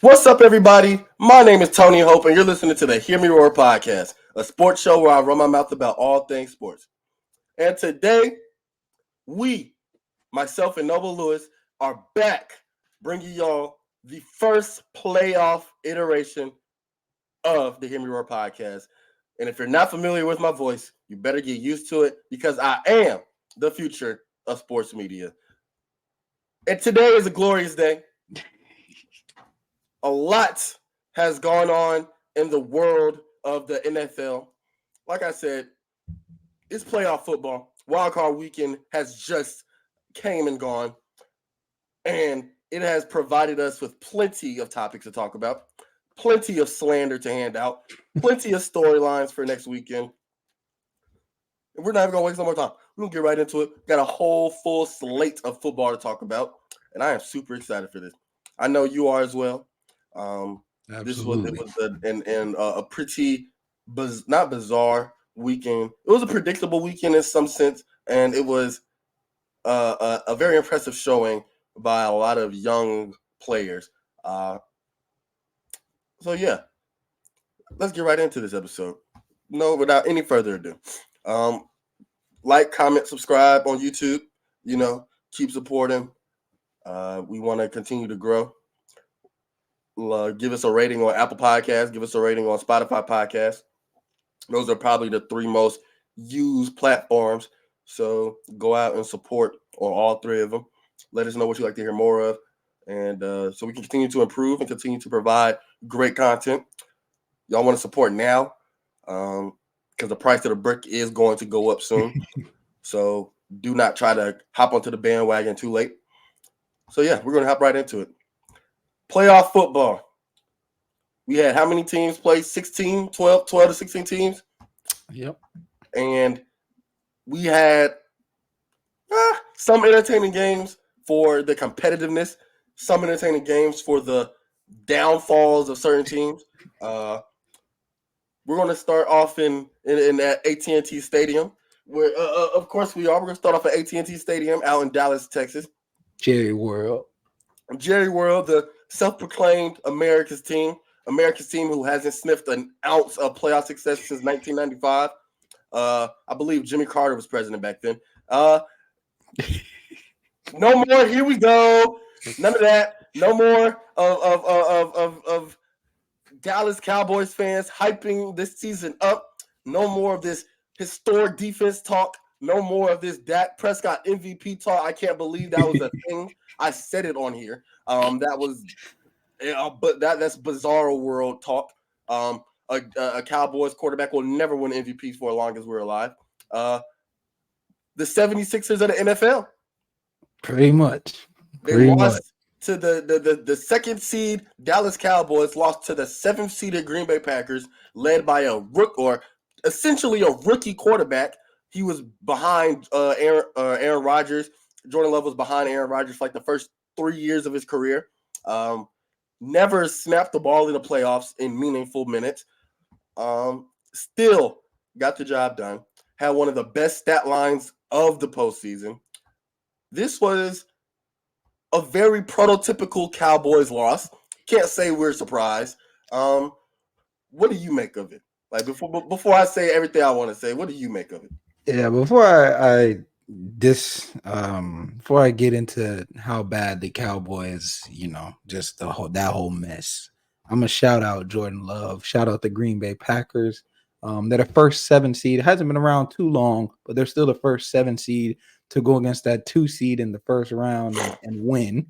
What's up, everybody? My name is Tony Hope, and you're listening to the Hear Me Roar podcast, a sports show where I run my mouth about all things sports. And today, we, myself and Noble Lewis, are back bringing y'all the first playoff iteration of the Hear Me Roar podcast. And if you're not familiar with my voice, you better get used to it because I am the future of sports media. And today is a glorious day. A lot has gone on in the world of the NFL. Like I said, it's playoff football. Wildcard weekend has just came and gone, and it has provided us with plenty of topics to talk about, plenty of slander to hand out, plenty of storylines for next weekend. And we're not even going to waste no more time. We're going to get right into it. Got a whole full slate of football to talk about, and I am super excited for this. I know you are as well. Absolutely. This was a pretty not bizarre weekend. It was a predictable weekend in some sense, and it was a very impressive showing by a lot of young players. So yeah, let's get right into this episode. No, without any further ado, like, comment, subscribe on YouTube. You know, keep supporting. We want to continue to grow. Give us a rating on Apple Podcasts. Give us a rating on Spotify Podcasts. Those are probably the three most used platforms. So go out and support on all three of them. Let us know what you'd like to hear more of. And so we can continue to improve and continue to provide great content. Y'all want to support now because the price of the brick is going to go up soon. So do not try to hop onto the bandwagon too late. So yeah, we're going to hop right into it. Playoff football. We had how many teams play? 16, 12 to 16 teams? Yep. And we had some entertaining games for the competitiveness, some entertaining games for the downfalls of certain teams. We're going to start off in that AT&T Stadium, where, of course, we are. We're going to start off at AT&T Stadium out in Dallas, Texas. Jerry World, the self-proclaimed America's team who hasn't sniffed an ounce of playoff success since 1995. I believe Jimmy Carter was president back then. No more. Here we go. None of that. No more of Dallas Cowboys fans hyping this season up. No more of this historic defense talk. No more of this Dak Prescott MVP talk. I can't believe that was a thing. I said it on here. That's bizarro world talk. A Cowboys quarterback will never win MVPs for as long as we're alive. The 76ers of the NFL. pretty much. They lost to the second seed Dallas Cowboys, lost to the seventh seeded Green Bay Packers, led by essentially a rookie quarterback. He was behind Aaron Rodgers. Jordan Love was behind Aaron Rodgers for like the first 3 years of his career. Never snapped the ball in the playoffs in meaningful minutes. Still got the job done. Had one of the best stat lines of the postseason. This was a very prototypical Cowboys loss. Can't say we're surprised. What do you make of it? Like before I say everything I want to say, what do you make of it? Yeah, before I get into how bad the Cowboys, just that whole mess, I'm gonna shout out Jordan Love, shout out the Green Bay Packers. They're the first 7 seed. It hasn't been around too long, but they're still the first 7 seed to go against that 2 seed in the first round and win.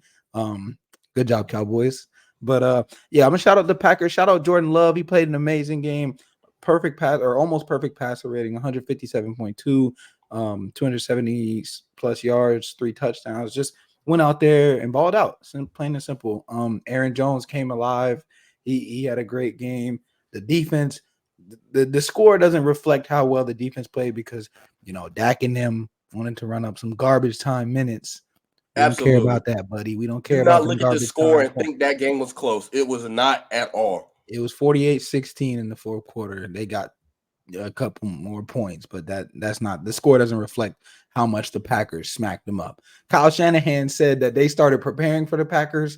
Good job, Cowboys. But yeah, I'm gonna shout out the Packers. Shout out Jordan Love. He played an amazing game. Perfect pass or almost perfect passer rating, 157.2, 270 plus yards, 3 touchdowns. Just went out there and balled out, plain and simple. Aaron Jones came alive. He had a great game. The defense, the score doesn't reflect how well the defense played because Dak and them wanted to run up some garbage time minutes. We Absolutely. don't care about that, buddy. We don't care Do about not look at the score and think that game was close. It was not at all. It was 48-16 in the fourth quarter. They got a couple more points, but that's not the score. Doesn't reflect how much the Packers smacked them up. Kyle Shanahan said that they started preparing for the Packers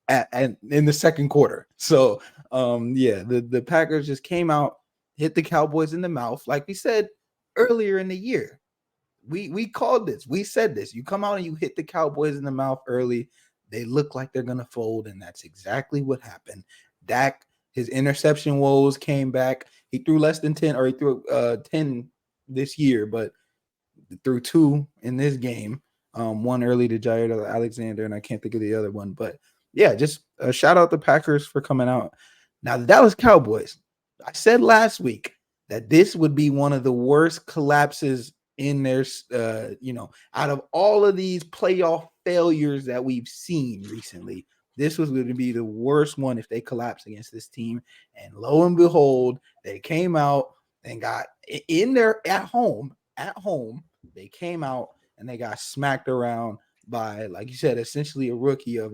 and in the second quarter. So yeah, the Packers just came out, hit the Cowboys in the mouth, like we said earlier in the year. We called this. We said this. You come out and you hit the Cowboys in the mouth early. They look like they're gonna fold, and that's exactly what happened. Dak, his interception woes came back. He threw less than 10, or he threw 10 this year, but threw 2 in this game. One early to Jair Alexander, and I can't think of the other one. But yeah, just a shout out to Packers for coming out. Now the Dallas Cowboys. I said last week that this would be one of the worst collapses in their, out of all of these playoff failures that we've seen recently. This was going to be the worst one if they collapse against this team. And lo and behold, they came out and got in there at home. They came out and they got smacked around by, like you said, essentially a rookie, a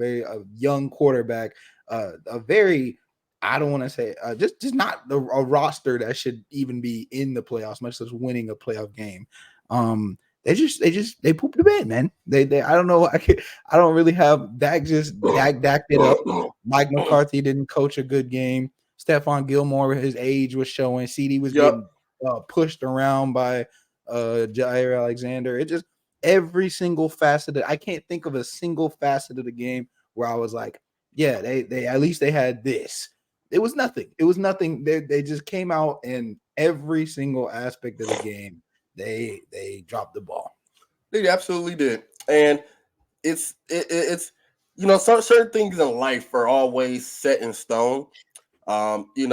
young quarterback, a very, I don't want to say just not a roster that should even be in the playoffs, much less winning a playoff game. They pooped the bed, man. They I don't know. I don't really have Dak Dak it up. Mike McCarthy didn't coach a good game. Stephon Gilmore, his age was showing. CD was getting pushed around by Jair Alexander. It just every single facet. I can't think of a single facet of the game where I was like, yeah, they at least they had this. It was nothing. They just came out in every single aspect of the game. They dropped the ball. They absolutely did. And it's certain things in life are always set in stone. We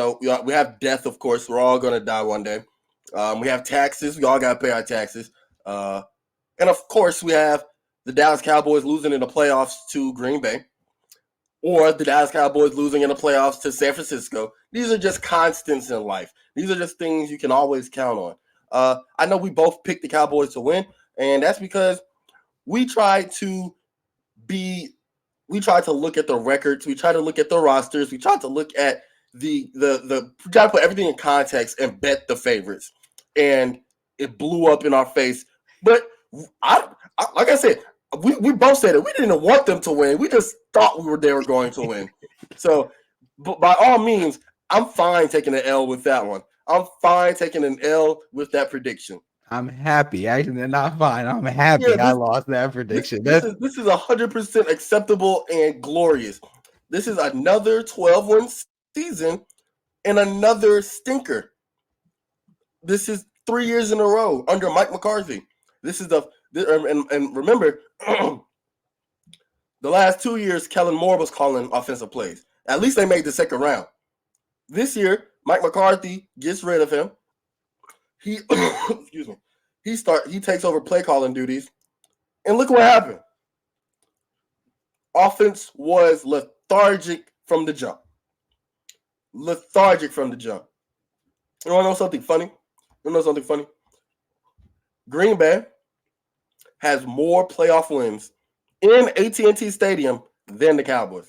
have death, of course. We're all going to die one day. We have taxes. We all got to pay our taxes. And of course, we have the Dallas Cowboys losing in the playoffs to Green Bay, or the Dallas Cowboys losing in the playoffs to San Francisco. These are just constants in life. These are just things you can always count on. I know we both picked the Cowboys to win, and that's because we try to look at the records, we try to look at the rosters, we try to look at we try to put everything in context and bet the favorites. And it blew up in our face. But like I said, we both said it. We didn't want them to win. We just thought they were going to win. So, but by all means, I'm fine taking an L with that one. I'm fine taking an L with that prediction. I'm happy. Actually, they're not fine. I'm happy I lost that prediction. This is 100% acceptable and glorious. This is another 12-win season and another stinker. This is 3 years in a row under Mike McCarthy. This is and remember, the last 2 years, Kellen Moore was calling offensive plays. At least they made the second round. This year, Mike McCarthy gets rid of him. He excuse me. He takes over play calling duties. And look what happened. Offense was lethargic from the jump. You want to know something funny? Green Bay has more playoff wins in AT&T Stadium than the Cowboys.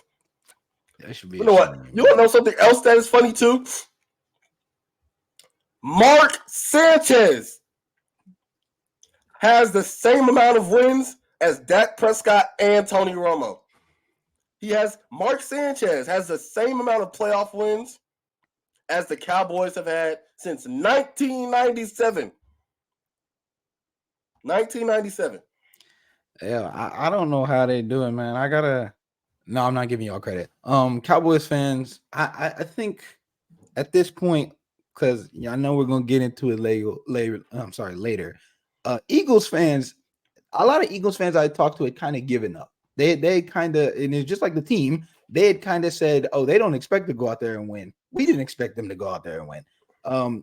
That should be. You know what? You want to know something else that is funny too? Mark Sanchez has the same amount of wins as Dak Prescott and Tony Romo. Mark Sanchez has the same amount of playoff wins as the Cowboys have had since 1997. 1997. Yeah, I don't know how they do it, man. No, I'm not giving y'all credit. Cowboys fans, I think at this point, because I know we're gonna get into it later. Eagles fans, a lot of Eagles fans I talked to had kind of given up. They kind of, and it's just like the team, they had kind of said, oh, they don't expect to go out there and win. We didn't expect them to go out there and win.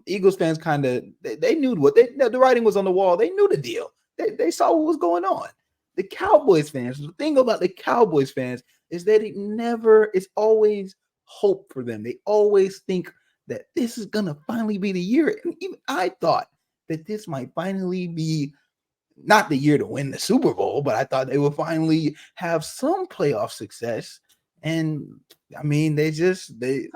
Eagles fans kind of, they knew the writing was on the wall. They knew the deal. They saw what was going on. The Cowboys fans, the thing about the Cowboys fans is that it's always hope for them. They always think that this is going to finally be the year. And even I thought that this might finally be not the year to win the Super Bowl, but I thought they would finally have some playoff success. And I mean, the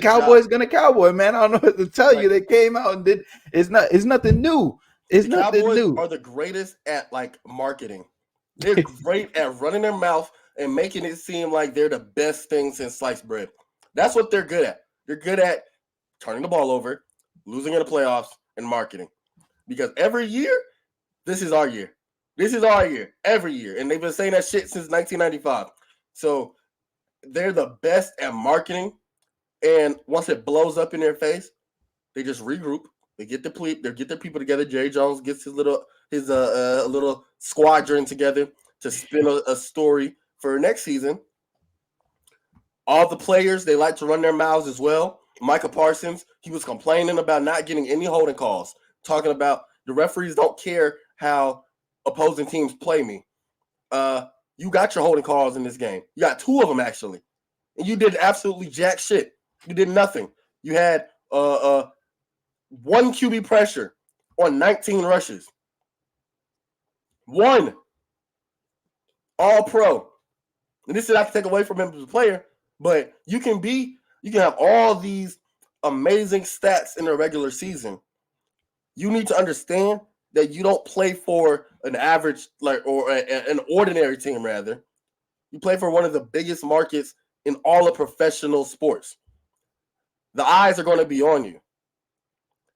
Cowboys gonna cowboy, man. I don't know what to tell you. They came out and did. It's nothing new. It's nothing Cowboys new. Are the greatest at like marketing. They're great at running their mouth and making it seem like they're the best thing since sliced bread. That's what they're good at. They're good at turning the ball over, losing in the playoffs, and marketing. Because every year, this is our year. This is our year, every year. And they've been saying that shit since 1995. So they're the best at marketing. And once it blows up in their face, they just regroup. They get their people together. Jerry Jones gets his little squadron together to spin a story for next season. All the players, they like to run their mouths as well. Micah Parsons, he was complaining about not getting any holding calls, talking about the referees don't care how opposing teams play me. You got your holding calls in this game. You got 2 of them, actually. And you did absolutely jack shit. You did nothing. You had 1 QB pressure on 19 rushes. 1. All pro. And this is not to take away from him as a player, but you can have all these amazing stats in the regular season. You need to understand that you don't play for an average an ordinary team, rather. You play for one of the biggest markets in all of professional sports. The eyes are going to be on you.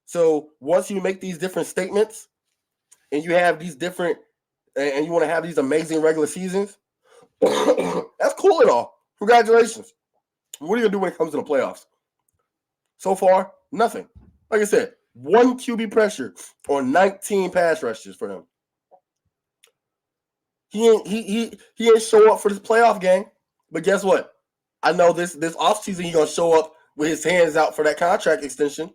So once you make these different statements and you have these different and you want to have these amazing regular seasons, that's cool and all. Congratulations. What are you going to do when it comes to the playoffs? So far, nothing. Like I said, 1 QB pressure on 19 pass rushes for him. He ain't show up for this playoff game. But guess what? I know this offseason he's going to show up with his hands out for that contract extension.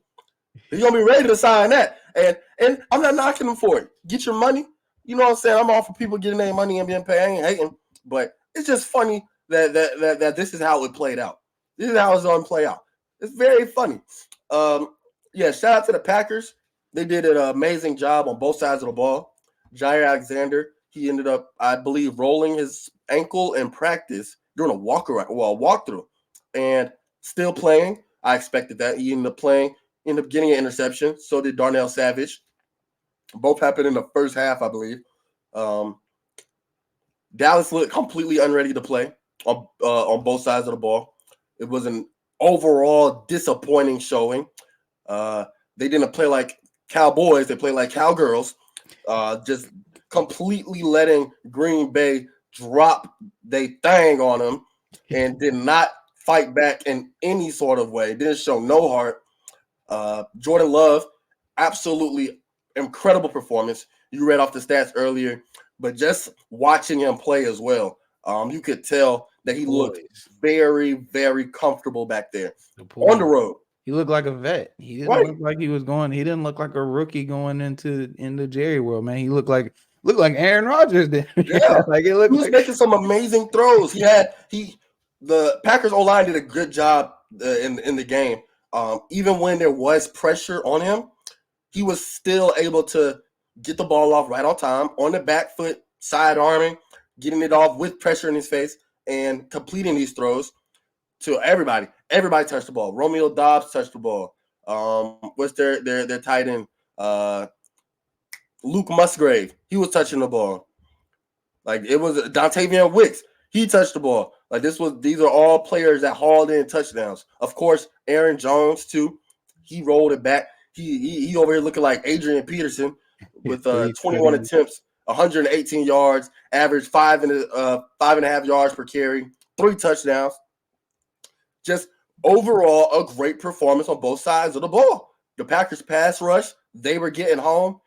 He's going to be ready to sign that. And I'm not knocking him for it. Get your money. You know what I'm saying? I'm all for people getting their money and being paid. I ain't hating. But it's just funny that this is how it played out. This is how it's going to play out. It's very funny. Shout out to the Packers. They did an amazing job on both sides of the ball. Jair Alexander, he ended up, I believe, rolling his ankle in practice during a walkthrough, and still playing. I expected that. He ended up getting an interception. So did Darnell Savage. Both happened in the first half, I believe. Dallas looked completely unready to play on both sides of the ball. It was an overall disappointing showing. They didn't play like Cowboys. They played like Cowgirls. Just completely letting Green Bay drop they thing on them and did not fight back in any sort of way. Didn't show no heart. Jordan Love, absolutely incredible performance. You read off the stats earlier, but just watching him play as well, you could tell that he looked very, very comfortable back there on the road. He looked like a vet. He didn't look like he was going. He didn't look like a rookie going into Jerry world, man. He looked like Aaron Rodgers did. Yeah, he was making some amazing throws. The Packers O-line did a good job in the game. Even when there was pressure on him, he was still able to get the ball off right on time, on the back foot, side arming, getting it off with pressure in his face, and completing these throws to everybody. Everybody touched the ball. Romeo Doubs touched the ball. What's their tight end? Luke Musgrave. He was touching the ball. Like, it was Dontavian Wicks. He touched the ball. Like, these are all players that hauled in touchdowns. Of course, Aaron Jones too. He rolled it back. He over here looking like Adrian Peterson with 21 attempts, 118 yards, average 5.5 yards per carry, 3 touchdowns. Just overall a great performance on both sides of the ball. The Packers pass rush, they were getting home.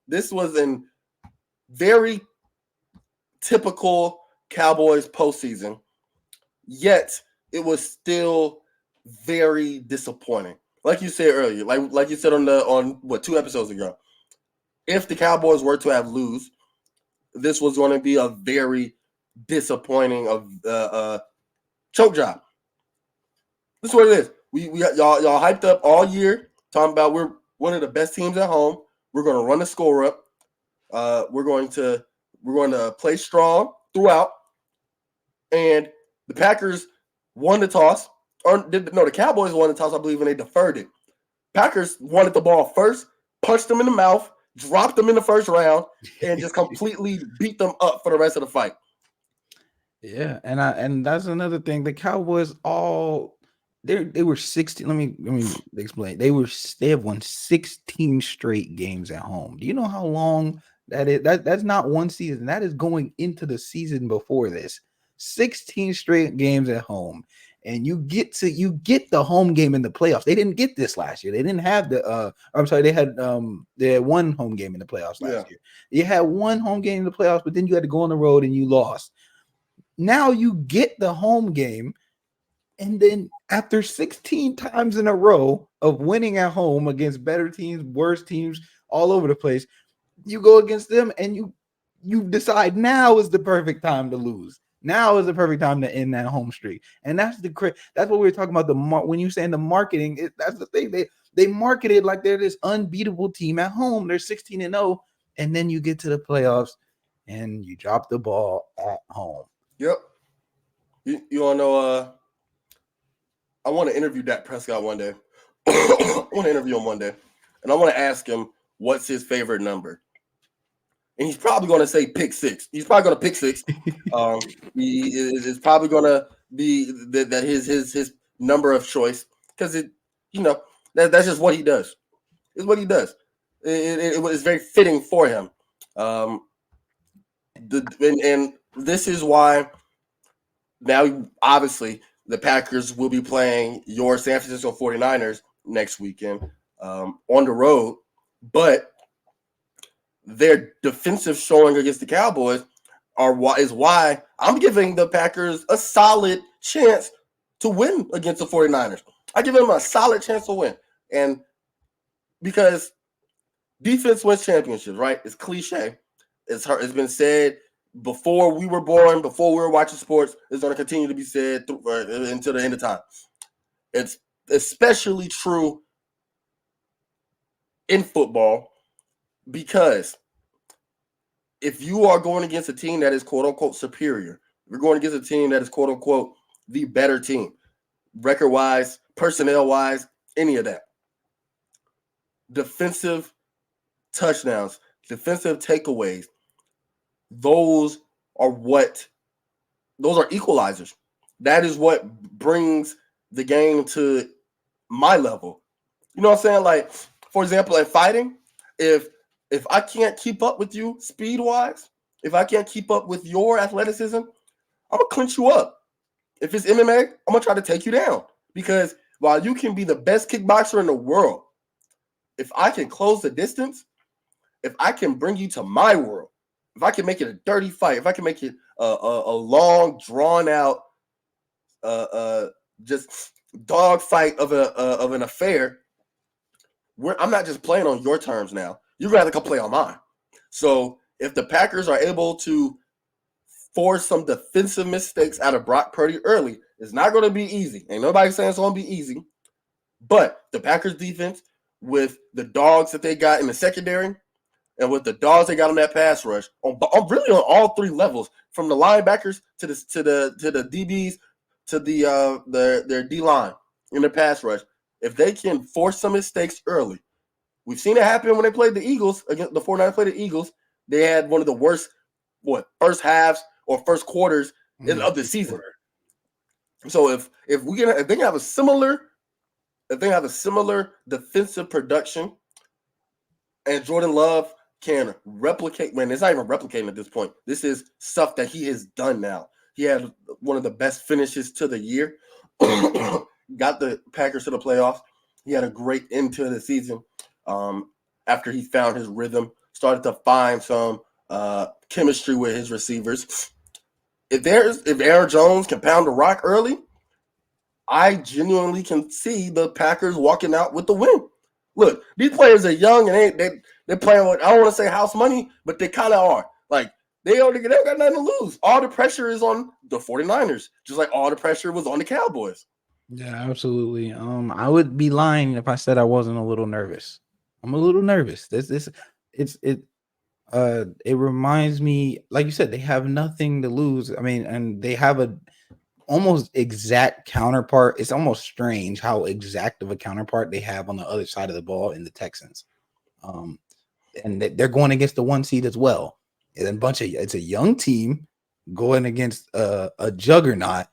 This was in very typical Cowboys postseason, yet it was still very disappointing. Like you said earlier, like you said on 2 episodes ago, if the Cowboys were to have lose, this was going to be a very disappointing choke job. This is what it is. We got y'all hyped up all year, talking about we're one of the best teams at home. We're going to run the score up. We're going to play strong throughout. And the Packers won the toss. The Cowboys won the toss, I believe, and they deferred it. Packers wanted the ball first, punched them in the mouth, dropped them in the first round, and just completely beat them up for the rest of the fight. Yeah, and that's another thing. The Cowboys all they were 16. Let me explain. They have won 16 straight games at home. Do you know how long that is? That's not one season. That is going into the season before this. 16 straight games at home. And you get the home game in the playoffs. They didn't get this last year. They didn't have I'm sorry, they had one home game in the playoffs Yeah. last year. You had one home game in the playoffs, but then you had to go on the road and you lost. Now you get the home game, and then after 16 times in a row of winning at home against better teams, worse teams, all over the place, you go against them and you decide now is the perfect time to lose. Now is the perfect time to end that home streak. And that's what we were talking about when you saying the marketing, that's the thing. They marketed like they're this unbeatable team at home. They're 16-0, and then you get to the playoffs and you drop the ball at home. Yep. You want to know? I want to interview Dak Prescott one day. I want to interview him one day, and I want to ask him what's his favorite number. And he's probably going to say pick six. He's probably going to pick six. He is probably going to be that his number of choice because that's just what he does. It's what he does. It was very fitting for him. And this is why now obviously the Packers will be playing your San Francisco 49ers next weekend on the road, but their defensive showing against the Cowboys is why I'm giving the Packers a solid chance to win against the 49ers. I give them a solid chance to win. And because defense wins championships, right? It's cliche. It's been said before we were born, before we were watching sports. It's going to continue to be said until the end of time. It's especially true in football because if you are going against a team that is quote unquote superior, you're going against a team that is quote unquote the better team, record wise, personnel wise, any of that. Defensive touchdowns, defensive takeaways, those are equalizers. That is what brings the game to my level. You know what I'm saying? Like, for example, in fighting, if I can't keep up with you speed-wise, if I can't keep up with your athleticism, I'm going to clinch you up. If it's MMA, I'm going to try to take you down. Because while you can be the best kickboxer in the world, if I can close the distance, if I can bring you to my world, if I can make it a dirty fight, if I can make it a long, drawn-out, just dog fight of an affair, I'm not just playing on your terms now. You'd rather come play on mine. So if the Packers are able to force some defensive mistakes out of Brock Purdy early, it's not going to be easy. Ain't nobody saying it's going to be easy. But the Packers defense, with the dogs that they got in the secondary, and with the dogs they got on that pass rush, on all three levels, from the linebackers to the DBs to their D line in the pass rush, if they can force some mistakes early, we've seen it happen when they played the Eagles against the 49ers. Played the Eagles, they had one of the worst first halves or first quarters of the season. So if they have a similar defensive production, and Jordan Love can replicate, man, it's not even replicating at this point. This is stuff that he has done now. He had one of the best finishes to the year. Got the Packers to the playoffs. He had a great end to the season after he found his rhythm, started to find some chemistry with his receivers. If Aaron Jones can pound the rock early, I genuinely can see the Packers walking out with the win. Look, these players are young and they're playing with, I don't want to say house money, but they kind of are. Like, they got nothing to lose. All the pressure is on the 49ers, just like all the pressure was on the Cowboys. Yeah, absolutely. I would be lying if I said I wasn't a little nervous. I'm a little nervous. It reminds me, like you said, they have nothing to lose. I mean, and they have a almost exact counterpart. It's almost strange how exact of a counterpart they have on the other side of the ball in the Texans. And they're going against the 1 seed as well. And it's a young team, going against a juggernaut,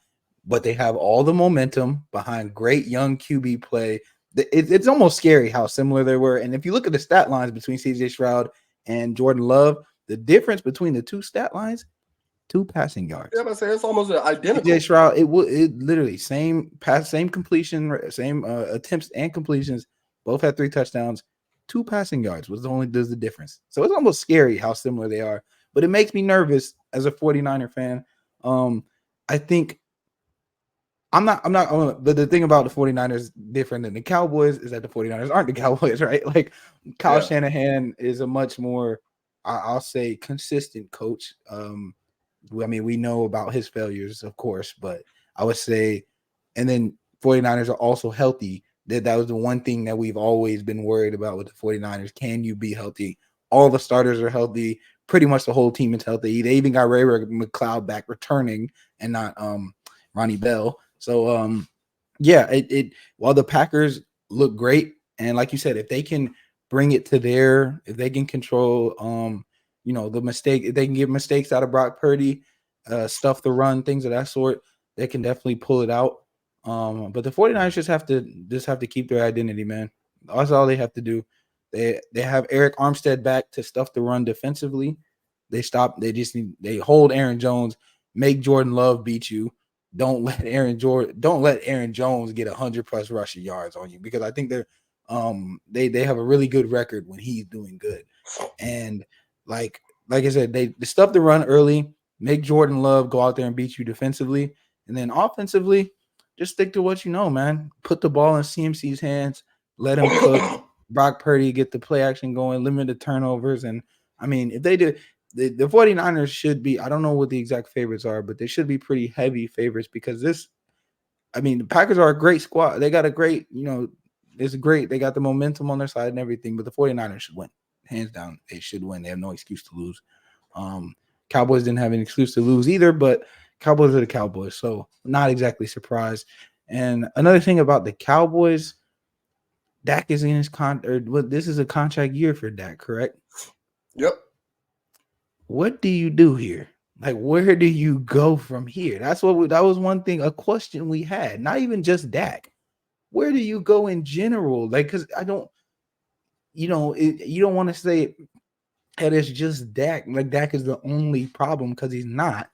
but they have all the momentum behind great young QB play. It's almost scary how similar they were. And if you look at the stat lines between CJ Stroud and Jordan Love, the difference between the two stat lines, 2 passing yards. Yeah, but I say it's almost CJ identical. Stroud, it literally same pass, same completion, same attempts and completions. Both had 3 touchdowns. 2 passing yards was the only does the difference. So it's almost scary how similar they are. But it makes me nervous as a 49er fan. I think but the thing about the 49ers different than the Cowboys is that the 49ers aren't the Cowboys, right? Like Kyle Shanahan is a much more, I'll say, consistent coach. I mean, we know about his failures, of course, but I would say, and then 49ers are also healthy. That was the one thing that we've always been worried about with the 49ers. Can you be healthy? All the starters are healthy. Pretty much the whole team is healthy. They even got Ray McLeod back returning and not Ronnie Bell. So yeah, it while the Packers look great, and like you said, if they can bring it to if they can control the mistake, if they can get mistakes out of Brock Purdy, stuff the run, things of that sort, they can definitely pull it out. But the 49ers just have to keep their identity, man. That's all they have to do. They have Eric Armstead back to stuff the run defensively. They hold Aaron Jones, make Jordan Love beat you. Don't let Aaron Jones get 100+ rushing yards on you, because I think they have a really good record when he's doing good. And like I said, they stuff the run early, make Jordan Love go out there and beat you defensively, and then offensively, just stick to what you know, man. Put the ball in CMC's hands, let him cook. Brock Purdy get the play action going, limit the turnovers. And I mean, if they do, the 49ers should be, I don't know what the exact favorites are, but they should be pretty heavy favorites, because the Packers are a great squad. They got a great, it's great. They got the momentum on their side and everything, but the 49ers should win. Hands down, they should win. They have no excuse to lose. Cowboys didn't have an excuse to lose either, but Cowboys are the Cowboys, so not exactly surprised. And another thing about the Cowboys, Dak is in his this is a contract year for Dak, correct? Yep. What do you do here? Like, where do you go from here? That was one thing, a question we had. Not even just Dak. Where do you go in general? Like, because I don't, you don't want to say that it's just Dak. Like, Dak is the only problem, because he's not.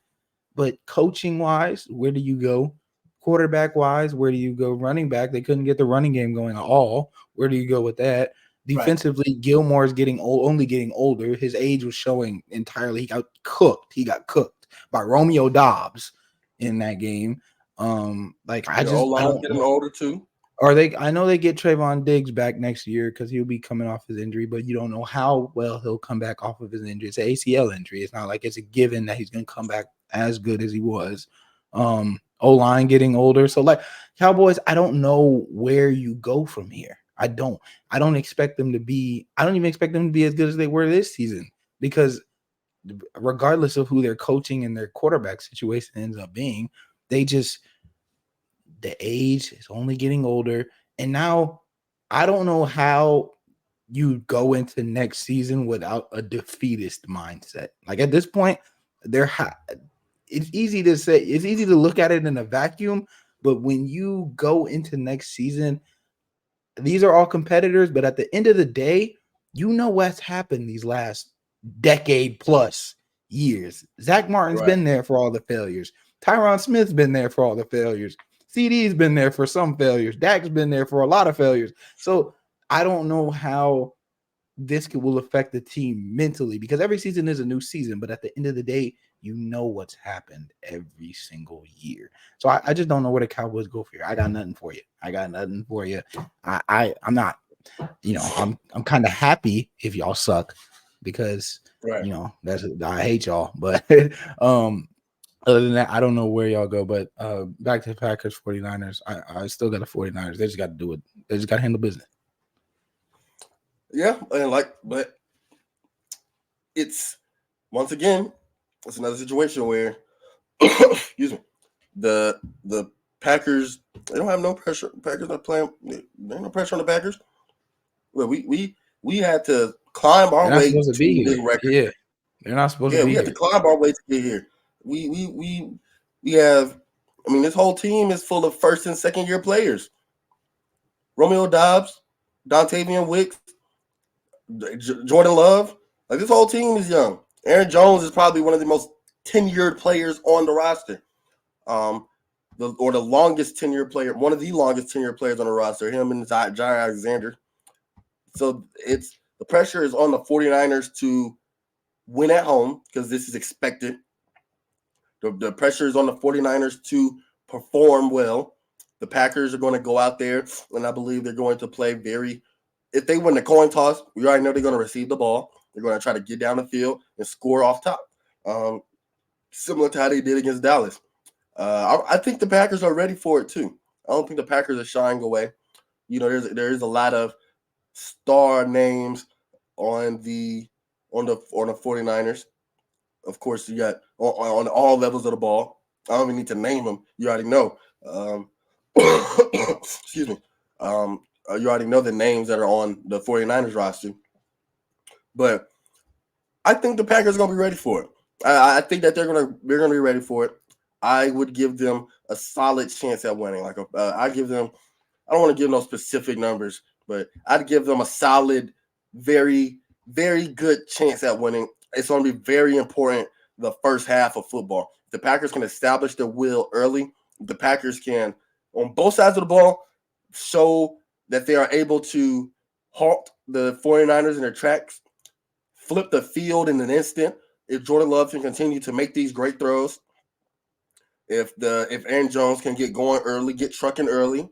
But coaching wise, where do you go? Quarterback wise, where do you go? Running back, they couldn't get the running game going at all. Where do you go with that? Defensively, right. Gilmore is only getting older. His age was showing entirely. He got cooked by Romeo Dobbs in that game. I don't getting older too. I know they get Trayvon Diggs back next year, because he'll be coming off his injury, but you don't know how well he'll come back off of his injury. It's an ACL injury. It's not like it's a given that he's going to come back as good as he was. O-line getting older. So Cowboys, I don't know where you go from here. I don't expect them to be, I don't even expect them to be as good as they were this season, because regardless of who they're coaching and their quarterback situation ends up being, the age is only getting older. And now I don't know how you go into next season without a defeatist mindset. Like, at this point, it's easy to say, it's easy to look at it in a vacuum, but when you go into next season, these are all competitors, but at the end of the day, you know what's happened these last decade plus years. Zach Martin's been there for all the failures. Tyron Smith's been there for all the failures. CD's been there for some failures. Dak's been there for a lot of failures. So I don't know how this will affect the team mentally, because every season is a new season, but at the end of the day, you know what's happened every single year. So I just don't know where the Cowboys go for here. I got nothing for you. I'm not, I'm kind of happy if y'all suck, because I hate y'all. But other than that, I don't know where y'all go. But back to the Packers, 49ers. I still got the 49ers. They just got to do it. They just got to handle business. Yeah, but it's, once again, it's another situation where, excuse me, the Packers, they don't have no pressure. Packers not playing. There's no pressure on the Packers. Well, we had to climb our way to this record. Yeah, they're not supposed to be. We had to climb our way to get here. we have. I mean, this whole team is full of first and second year players. Romeo Dobbs, Dontavian Wicks, Jordan Love. Like this whole team is young. Aaron Jones is probably one of the most tenured players on the roster. The longest tenured player, one of the longest tenured players on the roster, him and Jair Alexander. So the pressure is on the 49ers to win at home because this is expected. The pressure is on the 49ers to perform well. The Packers are going to go out there, and I believe they're going to play if they win the coin toss, we already know they're going to receive the ball. They're going to try to get down the field and score off top, similar to how they did against Dallas. I think the Packers are ready for it too. I don't think the Packers are shying away. You know, there's a lot of star names on the 49ers. Of course, you got on all levels of the ball. I don't even need to name them. You already know. Excuse me. You already know the names that are on the 49ers roster. But I think the Packers are going to be ready for it. I think that they're going to be ready for it. I would give them a solid chance at winning. I give them. I don't want to give no specific numbers, but I'd give them a solid, very, very good chance at winning. It's going to be very important the first half of football. If the Packers can establish their will early, the Packers can, on both sides of the ball, show that they are able to halt the 49ers in their tracks, flip the field in an instant. If Jordan Love can continue to make these great throws, if Aaron Jones can get going early, get trucking early,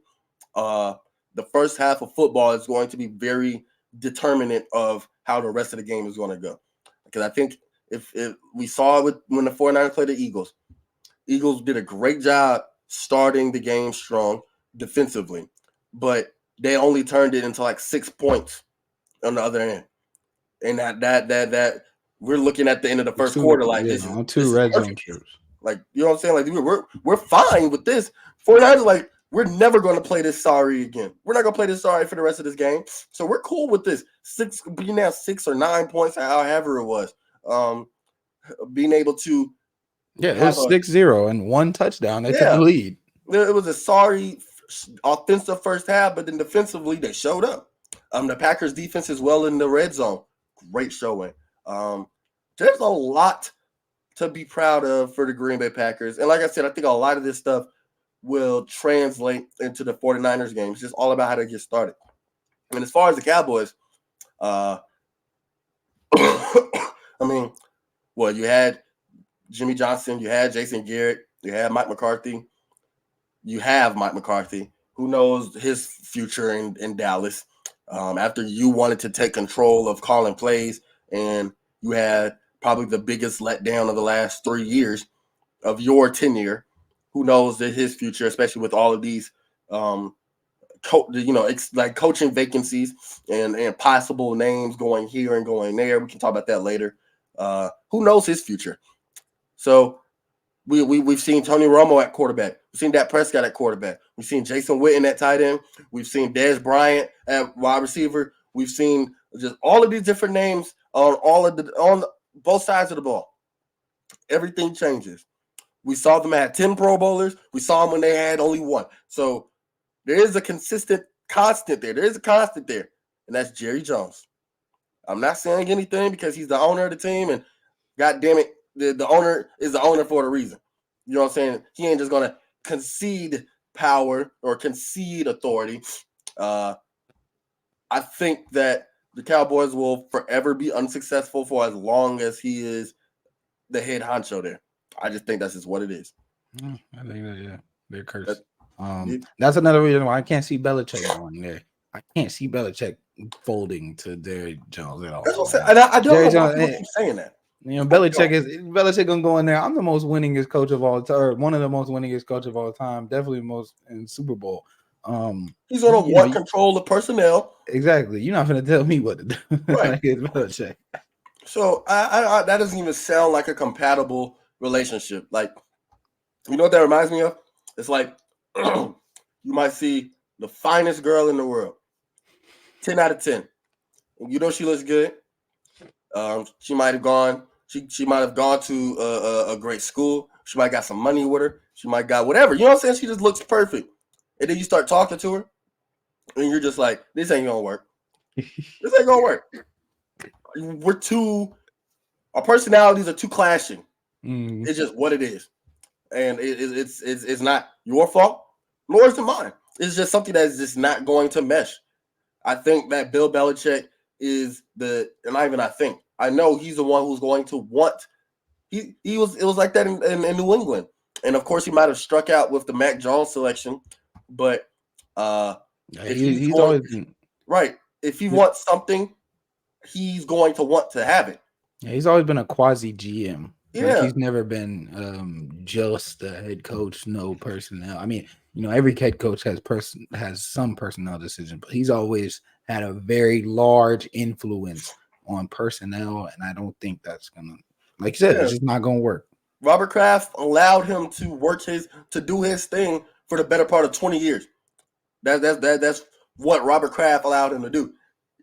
the first half of football is going to be very determinant of how the rest of the game is going to go. Because I think if we saw it when the 49ers played the Eagles did a great job starting the game strong defensively, but they only turned it into like 6 points on the other end. And that we're looking at the end of the first quarter like this is two red zone trips. Like, you know what I'm saying? Like we're fine with this. 49ers like we're never going to play this sorry again. We're not going to play this sorry for the rest of this game. So we're cool with this. Being now 6 or 9 points, however it was. Being able to it was 6-0 and one touchdown. They took the lead. It was a sorry offensive first half, but then defensively they showed up. The Packers defense is well in the red zone. Great showing. There's a lot to be proud of for the Green Bay Packers. And like I said, I think a lot of this stuff will translate into the 49ers game. It's just all about how to get started. And as far as the Cowboys, I mean, well, you had Jimmy Johnson, you had Jason Garrett, you had Mike McCarthy. You have Mike McCarthy, who knows his future in Dallas. After you wanted to take control of calling plays, and you had probably the biggest letdown of the last 3 years of your tenure, who knows that his future, especially with all of these, coaching vacancies and possible names going here and going there. We can talk about that later. Who knows his future? So we've seen Tony Romo at quarterback. We've seen Dak Prescott at quarterback. We've seen Jason Witten at tight end. We've seen Dez Bryant at wide receiver. We've seen just all of these different names on both sides of the ball. Everything changes. We saw them at 10 Pro Bowlers. We saw them when they had only one. So there is a constant there. There is a constant there, and that's Jerry Jones. I'm not saying anything because he's the owner of the team, and God damn it, the owner is the owner for a reason. You know what I'm saying? He ain't just going to concede power or concede authority. I think that the Cowboys will forever be unsuccessful for as long as he is the head honcho there. I just think that's just what it is. I think that, they're cursed. That's another reason why I can't see Belichick going there. I can't see Belichick folding to Jerry Jones at all. That's what I'm saying. And I don't know why people keep saying that. You know, Belichick gonna go in there. I'm the most winningest coach of all time, or one of the most winningest coach of all time. Definitely most in Super Bowl. He's gonna want control of personnel. Exactly. You're not gonna tell me what to do. Right. Like it's Belichick. So I that doesn't even sound like a compatible relationship. Like, you know what that reminds me of? It's like you might see the finest girl in the world, 10 out of 10. And you know she looks good. She might have gone She might have gone to a great school. She might got some money with her. She might got whatever. You know what I'm saying? She just looks perfect. And then you start talking to her, and you're just like, this ain't gonna work. This ain't gonna work. Our personalities are too clashing. It's just what it is. And it's not your fault, nor is it mine. It's just something that's just not going to mesh. I think that Bill Belichick is and not even I think. I know he's the one who's going to want. It was like that in New England. And of course he might have struck out with the Mac Jones selection, but if he's always been right. If he wants something, he's going to want to have it. Yeah, he's always been a quasi GM. Yeah. Like he's never been just a head coach, no personnel. I mean, every head coach has some personnel decision, but he's always had a very large influence on personnel, and I don't think that's gonna, like you said, it's just not gonna work. Robert Kraft allowed him to do his thing for the better part of 20 years. That's what Robert Kraft allowed him to do.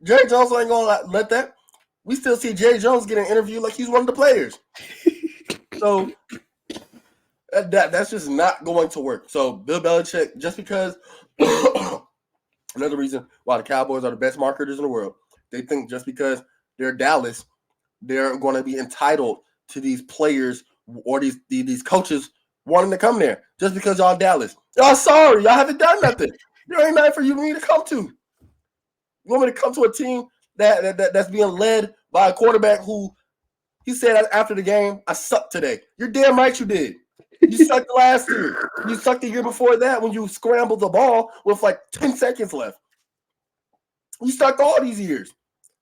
Jerry Jones ain't gonna let that. We still see Jerry Jones get an interview like he's one of the players. So that's just not going to work. So Bill Belichick, just because another reason why the Cowboys are the best marketers in the world, they think just because they're Dallas, they're going to be entitled to these players or these coaches wanting to come there just because y'all Dallas. Y'all sorry, y'all haven't done nothing. There ain't nothing for me to come to. You want me to come to a team that's being led by a quarterback who he said after the game, I sucked today. You're damn right you did. You sucked last year. You sucked the year before that when you scrambled the ball with like 10 seconds left. You sucked all these years.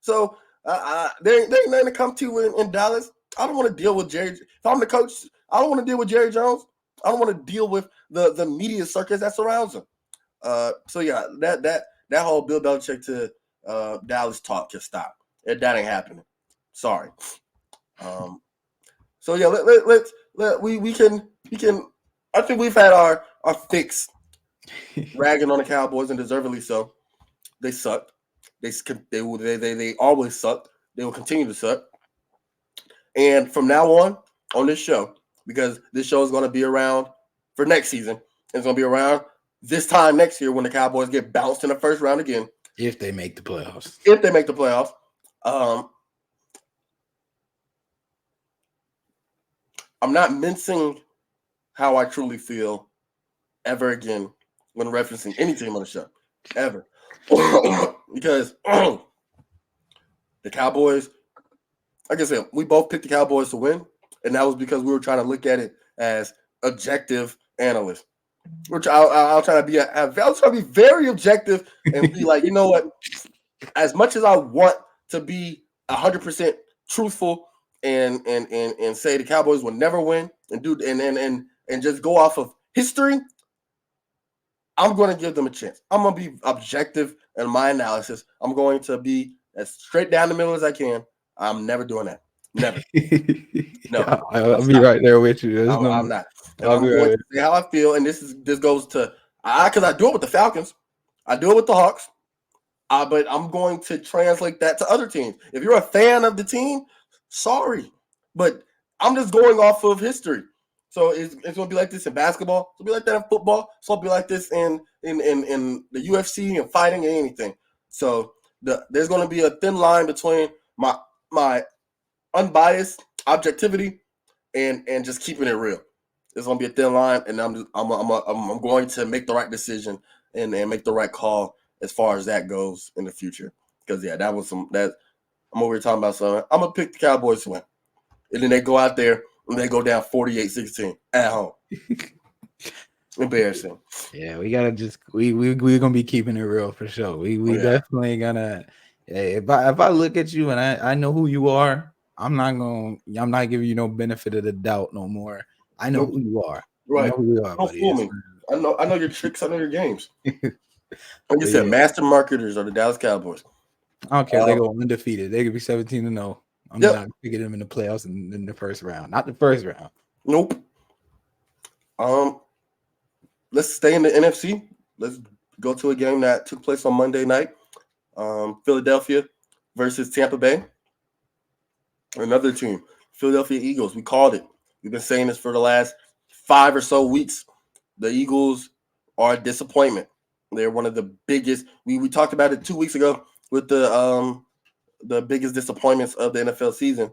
So there ain't nothing to come to in Dallas. I don't want to deal with Jerry. If I'm the coach, I don't want to deal with Jerry Jones. I don't want to deal with the media circus that surrounds him. So yeah, that whole Bill Belichick to Dallas talk can stop. That ain't happening. Sorry. So yeah, we can. I think we've had our fix ragging on the Cowboys, and deservedly so. They sucked. They always sucked. They will continue to suck. And from now on this show, because this show is going to be around for next season, it's going to be around this time next year when the Cowboys get bounced in the first round again. If they make the playoffs. I'm not mincing how I truly feel ever again when referencing any team on the show. Ever. Because the Cowboys, like I said, we both picked the Cowboys to win, and that was because we were trying to look at it as objective analysts. Which I'll try to be. I'll try to be very objective and be like, you know what? As much as I want to be 100% truthful and say the Cowboys will never win and just go off of history, I'm going to give them a chance. I'm going to be objective in my analysis. I'm going to be as straight down the middle as I can. I'm never doing that. Never. No. I'll be right there with you. I'm not. And I'm going to say how I feel. And this goes to because I do it with the Falcons. I do it with the Hawks. But I'm going to translate that to other teams. If you're a fan of the team, sorry. But I'm just going off of history. So it's going to be like this in basketball. It's going to be like that in football. It's going to be like this in the UFC and fighting and anything. So there's going to be a thin line between my unbiased objectivity and just keeping it real. There's going to be a thin line, and I'm going to make the right decision and make the right call as far as that goes in the future. Because that was I'm over here talking about something. I'm gonna pick the Cowboys to win, and then they go out there and they go down 48-16 at home. Embarrassing. Yeah, we gotta we're gonna be keeping it real for sure. We definitely gonna. If I look at you and I know who you are, I'm not giving you no benefit of the doubt no more. I know who you are. Right. I know who you are. Don't fool me. I know your tricks. I know your games. Like you said, master marketers are the Dallas Cowboys. I don't care if they go undefeated. They could be 17-0. I'm not picking them in the playoffs in the first round. Not the first round. Nope. Let's stay in the NFC. Let's go to a game that took place on Monday night. Philadelphia versus Tampa Bay. Another team. Philadelphia Eagles. We called it. We've been saying this for the last 5 or so weeks. The Eagles are a disappointment. They're one of the biggest. We talked about it 2 weeks ago with the biggest disappointments of the NFL season.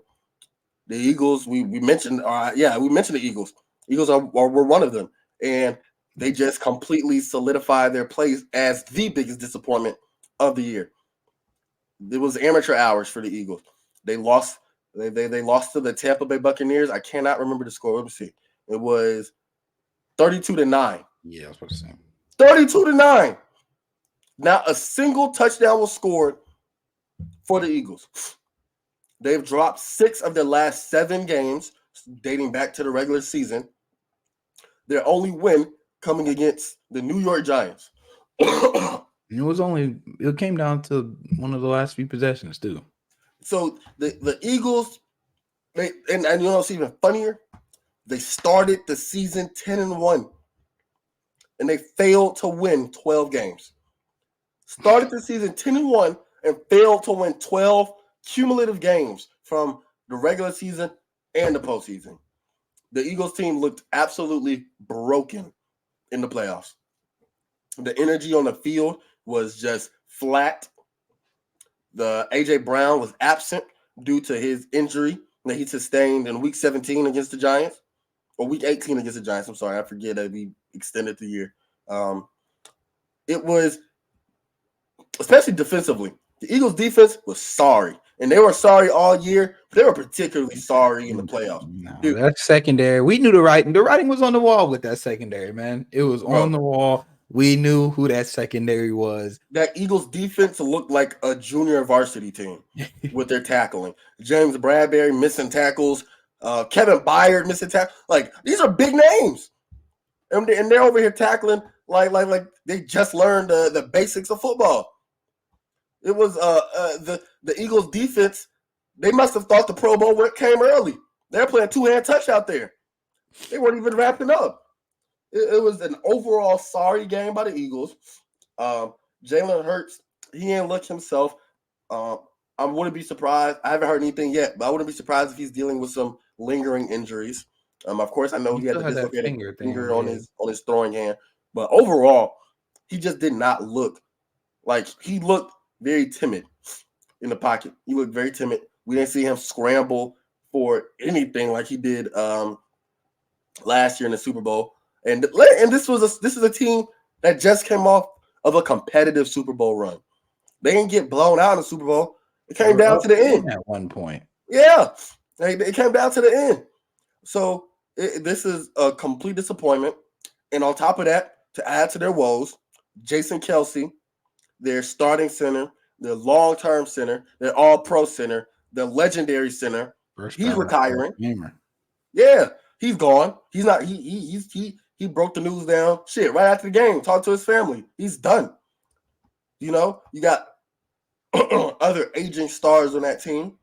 The Eagles, we mentioned, we mentioned the Eagles. Eagles were one of them, and they just completely solidified their place as the biggest disappointment of the year. It was amateur hours for the Eagles. They lost. They lost to the Tampa Bay Buccaneers. I cannot remember the score. Let me see. It was 32-9. Yeah, I was supposed to say 32-9. Not a single touchdown was scored for the Eagles. They've dropped 6 of their last 7 games dating back to the regular season. Their only win coming against the New York Giants. It came down to one of the last few possessions too. So the Eagles, and you know what's even funnier? They started the season 10-1, and they failed to win 12 games. Started the season 10-1 and failed to win 12 cumulative games from the regular season and the postseason. The Eagles team looked absolutely broken in the playoffs. The energy on the field was just flat. The A.J. Brown was absent due to his injury that he sustained in Week 17 against the Giants, or Week 18 against the Giants. I'm sorry, I forget that we extended the year. It was, especially defensively, the Eagles' defense was sorry. And they were sorry all year, but they were particularly sorry in the playoffs. No, that secondary, we knew the writing. The writing was on the wall with that secondary, man. It was on the wall. We knew who that secondary was. That Eagles defense looked like a junior varsity team with their tackling. James Bradbury missing tackles. Kevin Byard missing tackles. Like, these are big names. And they're over here tackling like they just learned the basics of football. It was the Eagles defense. They must have thought the Pro Bowl came early. They're playing two-hand touch out there. They weren't even wrapping up. It was an overall sorry game by the Eagles. Jalen Hurts, he didn't look himself. I wouldn't be surprised. I haven't heard anything yet, but I wouldn't be surprised if he's dealing with some lingering injuries. Of course, I know he had the dislocated finger on his throwing hand, but overall, he just did not look like he looked very timid in the pocket. He looked very timid. We didn't see him scramble for anything like he did last year in the Super Bowl. And this is a team that just came off of a competitive Super Bowl run. They didn't get blown out in the Super Bowl. It came down to the end at one point. Yeah, it came down to the end. So this is a complete disappointment. And on top of that, to add to their woes, Jason Kelce, their starting center, their long-term center, their all-pro center, their legendary center, he's retiring. Yeah, he's gone. He's not. He broke the news down. Shit, right after the game, talked to his family. He's done. You know, you got other aging stars on that team,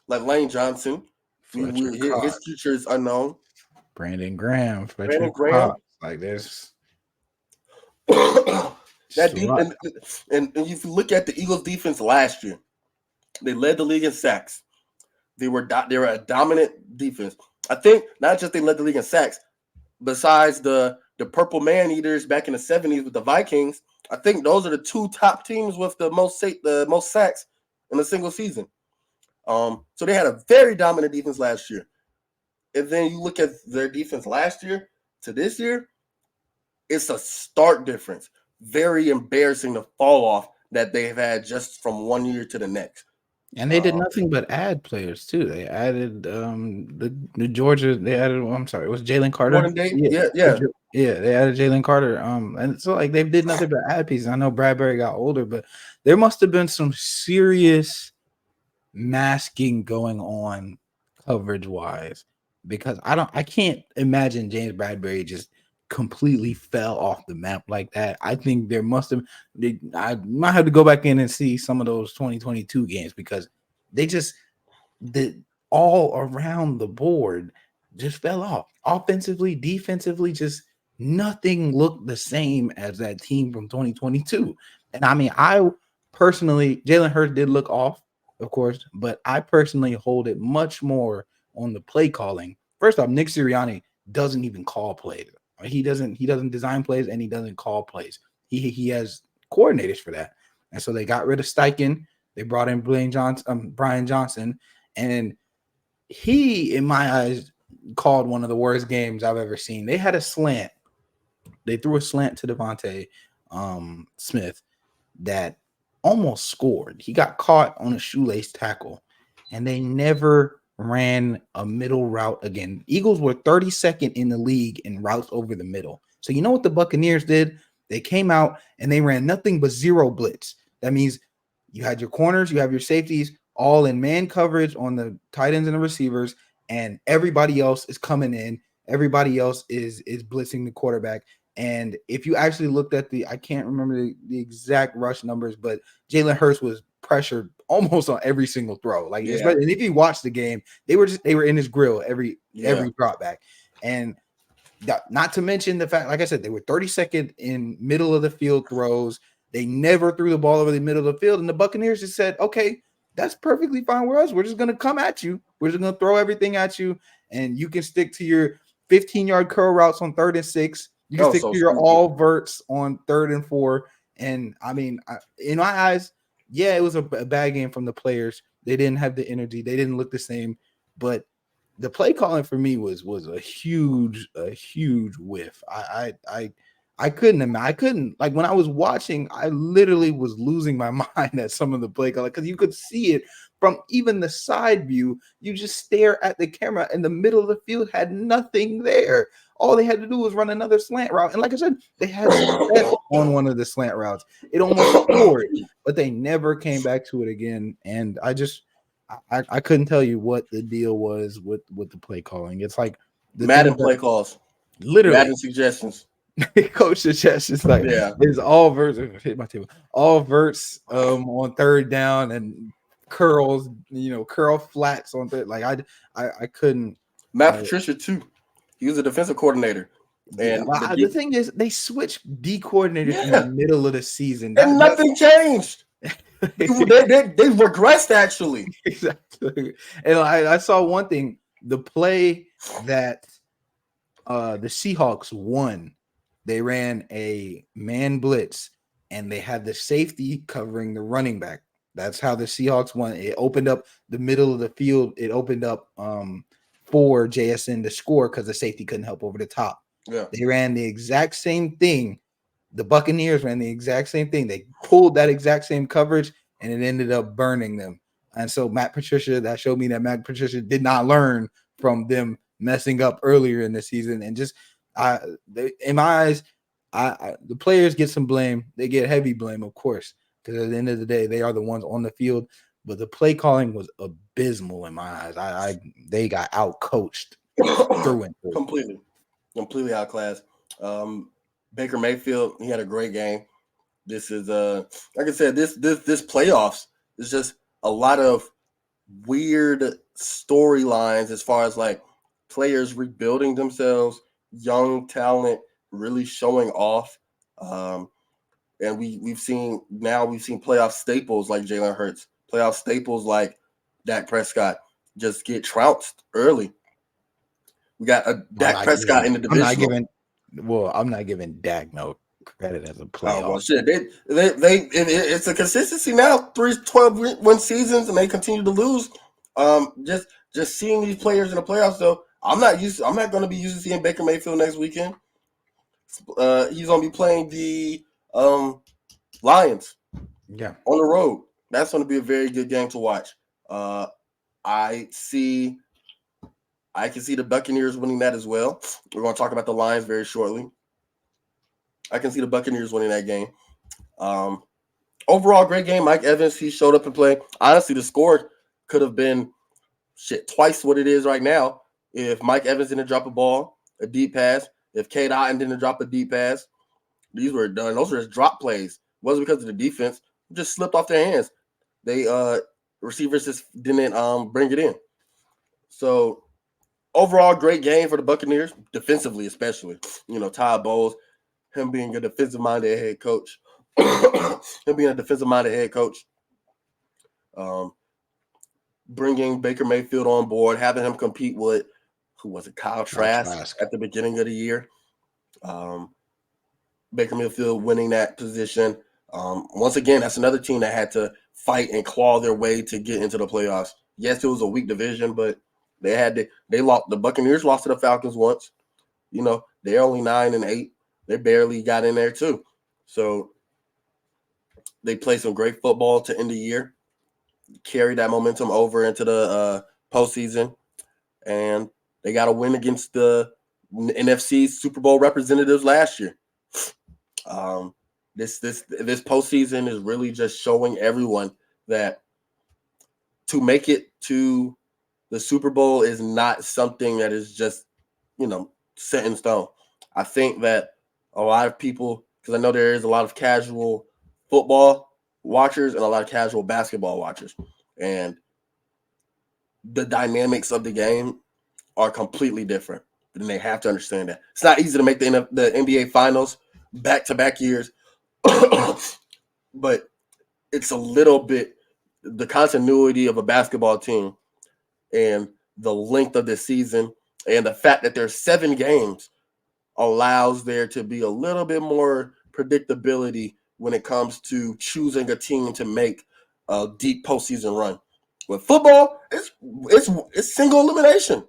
like Lane Johnson. His future is unknown. Brandon Graham. Like this. That deep, and if you look at the Eagles' defense last year, they led the league in sacks. They were a dominant defense. I think not just they led the league in sacks. Besides the Purple Man Eaters back in the 70s with the Vikings, I think those are the 2 top teams with the most sacks in a single season. So they had a very dominant defense last year. And then you look at their defense last year to this year, it's a stark difference. Very embarrassing the fall off that they've had just from one year to the next. And they did nothing but add players too. They added the Georgia. They added. I'm sorry, it was Jalen Carter. Yeah. They added Jalen Carter. And so like they did nothing but add pieces. I know Bradbury got older, but there must have been some serious masking going on coverage wise, because I can't imagine James Bradbury just completely fell off the map like that. I think there must have. I might have to go back in and see some of those 2022 games, because they just all around the board just fell off. Offensively, defensively, just nothing looked the same as that team from 2022. And I mean, I personally, Jalen Hurts did look off, of course, but I personally hold it much more on the play calling. First off, Nick Sirianni doesn't even call plays. He doesn't design plays and he doesn't call plays. He has coordinators for that. And so they got rid of Steichen. They brought in Brian Johnson, and he, in my eyes, called one of the worst games I've ever seen. They had a slant. They threw a slant to Devontae Smith that almost scored. He got caught on a shoelace tackle, and they never ran a middle route again. Eagles were 32nd in the league in routes over the middle. So you know what the Buccaneers did? They came out and they ran nothing but zero blitz. That means you had your corners, you have your safeties, all in man coverage on the tight ends and the receivers, and everybody else is coming in. Everybody else is blitzing the quarterback. And if you actually looked at I can't remember the exact rush numbers, but Jalen Hurts was pressured almost on every single throw. Like, and if you watch the game, they were in his grill every drop back. And not to mention the fact, like I said, they were 32nd in middle of the field throws. They never threw the ball over the middle of the field. And the Buccaneers just said, okay, that's perfectly fine with us. We're just going to come at you. We're just going to throw everything at you. And you can stick to your 15-yard curl routes on 3rd and 6. You can stick to your all verts on 3rd and 4. And I mean, in my eyes, yeah, it was a bad game from the players. They didn't have the energy. They didn't look the same. But the play calling for me was a huge whiff. I couldn't, like, when I was watching, I literally was losing my mind at some of the play calling because you could see it from even the side view. You just stare at the camera, and the middle of the field had nothing there. All they had to do was run another slant route. And like I said, they had success on one of the slant routes. It almost scored, but they never came back to it again. And I couldn't tell you what the deal was with the play calling. It's like the Madden play calls, literally Madden suggestions. Coach suggestions like it's all verts. Hit my table. All verts on 3rd down and curls. Curl flats on third. Like I couldn't. Matt Patricia too. He was a defensive coordinator. And the thing is, they switched D coordinators in the middle of the season, and nothing changed. they regressed actually. Exactly. And I saw one thing: the play that the Seahawks won, they ran a man blitz, and they had the safety covering the running back. That's how the Seahawks won. It opened up the middle of the field. It opened up for JSN to score because the safety couldn't help over the top. Yeah. They ran the exact same thing. The Buccaneers ran the exact same thing. They pulled that exact same coverage, and it ended up burning them. And so that showed me that Matt Patricia did not learn from them messing up earlier in the season. And just in my eyes, the players get some blame. They get heavy blame, of course, because at the end of the day, they are the ones on the field. But the play calling was abysmal in my eyes. They got out coached through and through. Completely outclassed. Baker Mayfield, he had a great game. This is like I said, this playoffs is just a lot of weird storylines as far as like players rebuilding themselves, young talent really showing off. And we've seen playoff staples like Jalen Hurts, playoff staples like Dak Prescott just get trounced early. We got a Dak Prescott in the division. I'm not giving Dak no credit as a playoff. Oh well, shit. It's a consistency now. 12-win seasons, and they continue to lose. Just seeing these players in the playoffs, though, I'm not going to be used to seeing Baker Mayfield next weekend. He's going to be playing the Lions. Yeah, on the road. That's going to be a very good game to watch. I can see the Buccaneers winning that as well. We're going to talk about the Lions very shortly. I can see the Buccaneers winning that game. Overall, great game. Mike Evans, he showed up and played. Honestly, the score could have been twice what it is right now if Mike Evans didn't drop a deep pass, if Cade Otton didn't drop a deep pass. Those were just drop plays. It wasn't because of the defense. It just slipped off their hands. Receivers just didn't bring it in. So overall, great game for the Buccaneers, defensively especially. Todd Bowles, him being a defensive-minded head coach. bringing Baker Mayfield on board, having him compete with who was it, Kyle Trask Trask. at the beginning of the year. Baker Mayfield winning that position. Once again, that's another team that had to fight and claw their way to get into the playoffs. Yes, it was a weak division, but they lost. The Buccaneers lost to the Falcons once. They're only 9-8. They barely got in there too. So they played some great football to end the year, carry that momentum over into the postseason, and they got a win against the NFC Super Bowl representatives last year. This postseason is really just showing everyone that to make it to the Super Bowl is not something that is just set in stone. I think that a lot of people, because I know there is a lot of casual football watchers and a lot of casual basketball watchers, and the dynamics of the game are completely different. And they have to understand that it's not easy to make the NBA Finals back-to-back years, but it's a little bit the continuity of a basketball team and the length of the season and the fact that there's 7 games allows there to be a little bit more predictability when it comes to choosing a team to make a deep postseason run. With football, it's single elimination.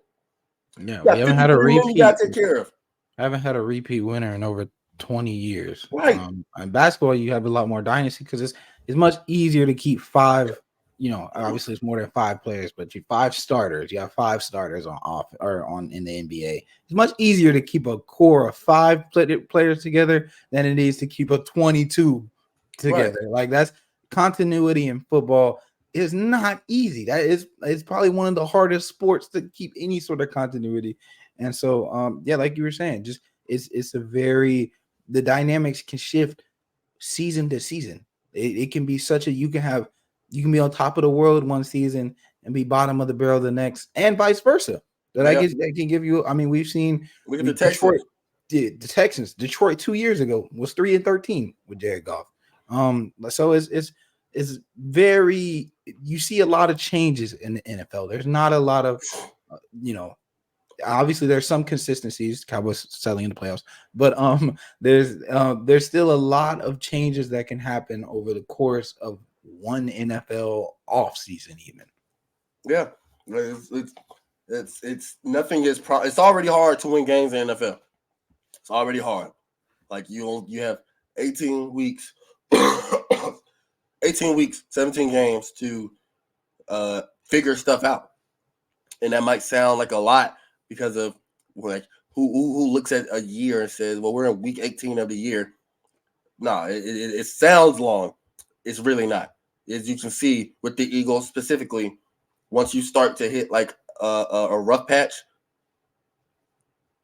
Yeah, You we got haven't had a 53 men you got repeat. to take care of. Haven't had a repeat winner in over 20 years. Right. In basketball, you have a lot more dynasty because it's much easier to keep 5. Obviously it's more than 5 players, but you 5 starters. You have 5 starters in the NBA. It's much easier to keep a core of 5 players together than it is to keep a 22 together. Right. Like that's continuity in football is not easy. It's probably one of the hardest sports to keep any sort of continuity. And so, like you were saying, just it's the dynamics can shift season to season. It can be you can be on top of the world one season and be bottom of the barrel the next, and vice versa. That can give you. I mean, we've seen the Texans. The Texans, Detroit 2 years ago was 3-13 with Jared Goff. So it's very. You see a lot of changes in the NFL. There's not a lot of, obviously there's some consistencies. Cowboys selling in the playoffs, but there's still a lot of changes that can happen over the course of one NFL offseason even. Yeah, it's nothing is it's already hard to win games in the NFL. It's already hard. Like you have 18 weeks 18 weeks, 17 games to figure stuff out. And that might sound like a lot because of like who looks at a year and says, well, we're in week 18 of the year. No, it sounds long. It's really not. As you can see with the Eagles specifically, once you start to hit like a rough patch,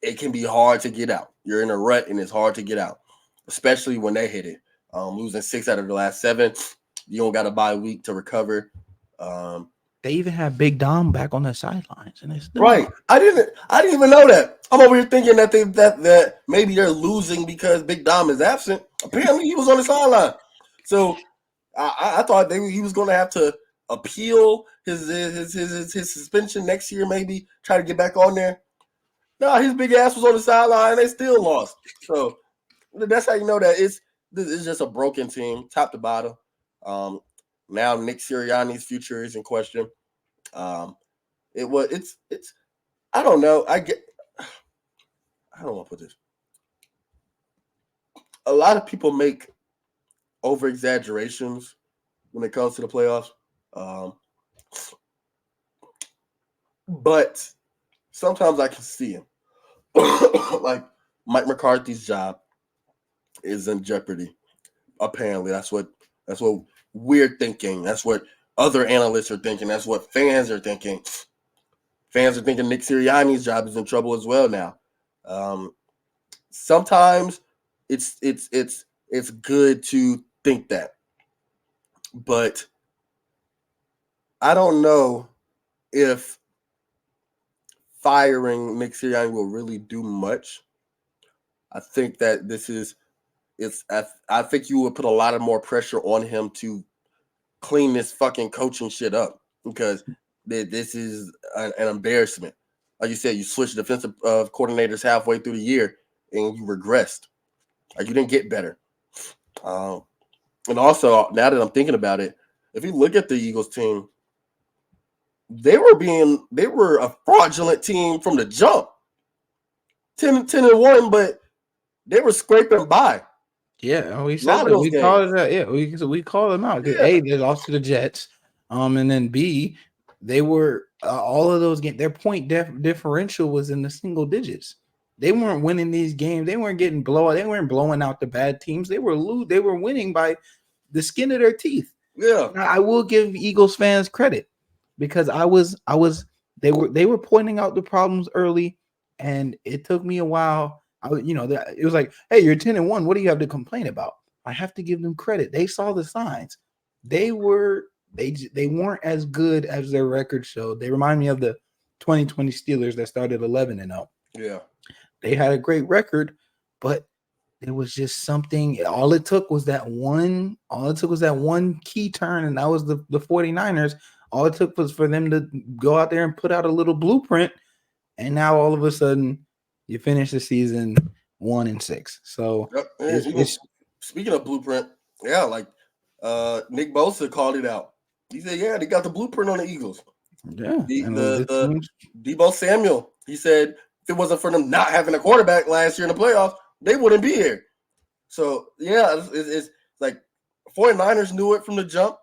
it can be hard to get out. You're in a rut and it's hard to get out, especially when they hit it. Losing 6 out of the last 7, you don't got a bye week to recover. They even have Big Dom back on the sidelines, and it's right. I didn't even know that. I'm over here thinking that maybe they're losing because Big Dom is absent. Apparently, he was on the sideline. So I thought he was going to have to appeal his suspension next year, maybe try to get back on there. No, his big ass was on the sideline. They still lost. So that's how you know that it's just a broken team, top to bottom. Now Nick Sirianni's future is in question. It's I don't know. I don't want to put this. A lot of people make over exaggerations when it comes to the playoffs. But sometimes I can see him. Like Mike McCarthy's job is in jeopardy. Apparently, that's what we're thinking. That's what other analysts are thinking. That's what fans are thinking. Fans are thinking Nick Sirianni's job is in trouble as well now. Sometimes it's good to think that, but I don't know if firing Nick Sirianni will really do much. I think that I think you would put a lot of more pressure on him to clean this fucking coaching shit up because that this is an embarrassment. Like you said, you switched defensive coordinators halfway through the year and you regressed. Like you didn't get better. Um, and also, now that I'm thinking about it, if you look at the Eagles team, they were a fraudulent team from the jump. 10-1, but they were scraping by Yeah, we a lot said of that. those We called games. it out. Yeah, we called them out. 'Cause Yeah, A, they lost to the Jets. And then B, they were all of those games. Their point differential was in the single digits. They weren't winning these games. They weren't getting blowout. They weren't blowing out the bad teams. They were They were winning by the skin of their teeth. yeah, Now, I will give Eagles fans credit because they were pointing out the problems early, and it took me a while. It was like, hey, you're 10-1. What do you have to complain about? I have to give them credit. They saw the signs. They weren't as good as their record showed. They remind me of the 2020 Steelers that started 11-0. yeah. They had a great record, but it was just something. All it took was that one key turn, and that was the 49ers. All it took was for them to go out there and put out a little blueprint, and now all of a sudden you finish the season 1-6. So Yep. And even it's speaking of blueprint, yeah, like Nick Bosa called it out. He said, "Yeah, they got the blueprint on the Eagles." yeah, and The this team, Debo Samuel. He said if it wasn't for them not having a quarterback last year in the playoffs, they wouldn't be here. So yeah, it's like 49ers knew it from the jump.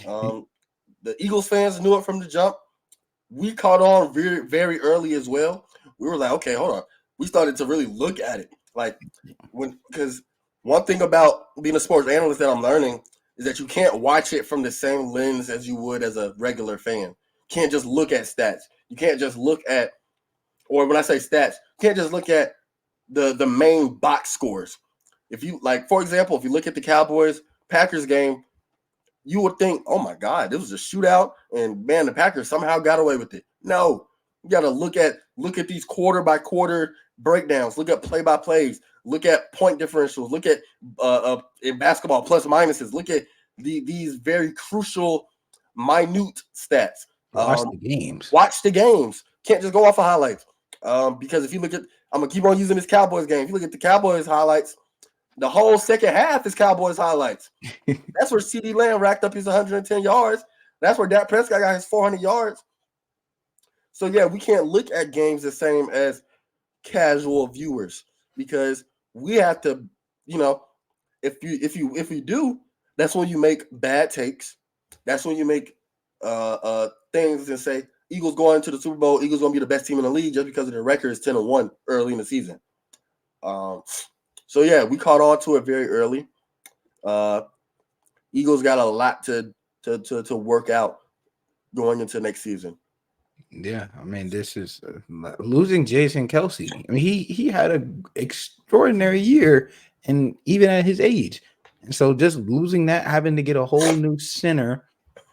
Um, the Eagles fans knew it from the jump. We caught on very, very early as well. We were like, okay, hold on. We started to really look at it. Like because one thing about being a sports analyst that I'm learning is that you can't watch it from the same lens as you would as a regular fan. You can't just look at stats. You can't just look at, or when I say stats, you can't just look at the main box scores. If you like, for example, if you look at the Cowboys Packers game, you would think, oh my God, this was a shootout, and man, the Packers somehow got away with it. No, you got to look at these quarter by quarter breakdowns, look at play by plays, look at point differentials, look at in basketball plus minuses, look at these very crucial, minute stats. watch the games. Watch the games. Can't just go off of highlights. Because if you look at, I'm gonna keep on using this Cowboys game. If you look at the Cowboys highlights, the whole second half is Cowboys highlights. That's where CD Lamb racked up his 110 yards. That's where Dak Prescott got his 400 yards. So yeah, we can't look at games the same as casual viewers because we have to, you know, if you do, that's when you make bad takes. That's when you make things and say Eagles going to the Super Bowl. Eagles gonna be the best team in the league just because of their record is 10-1 early in the season. So yeah, we caught on to it very early. Eagles got a lot to work out going into next season. Yeah, I mean, this is losing Jason Kelsey. I mean, he had an extraordinary year, and even at his age, and so just losing that, having to get a whole new center,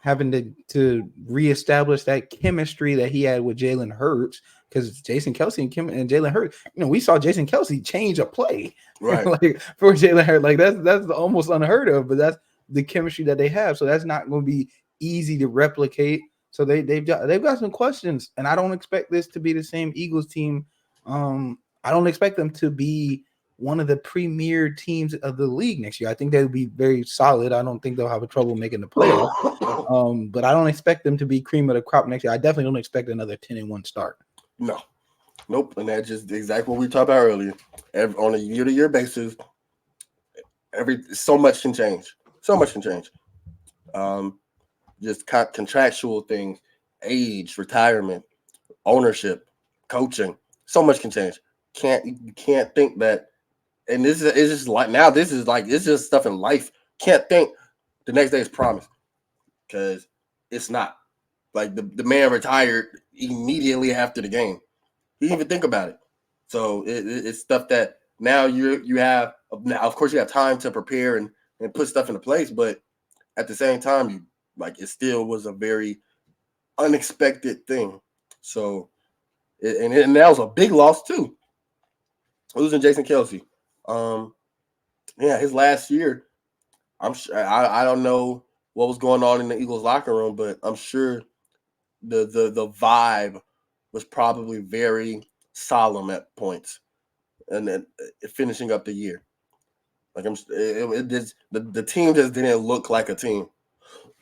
having to reestablish that chemistry that he had with Jalen Hurts, because Jason Kelsey and Jalen Hurts, we saw Jason Kelsey change a play, Right. like for Jalen Hurts, like that's almost unheard of, but that's the chemistry that they have, so that's not going to be easy to replicate. So they've got some questions, and I don't expect this to be the same Eagles team. I don't expect them to be one of the premier teams of the league next year. I think they'll be very solid. I don't think they'll have a trouble making the playoffs. But I don't expect them to be cream of the crop next year. I definitely don't expect another 10-1 start. No, nope. And that's just exactly what we talked about earlier. On a year-to-year basis, so much can change. So much can change. Just contractual things, age, retirement, ownership, coaching. So much can change. You can't think that. And this is it's just like now. This is like it's just stuff in life. Can't think the next day is promised because it's not. Like the man retired immediately after the game. He didn't even think about it. So it's stuff that now you have. Now, of course, you have time to prepare and put stuff into place, but at the same time, it still was a very unexpected thing. So, and that was a big loss too. Losing Jason Kelsey. Yeah, his last year. I'm sure I don't know what was going on in the Eagles locker room, but I'm sure the vibe was probably very solemn at points, and then finishing up the year. Like it just the team just didn't look like a team.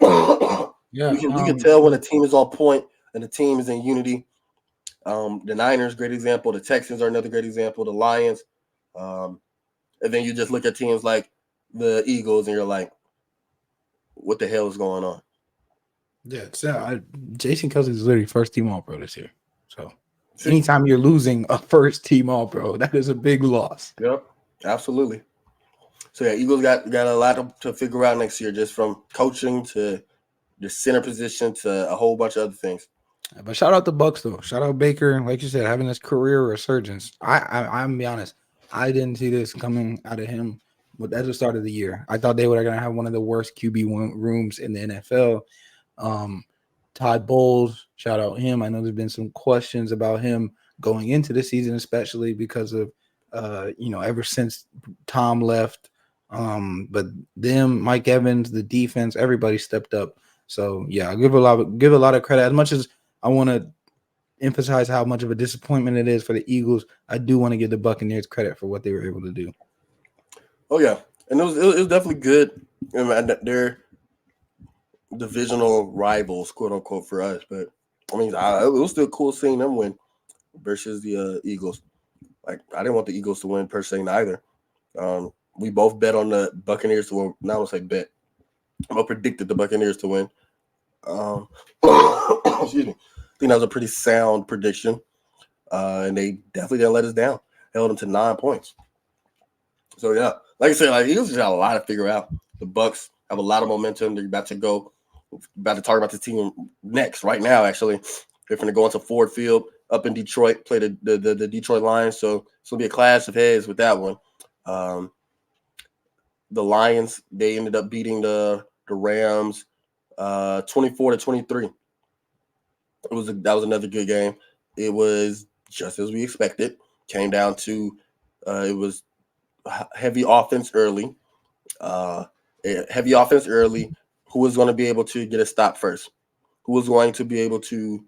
Yeah. You can tell when a team is on point and the team is in unity. The Niners, great example. The Texans are another great example. The Lions, and then you just look at teams like the Eagles, and you're like, "What the hell is going on?" Yeah, Jason Kelsey is literally first team All Pro this year. So anytime you're losing a first team All Pro, that is a big loss. Yep, absolutely. So yeah, Eagles got a lot to figure out next year, just from coaching to the center position to a whole bunch of other things. But shout out the Bucks though. Shout out Baker, like you said, having this career resurgence. I'm gonna be honest, I didn't see this coming out of him. But at the start of the year, I thought they were gonna have one of the worst QB rooms in the NFL. Todd Bowles, shout out him. I know there's been some questions about him going into the season, especially because of ever since Tom left. But them, Mike Evans, the defense, everybody stepped up. So yeah, I give a lot of credit. As much as I want to emphasize how much of a disappointment it is for the Eagles, I do want to give the Buccaneers credit for what they were able to do. Oh yeah, and it was definitely good. They're divisional rivals, quote unquote, for us. But I mean, it was still cool seeing them win versus the Eagles. Like I didn't want the Eagles to win per se neither. We both bet on the Buccaneers to win. Not gonna say bet. I predicted the Buccaneers to win. Excuse me. I think that was a pretty sound prediction, and they definitely didn't let us down. Held them to 9 points. So yeah, like I said, like Eagles just got a lot to figure out. The Bucks have a lot of momentum. They're about to talk about this team next, right now. Actually, they're going to go into Ford Field up in Detroit, play the Detroit Lions. So it's going to be a clash of heads with that one. The Lions, they ended up beating the Rams 24-23. That was another good game. It was just as we expected. Came down to it was heavy offense early. Who was going to be able to get a stop first? Who was going to be able to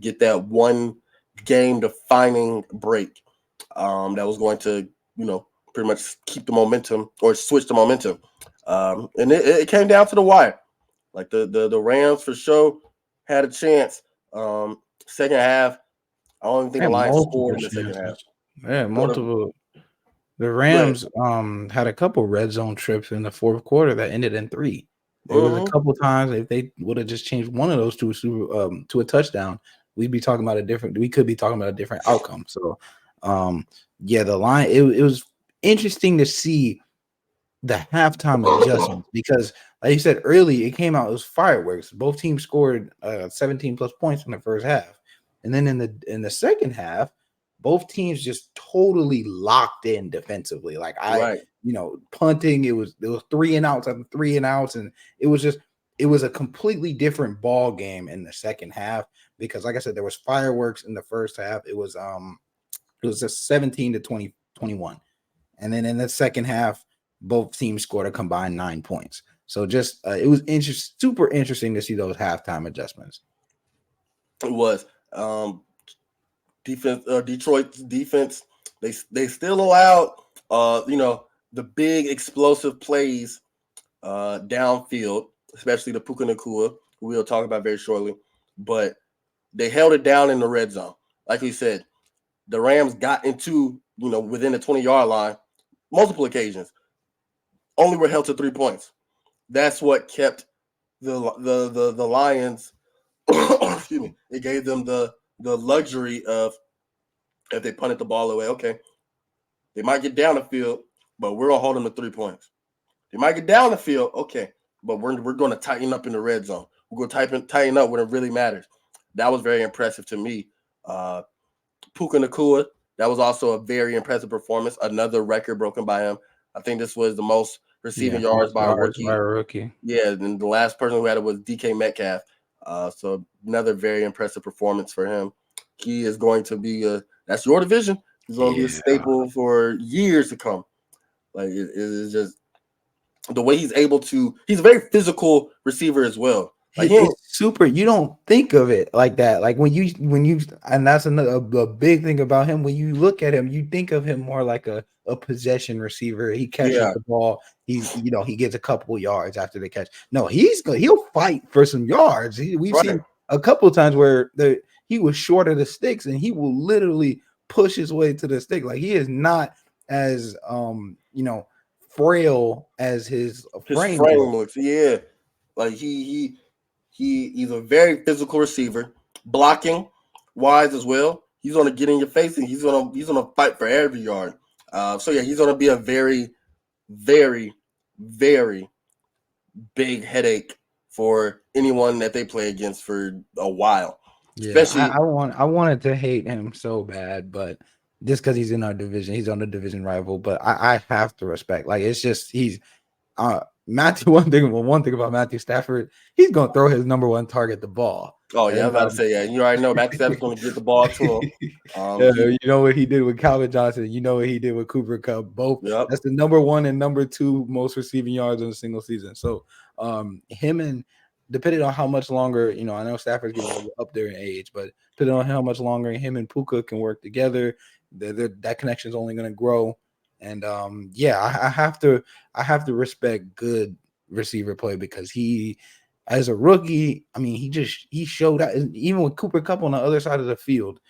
get that one game defining break that was going to pretty much keep the momentum or switch the momentum? And it came down to the wire. Like the Rams for sure had a chance. Second half, I don't even think the Lions scored in the second half. Yeah, multiple. The Rams had a couple red zone trips in the fourth quarter that ended in 3. There was a couple times if they would have just changed one of those to a touchdown, we could be talking about a different outcome. So the line it was interesting to see the halftime adjustments because like you said early, it came out, it was fireworks. Both teams scored 17 plus points in the first half. And then in the second half, both teams just totally locked in defensively. Like punting, it was 3 and outs after 3 and outs, and it was a completely different ball game in the second half because, like I said, there was fireworks in the first half. It was just 17-21, and then in the second half, both teams scored a combined 9 points. So just it was super interesting to see those halftime adjustments. It was. Defense, Detroit's defense, they still allowed the big explosive plays downfield, especially the Puka Nacua, who we'll talk about very shortly. But they held it down in the red zone. Like we said, the Rams got into within the 20-yard line multiple occasions. Only were held to 3 points. That's what kept the Lions. Excuse me. It gave them the luxury of, if they punted the ball away, okay, they might get down the field, but we're gonna hold them to 3 points. They might get down the field, okay, but we're going to tighten up in the red zone. We're going to tighten up when it really matters. That was very impressive to me. Puka Nacua, that was also a very impressive performance. Another record broken by him. I think this was the most receiving yards by a rookie. Yeah, and the last person who had it was DK Metcalf. So another very impressive performance for him. He is going to be that's your division. He's going to be a staple for years to come. Like it is just the way he's able to. He's a very physical receiver as well. Like he ain't, It's super. You don't think of it like that. Like and that's another a big thing about him. When you look at him, you think of him more like a possession receiver. He catches yeah, the ball. He gets a couple yards after the catch. No, he'll fight for some yards. We've right. seen a couple of times where he was short of the sticks, and he will literally push his way to the stick. Like he is not as frail as his His frame frame looks. looks, yeah. Like he's a very physical receiver, blocking wise as well. He's gonna get in your face and he's gonna fight for every yard. So yeah, he's gonna be a very, very, very big headache for anyone that they play against for a while. Yeah, Especially, I wanted to hate him so bad, but just because he's in our division, he's on the division rival. But I have to respect. Like it's just he's Matthew. One thing about Matthew Stafford, he's gonna throw his number one target the ball. oh yeah, I was And about to say, yeah, you already know Matt Stafford's gonna get the ball to him. yeah, He you know what he did with Calvin Johnson. You know what he did with Cooper Kupp. Both Yep. that's the number one and number two most receiving yards in a single season. So him and depending on how much longer, I know Stafford's getting a little up there in age, but depending on how much longer him and Puka can work together, that connection is only going to grow. And yeah, I have to respect good receiver play because he, as a rookie, I mean, he showed out even with Cooper Kupp on the other side of the field.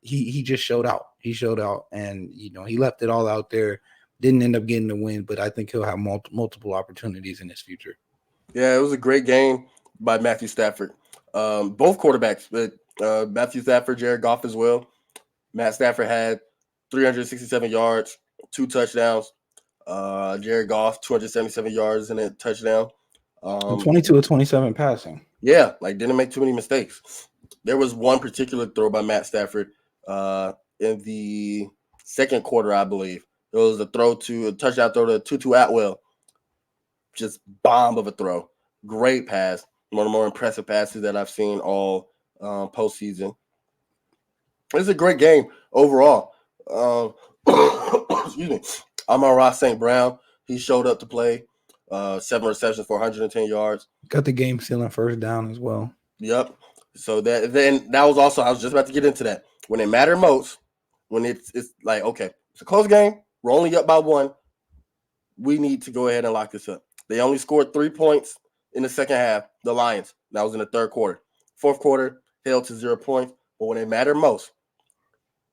He just showed out. He showed out, and he left it all out there. Didn't end up getting the win, but I think he'll have multiple opportunities in his future. Yeah, it was a great game by Matthew Stafford. Both quarterbacks, but Matthew Stafford, Jared Goff as well. Matt Stafford had 367 yards, 2 touchdowns. Jared Goff, 277 yards and a touchdown. 22 or 27 passing. Yeah, like didn't make too many mistakes. There was one particular throw by Matt Stafford in the second quarter, I believe. It was a touchdown throw to Tutu Atwell. Just bomb of a throw. Great pass. One of the more impressive passes that I've seen all postseason. It's a great game overall. Excuse me. Amon-Ra St. Brown, he showed up to play. 7 receptions for 110 yards. Got the game sealing first down as well. Yep. So that was also, I was just about to get into that. When it mattered most, when it's like, okay, it's a close game. We're only up by 1. We need to go ahead and lock this up. They only scored 3 points in the second half, the Lions. That was in the third quarter. Fourth quarter, held to 0 points. But when it mattered most,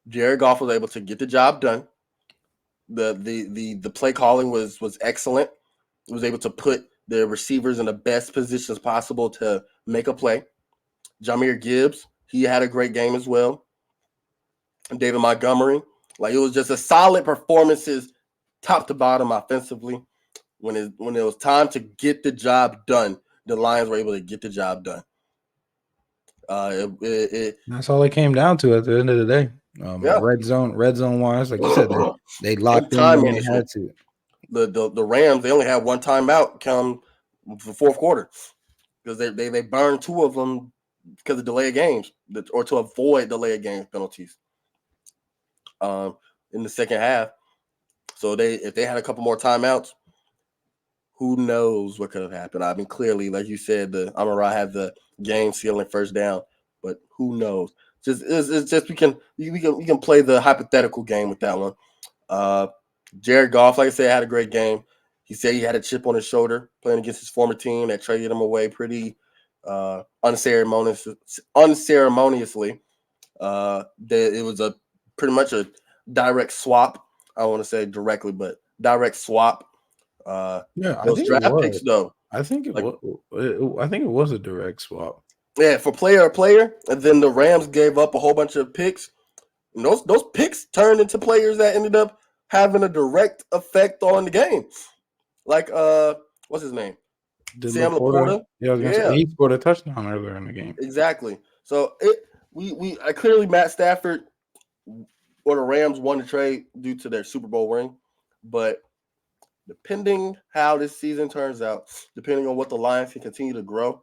Jared Goff was able to get the job done. The play calling was excellent. He was able to put the receivers in the best positions possible to make a play. Jahmyr Gibbs, he had a great game as well. And David Montgomery, like it was just a solid performances, top to bottom offensively. When it was time to get the job done, the Lions were able to get the job done. That's all it came down to at the end of the day. Yeah. Red zone wise, like you said, they locked in time when they management. had to. The Rams, they only had one timeout come the fourth quarter because they burned 2 of them because of delay of games or to avoid delay of games penalties in the second half. So if they had a couple more timeouts, who knows what could have happened? I mean, clearly, like you said, the Amon-Ra had the game sealing first down, but who knows? It's just we can play the hypothetical game with that one. Jared Goff, like I said, had a great game. He said he had a chip on his shoulder playing against his former team that traded him away pretty unceremoniously. It was pretty much a direct swap. I don't want to say directly, but direct swap. Yeah, I Those think it draft was. picks, though. I think it was. I think it was a direct swap. Yeah, for player, and then the Rams gave up a whole bunch of picks. And those picks turned into players that ended up having a direct effect on the game. Like what's his name? Did Sam Laporta? Laporta. Yeah, I was gonna say he scored a touchdown earlier in the game. Exactly. So clearly Matt Stafford or the Rams won the trade due to their Super Bowl ring, but depending how this season turns out, depending on what the Lions can continue to grow.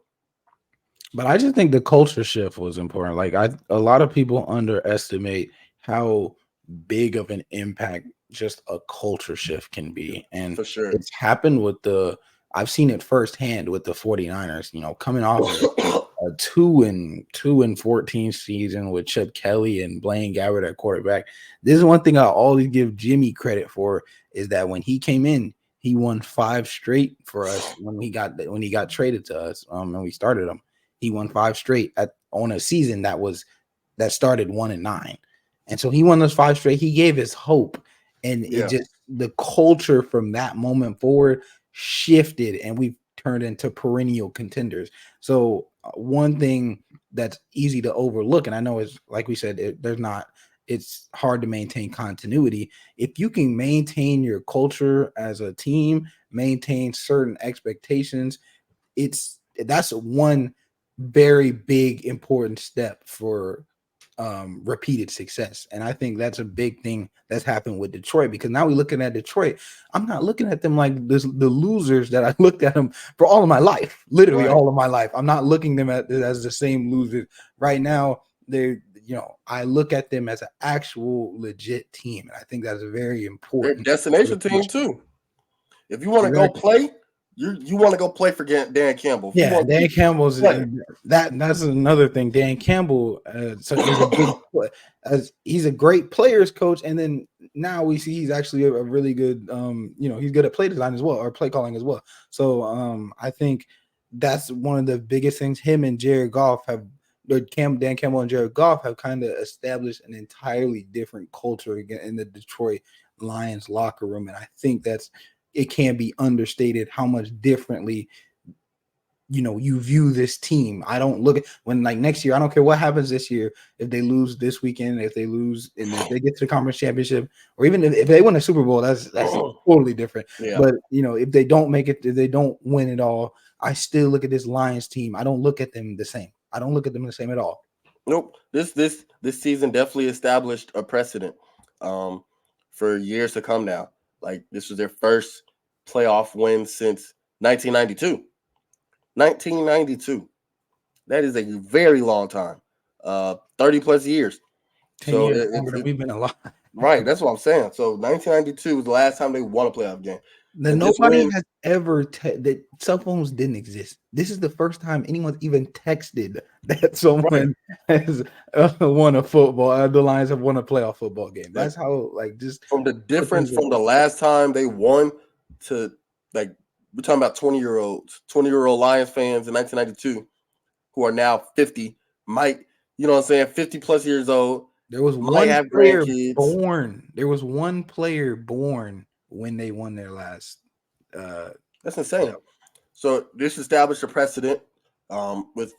But I just think the culture shift was important. Like a lot of people underestimate how big of an impact just a culture shift can be, and For sure. it's happened with the I've seen it firsthand with the 49ers, coming off of a 2-14 season with Chip Kelly and Blaine Gabbert at quarterback. This is one thing I always give Jimmy credit for, is that when he came in, he won 5 straight for us when he got traded to us. And we started him. He won 5 straight on a season that started 1-9. And so he won those 5 straight. He gave us hope. And it just, the culture from that moment forward shifted, and we've turned into perennial contenders. So one thing that's easy to overlook, and I know it's like we said, it's hard to maintain continuity. If you can maintain your culture as a team, maintain certain expectations, that's one very big important step for repeated success. And I think that's a big thing that's happened with Detroit, because now we're looking at Detroit. I'm not looking at them like the losers that I looked at them for all of my life, literally all of my life. I'm not looking them at as the same losers right now. I look at them as an actual legit team, and I think that's a very important. They're a destination team too. If you want to go play, you want to go play for Dan Campbell. Dan Campbell's that's another thing. Dan Campbell, he's a great players coach, and then now we see he's actually a really good, he's good at play design as well, or play calling as well. So I think that's one of the biggest things. Him and Jared Goff Dan Campbell and Jared Goff have kind of established an entirely different culture in the Detroit Lions locker room, and I think it can't be understated how much differently you view this team. I don't look at when, like, next year, I don't care what happens this year, if they lose this weekend, if they lose and if they get to the conference championship, or even if they win a Super Bowl, that's totally different. But if they don't make it, if they don't win it all, I still look at this Lions team. I don't look at them the same. I don't look at them the same at all. Nope. This season definitely established a precedent for years to come now. Like, this was their first playoff win since 1992. 1992. That is a very long time. 30 plus years. 10 years longer than we've been alive. Right. That's what I'm saying. So 1992 was the last time they won a playoff game. Nobody has ever that cell phones didn't exist. This is the first time anyone's even texted that someone has won a football. The Lions have won a playoff football game. That's how, just from the difference from the last time they won to, we're talking about 20-year-old Lions fans in 1992 who are now 50, might, 50 plus years old. There was one player born. There was one player born when they won their last. That's insane. So this established a precedent with,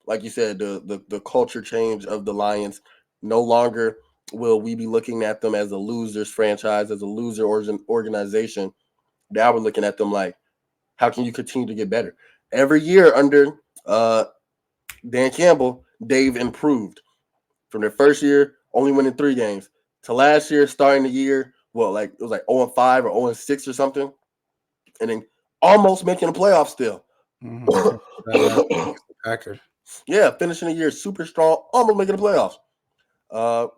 like you said, the culture change of the Lions. No longer will we be looking at them as a losers franchise, as a loser organization. Now we're looking at them like, how can you continue to get better? Every year under Dan Campbell, they've improved. From their first year, only winning 3 games, to last year, starting the year, it was like 0-5 or 0-6 or something, and then almost making the playoffs still. Packers. Yeah, finishing the year super strong, almost making the playoffs.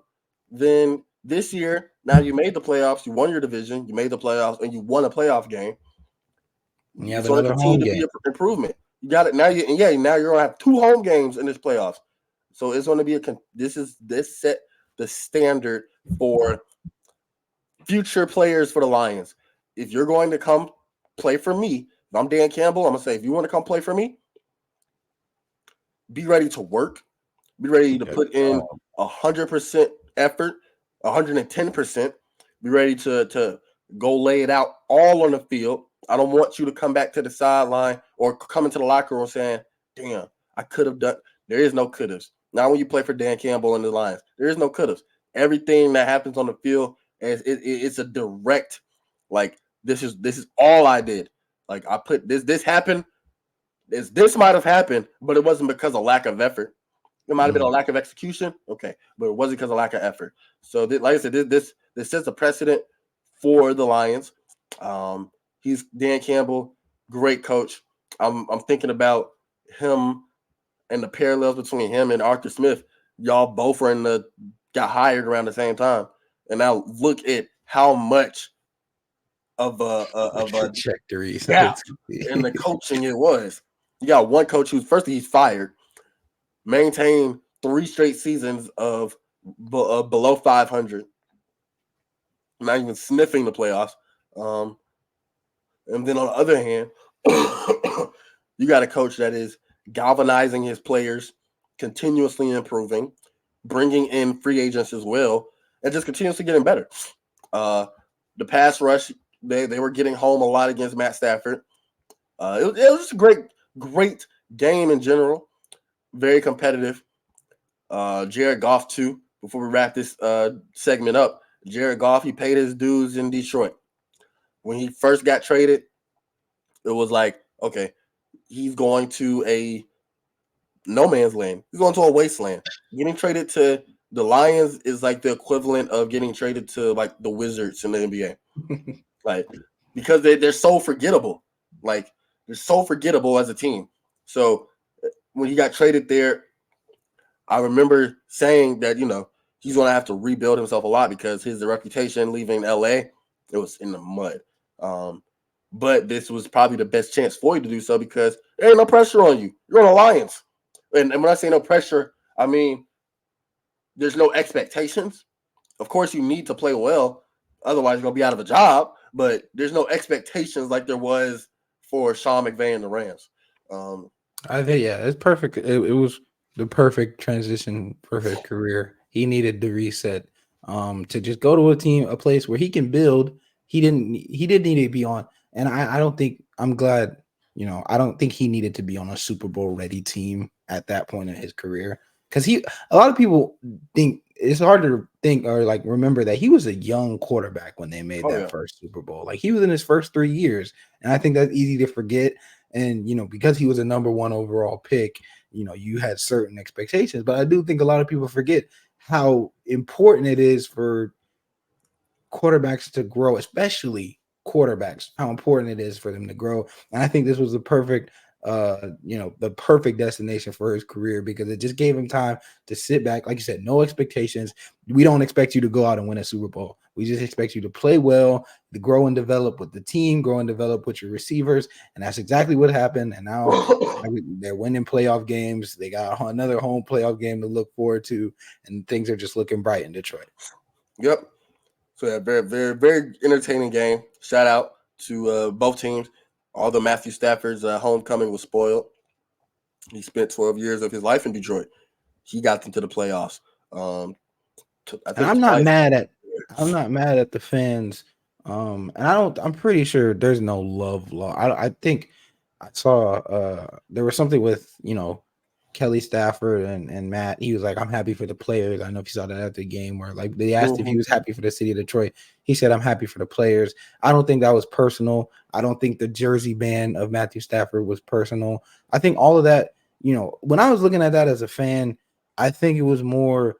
Then this year, now you made the playoffs, you won your division, you made the playoffs, and you won a playoff game. You have another home game. Be improvement. You got it now. Now you're gonna have 2 home games in this playoffs. So it's going to be this set the standard for future players for the Lions. If you're going to come play for me, if I'm Dan Campbell, I'm going to say, if you want to come play for me, be ready to work. Be ready to put in 100% effort, 110%. Be ready to go lay it out all on the field. I don't want you to come back to the sideline or come into the locker room saying, damn, I could have done. There is no could-haves. Not when you play for Dan Campbell and the Lions. There is no could-haves. Everything that happens on the field, it's a direct, this is all I did. I put this happened. This might have happened, but it wasn't because of lack of effort. It might have been a lack of execution. Okay, but it wasn't because of lack of effort. So, like I said, this sets a precedent for the Lions. He's Dan Campbell, great coach. I'm thinking about him and the parallels between him and Arthur Smith. Y'all both got hired around the same time. And now look at how much of a trajectory. gap in the coaching it was. You got one coach who's first he's fired, maintained 3 straight seasons of below 500, not even sniffing the playoffs. And then on the other hand, you got a coach that is galvanizing his players, continuously improving, bringing in free agents as well, and just continuously getting better. The pass rush, they were getting home a lot against Matt Stafford. It was just a great game in general. Very competitive. Jared Goff too. Before we wrap this segment up, Jared Goff, he paid his dues in Detroit. When he first got traded, it was like, okay, he's going to a no man's land. He's going to a wasteland. Getting traded to the Lions is like the equivalent of getting traded to like the Wizards in the NBA. Like, because they're so forgettable. Like, they're so forgettable as a team. So when he got traded there, I remember saying that, he's going to have to rebuild himself a lot because his reputation leaving LA, it was in the mud. But this was probably the best chance for you to do so because there ain't no pressure on you. You're on the Lions. And when I say no pressure, I mean there's no expectations. Of course, you need to play well. Otherwise, you're going to be out of a job. But there's no expectations like there was for Sean McVay and the Rams. I think, yeah, it's perfect. It was the perfect transition for his career. He needed the reset to just go to a place where he can build. He didn't need to be on. And I don't think, I'm glad, I don't think he needed to be on a Super Bowl ready team at that point in his career. Because a lot of people think it's hard to think or like remember that he was a young quarterback when they made that first Super Bowl. Like he was in his first 3 years. And I think that's easy to forget. And, because he was a number 1 overall pick, you had certain expectations. But I do think a lot of people forget how important it is for quarterbacks to grow, especially quarterbacks, how important it is for them to grow. And I think this was the perfect destination for his career because it just gave him time to sit back. Like you said, no expectations. We don't expect you to go out and win a Super Bowl. We just expect you to play well, to grow and develop with the team, grow and develop with your receivers. And that's exactly what happened. And now they're winning playoff games. They got another home playoff game to look forward to. And things are just looking bright in Detroit. Yep. So yeah, very, very, very entertaining game. Shout out to both teams. Although Matthew Stafford's homecoming was spoiled, he spent 12 years of his life in Detroit. He got them to the playoffs. I'm not mad at the fans. And I'm pretty sure there's no love law. I think I saw there was something with, Kelly Stafford and Matt. He was like, I'm happy for the players. I don't know if you saw that at the game where like they asked if he was happy for the city of Detroit. He said, I'm happy for the players. I don't think that was personal. I don't think the jersey ban of Matthew Stafford was personal. I think all of that, when I was looking at that as a fan, I think it was more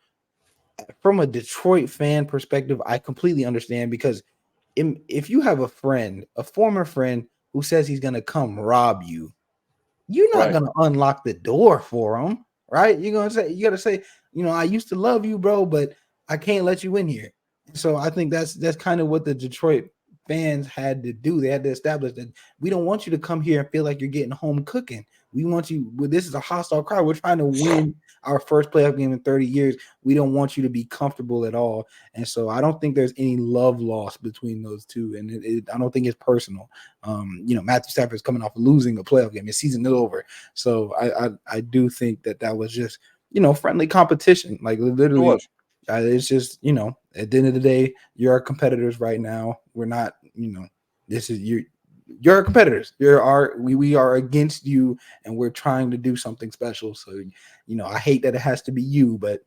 from a Detroit fan perspective. I completely understand because if you have a former friend who says he's going to come rob you, you're not going to unlock the door for him, right? You got to say, I used to love you, bro, but I can't let you in here. So I think that's kind of what the Detroit fans had to do. They had to establish that we don't want you to come here and feel like you're getting home cooking. We want you. This is a hostile crowd. We're trying to win our first playoff game in 30 years. We don't want you to be comfortable at all. And so I don't think there's any love lost between those two. And I don't think it's personal. Matthew Stafford is coming off losing a playoff game. His season is over. So I do think that was just, friendly competition. Like literally, it's just, at the end of the day, you're our competitors right now. We're not, this is you're our competitors. We are against you, and we're trying to do something special. So, I hate that it has to be you, but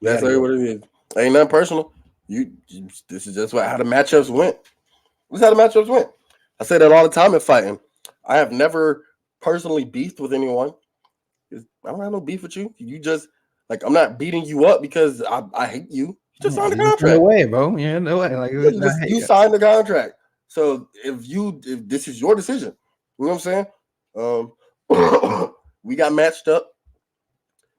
that's what it is. Ain't nothing personal. This is just how the matchups went. This is how the matchups went. I say that all the time in fighting. I have never personally beefed with anyone. I don't have no beef with you. You just I'm not beating you up because I hate you. You just signed the contract. No way, bro. Yeah, no way. Like you signed the contract. So if this is your decision, you know what I'm saying? We got matched up.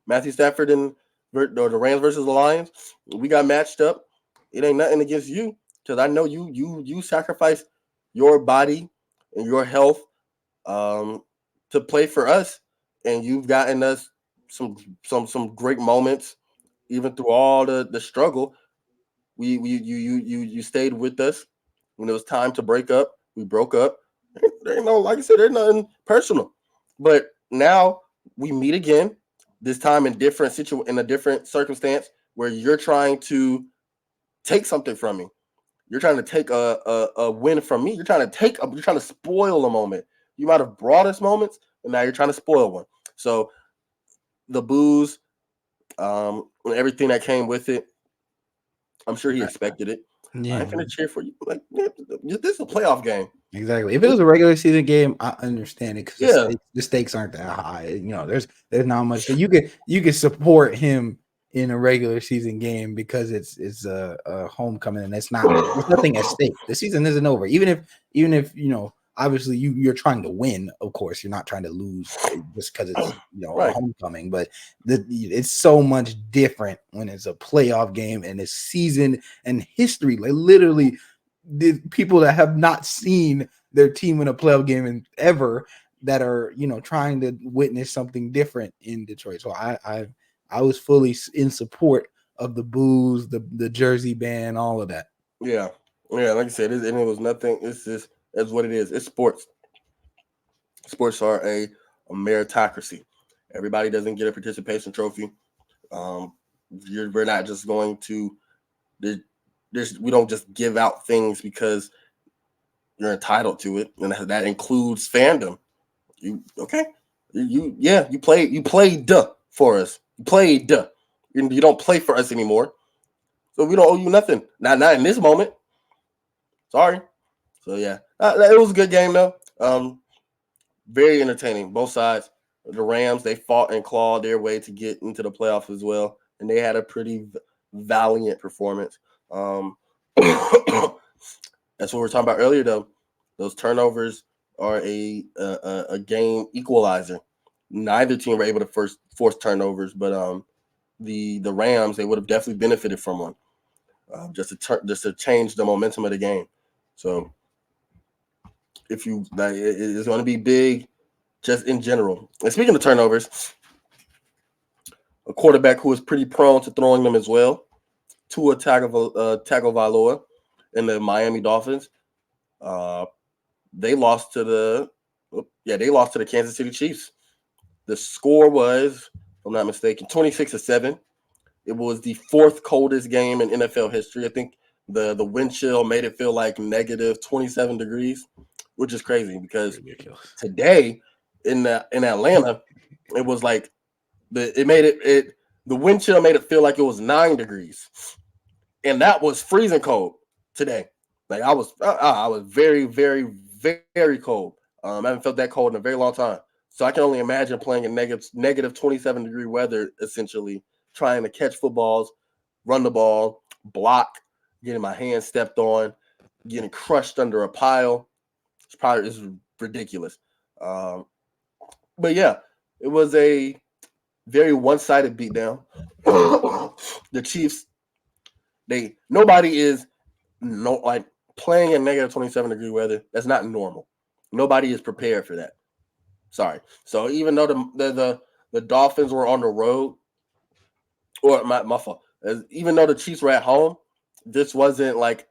Matthew Stafford and the Rams versus the Lions. We got matched up. It ain't nothing against you because I know you sacrificed your body and your health to play for us, and you've gotten us some great moments, even through all the struggle. You stayed with us when it was time to break up. We broke up. There ain't no, like I said, there's nothing personal, but now we meet again. This time in a different circumstance where you're trying to take something from me. You're trying to take a win from me. You're trying to spoil a moment. You might have brought us moments, and now you're trying to spoil one. So the booze, and everything that came with it, I'm sure he expected it. I Yeah, ain't finna cheer for you. Like, man, this is a playoff game. exactly. If it was a regular season game, I understand it because Yeah, the stakes aren't that high. You know, there's not much that you could support him in a regular season game because it's a homecoming and there's nothing at stake. The season isn't over. Even if you know, obviously you're trying to win. Of course, you're not trying to lose just because it's a right. homecoming. But it's so much different when it's a playoff game and it's season and history. Like literally the people that have not seen their team in a playoff game and ever that are trying to witness something different in Detroit. So I was fully in support of the booze, the jersey ban, all of that. Yeah, yeah. Like I said, and it was nothing. It's just that's what it is. It's sports. Sports are a meritocracy. Everybody doesn't get a participation trophy. Um, we're not just going to. We don't just give out things because you're entitled to it, and that includes fandom. You okay? You played for us. You played. You don't play for us anymore, so we don't owe you nothing. Not in this moment. Sorry. So yeah, it was a good game though. Very entertaining. Both sides. The Rams, they fought and clawed their way to get into the playoffs as well, and they had a pretty valiant performance. That's what we were talking about earlier, though. Those turnovers are a game equalizer. Neither team were able to force turnovers, but the Rams, they would have definitely benefited from one, just to change the momentum of the game. So if you like, it's going to be big, just in general. And speaking of turnovers, a quarterback who is pretty prone to throwing them as well, Tua Tagovailoa, and the Miami Dolphins. Uh, they lost to the Kansas City Chiefs. The score was, if I'm not mistaken, 26-7. It was the fourth coldest game in NFL history. I think the wind chill made it feel like negative 27 degrees, which is crazy because Ridiculous. today in Atlanta, it was like the wind chill made it feel like it was 9 degrees, and that was freezing cold today. Like I was very, very, very cold. I haven't felt that cold in a very long time. So I can only imagine playing in negative 27-degree weather, essentially trying to catch footballs, run the ball, block, getting my hands stepped on, getting crushed under a pile. It's ridiculous. But yeah, it was a very one-sided beatdown. The Chiefs, nobody is like playing in negative 27-degree weather. That's not normal. Nobody is prepared for that. Sorry. So even though the Dolphins were on the road, or my fault, even though the Chiefs were at home, this wasn't like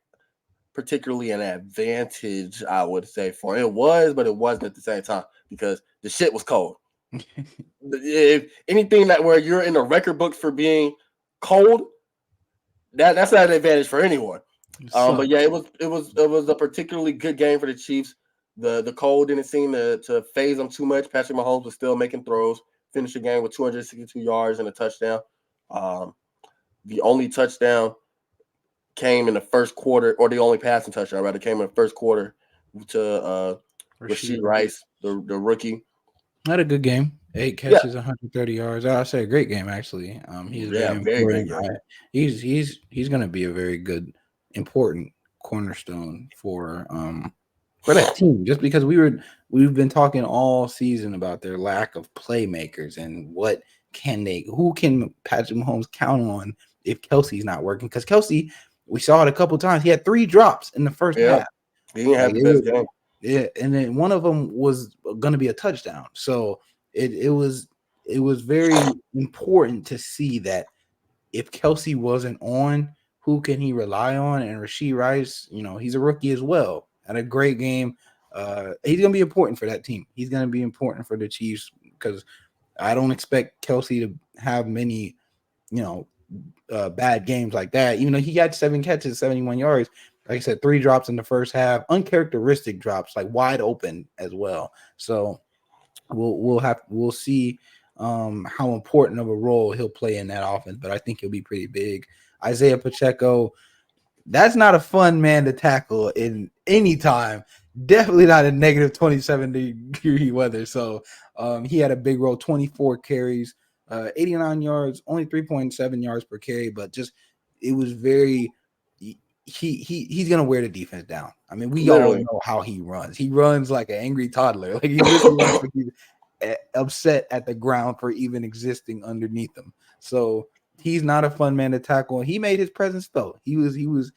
particularly an advantage, I would say, for it was, but it wasn't at the same time because the shit was cold. If anything that where you're in the record books for being cold, that's not an advantage for anyone. But yeah, it was a particularly good game for the Chiefs. The cold didn't seem to phase them too much. Patrick Mahomes was still making throws. Finished the game with 262 yards and a touchdown. The only touchdown came in the first quarter, or the only passing touchdown rather came in the first quarter to Rashid Rice, the rookie. Had a good game. 8 Yeah, catches, 130 yards. I say a great game actually. He's very yeah, very good important. game. He's going to be a very good, important cornerstone for that team. Just because we've been talking all season about their lack of playmakers and who can Patrick Mahomes count on if Kelsey's not working? Because Kelsey, we saw it a couple times. He had 3 drops in the first Yeah, half. He didn't have Like the best game. yeah, and then one of them was going to be a touchdown. So it was very important to see that if Kelsey wasn't on, who can he rely on? And Rashee Rice, he's a rookie as well. Had a great game. He's going to be important for that team. He's going to be important for the Chiefs because I don't expect Kelsey to have many, bad games like that. Even though he got 7 catches, 71 yards. Like I said, 3 drops in the first half, uncharacteristic drops, like wide open as well. So we'll see how important of a role he'll play in that offense, but I think he'll be pretty big. Isaiah Pacheco, that's not a fun man to tackle in any time. Definitely not in negative 27-degree weather. So he had a big role, 24 carries, 89 yards, only 3.7 yards per carry, but just it was very he's gonna wear the defense down. I mean, we all Literally. know how he runs. He runs like an angry toddler. Like he literally runs like he's upset at the ground for even existing underneath him. So he's not a fun man to tackle. He made his presence felt. He was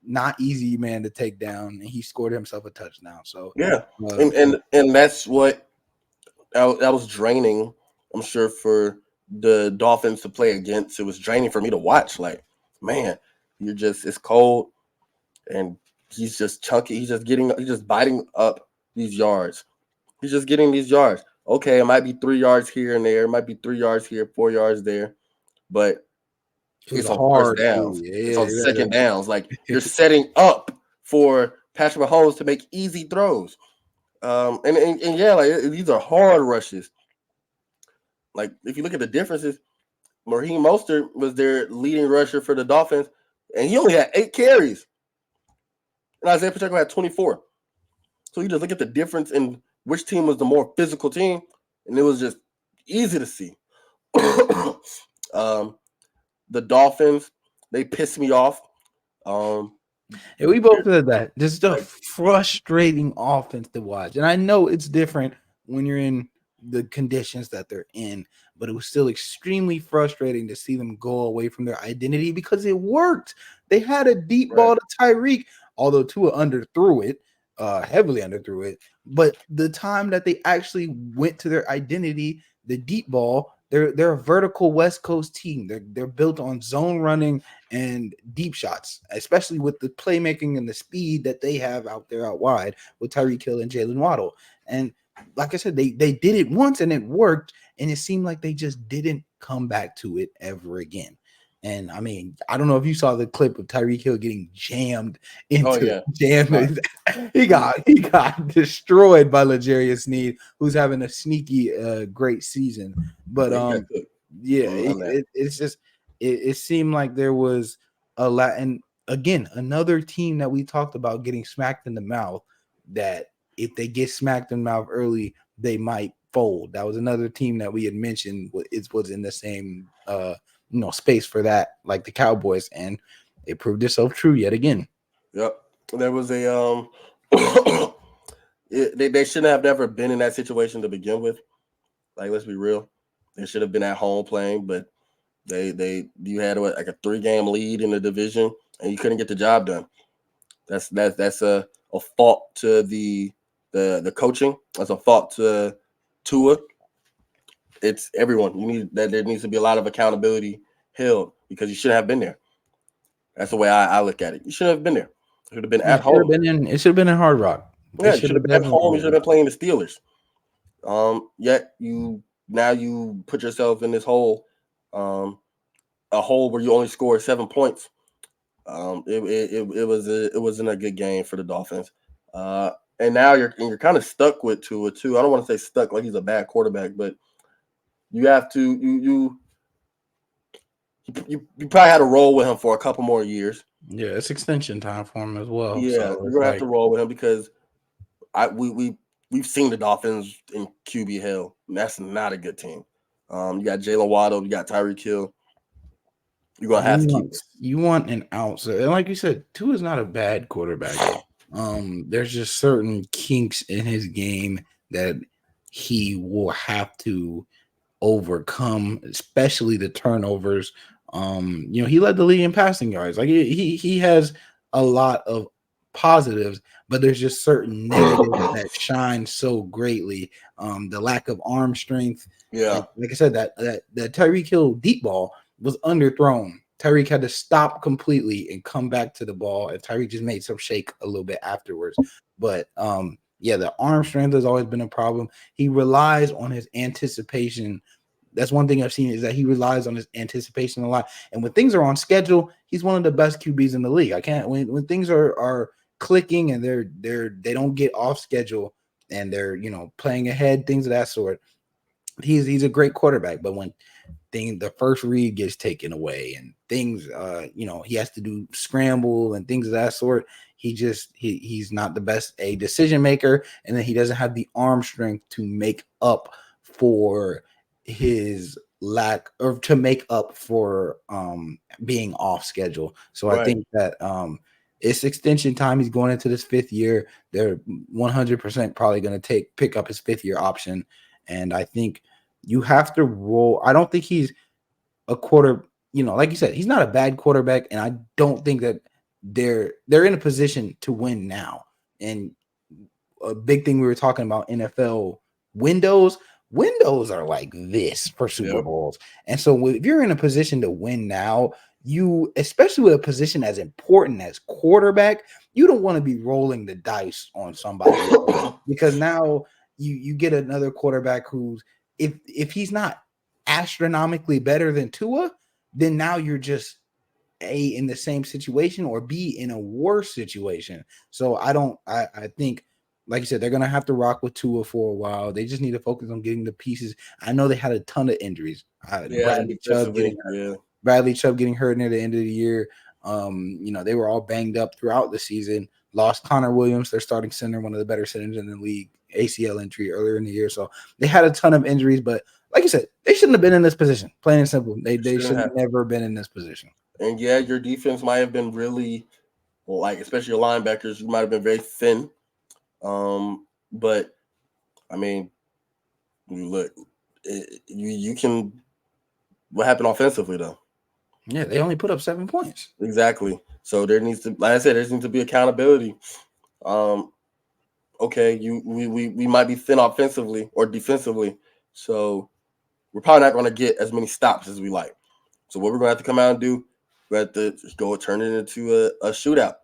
not easy man to take down, and he scored himself a touchdown. So Yeah, and that's what that was draining. I'm sure for the Dolphins to play against, it was draining for me to watch. Like, man, it's cold, and he's just chunky. He's just biting up these yards. He's just getting these yards. Okay, it might be 3 yards here and there. It might be 3 yards here, 4 yards there, but it was it's a on first hard downs. It's on second downs. Like you're setting up for Patrick Mahomes to make easy throws. And yeah, like these are hard rushes. Like if you look at the differences, Raheem Mostert was their leading rusher for the Dolphins, and he only had 8 carries, and Isaiah Pacheco had 24. So you just look at the difference in which team was the more physical team, and it was just easy to see. The Dolphins, they pissed me off. And we both said that. Just a frustrating offense to watch. And I know it's different when you're in the conditions that they're in, but it was still extremely frustrating to see them go away from their identity because it worked. They had a deep ball to Tyreek, although Tua underthrew it, heavily underthrew it. But the time that they actually went to their identity, the deep ball, they're a vertical West Coast team. They're built on zone running and deep shots, especially with the playmaking and the speed that they have out there out wide with Tyreek Hill and Jalen Waddle. And like I said, they did it once and it worked, and it seemed like they just didn't come back to it ever again. And I mean, I don't know if you saw the clip of Tyreek Hill getting jammed into jammed. He got destroyed by L'Jarius Sneed, who's having a sneaky great season. But it's just it seemed like there was a lot. And again, another team that we talked about getting smacked in the mouth, that if they get smacked in the mouth early, they might fold. That was another team that we had mentioned was in the same space for that, like the Cowboys, and it proved itself true yet again. Yep. There was a they shouldn't have never been in that situation to begin with. Like, let's be real. They should have been at home playing, but you had like a 3-game lead in the division and you couldn't get the job done. That's a fault to the coaching. That's a fault to Tua. It's everyone. There needs to be a lot of accountability held because you shouldn't have been there. That's the way I look at it. You shouldn't have been there. It should have been at home. It should have been in Hard Rock. Yeah, you should have been at home. You should have been playing the Steelers. Yet you put yourself in this hole, a hole where you only scored 7 points. It wasn't a good game for the Dolphins. And now you're kind of stuck with Tua too. I don't want to say stuck like he's a bad quarterback, but you have to you probably had to roll with him for a couple more years. Yeah, it's extension time for him as well. Yeah, so you're gonna have to roll with him because we've seen the Dolphins in QB hell. And that's not a good team. You got Jalen Waddle, you got Tyreek Hill. You're gonna have to keep it. You want an outside, and like you said, Tua is not a bad quarterback. There's just certain kinks in his game that he will have to overcome, especially the turnovers. He led the league in passing yards. Like he has a lot of positives, but there's just certain negatives that shine so greatly. The lack of arm strength. Yeah. Like I said, that Tyreek Hill deep ball was underthrown. Tyreek had to stop completely and come back to the ball, and Tyreek just made some shake a little bit afterwards. But yeah, the arm strength has always been a problem. He relies on his anticipation. That's one thing I've seen is that he relies on his anticipation a lot. And when things are on schedule, he's one of the best QBs in the league. I can't when things are clicking and they don't get off schedule and they're playing ahead, things of that sort. He's a great quarterback, but when the first read gets taken away and things he has to do scramble and things of that sort, he's not the best a decision maker, and then he doesn't have the arm strength to make up for his lack or to make up for being off schedule. So Right. I think that it's extension time. He's going into this 5th year. They're 100% probably going to pick up his 5th year option, and I think you have to roll. I don't think he's a quarter, like you said, he's not a bad quarterback, and I don't think that they're in a position to win now. And a big thing we were talking about, NFL windows are like this for Super Bowls. And so if you're in a position to win now, you, especially with a position as important as quarterback, you don't want to be rolling the dice on somebody because now you get another quarterback who's, if he's not astronomically better than Tua, then now you're just A, in the same situation, or B, in a worse situation. So I think, like you said, they're gonna have to rock with Tua for a while. They just need to focus on getting the pieces. I know they had a ton of injuries. Bradley Chubb getting hurt near the end of the year. They were all banged up throughout the season. Lost Connor Williams, their starting center, one of the better centers in the league, ACL injury earlier in the year. So they had a ton of injuries, but like you said, they shouldn't have been in this position. Plain and simple. They should have never been in this position. And yeah, your defense might have been really, especially your linebackers, you might have been very thin. But I mean, look, you can. What happened offensively though? Yeah, they only put up 7 points. Exactly. So there needs to, like I said, there needs to be accountability. Okay, we might be thin offensively or defensively, so we're probably not going to get as many stops as we like. So what we're going to have to come out and do, we have to go turn it into a shootout.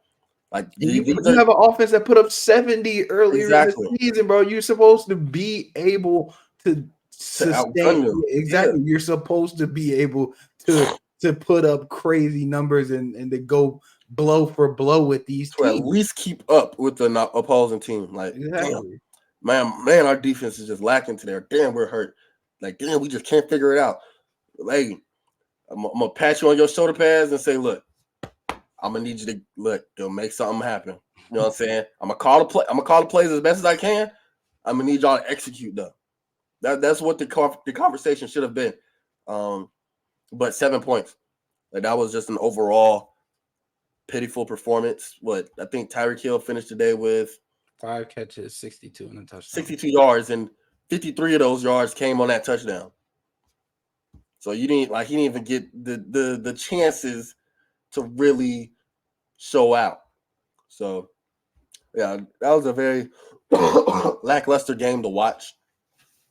Like you have an offense that put up 70 earlier in the season, bro. You're supposed to be able to sustain. Exactly. Yeah. You're supposed to be able to put up crazy numbers and to go blow for blow with these teams. At least keep up with the opposing team. Like, exactly. Damn, man, our defense is just lacking today. Damn, we're hurt. Like, damn, we just can't figure it out. Like, I'm gonna pat you on your shoulder pads and say, look, I'm gonna need you to go make something happen. You know what I'm saying? I'm gonna call the plays as best as I can. I'm gonna need y'all to execute though. That's what the conversation should have been. But 7 points. Like, that was just an overall pitiful performance. I think Tyreek Hill finished today with 5 catches, 62 and a touchdown. 62 yards, and 53 of those yards came on that touchdown. So he didn't even get the chances to really show out. So yeah, that was a very lackluster game to watch.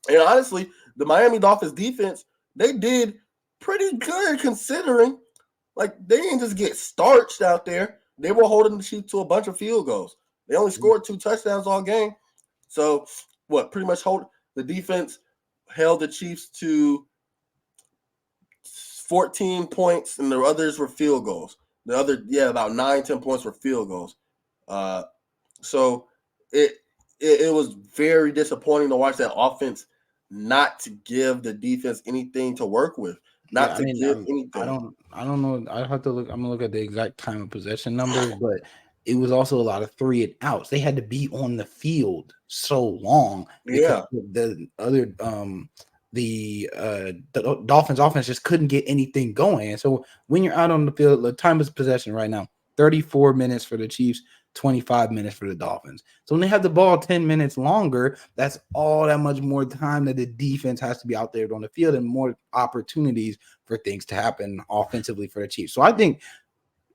And honestly, the Miami Dolphins defense, they did pretty good considering. Like, they didn't just get starched out there. They were holding the Chiefs to a bunch of field goals. They only scored 2 touchdowns all game. So pretty much the defense held the Chiefs to 14 points, and the others were field goals. The other, about 9-10 points were field goals. So it was very disappointing to watch that offense not to give the defense anything to work with. Anything. I don't know. I have to look. I'm gonna look at the exact time of possession numbers, but it was also a lot of 3 and outs. They had to be on the field so long because the other the Dolphins offense just couldn't get anything going. And so when you're out on the field, the time of possession right now, 34 minutes for the Chiefs, 25 minutes for the Dolphins. So when they have the ball 10 minutes longer, that's all that much more time that the defense has to be out there on the field and more opportunities for things to happen offensively for the Chiefs. So I think,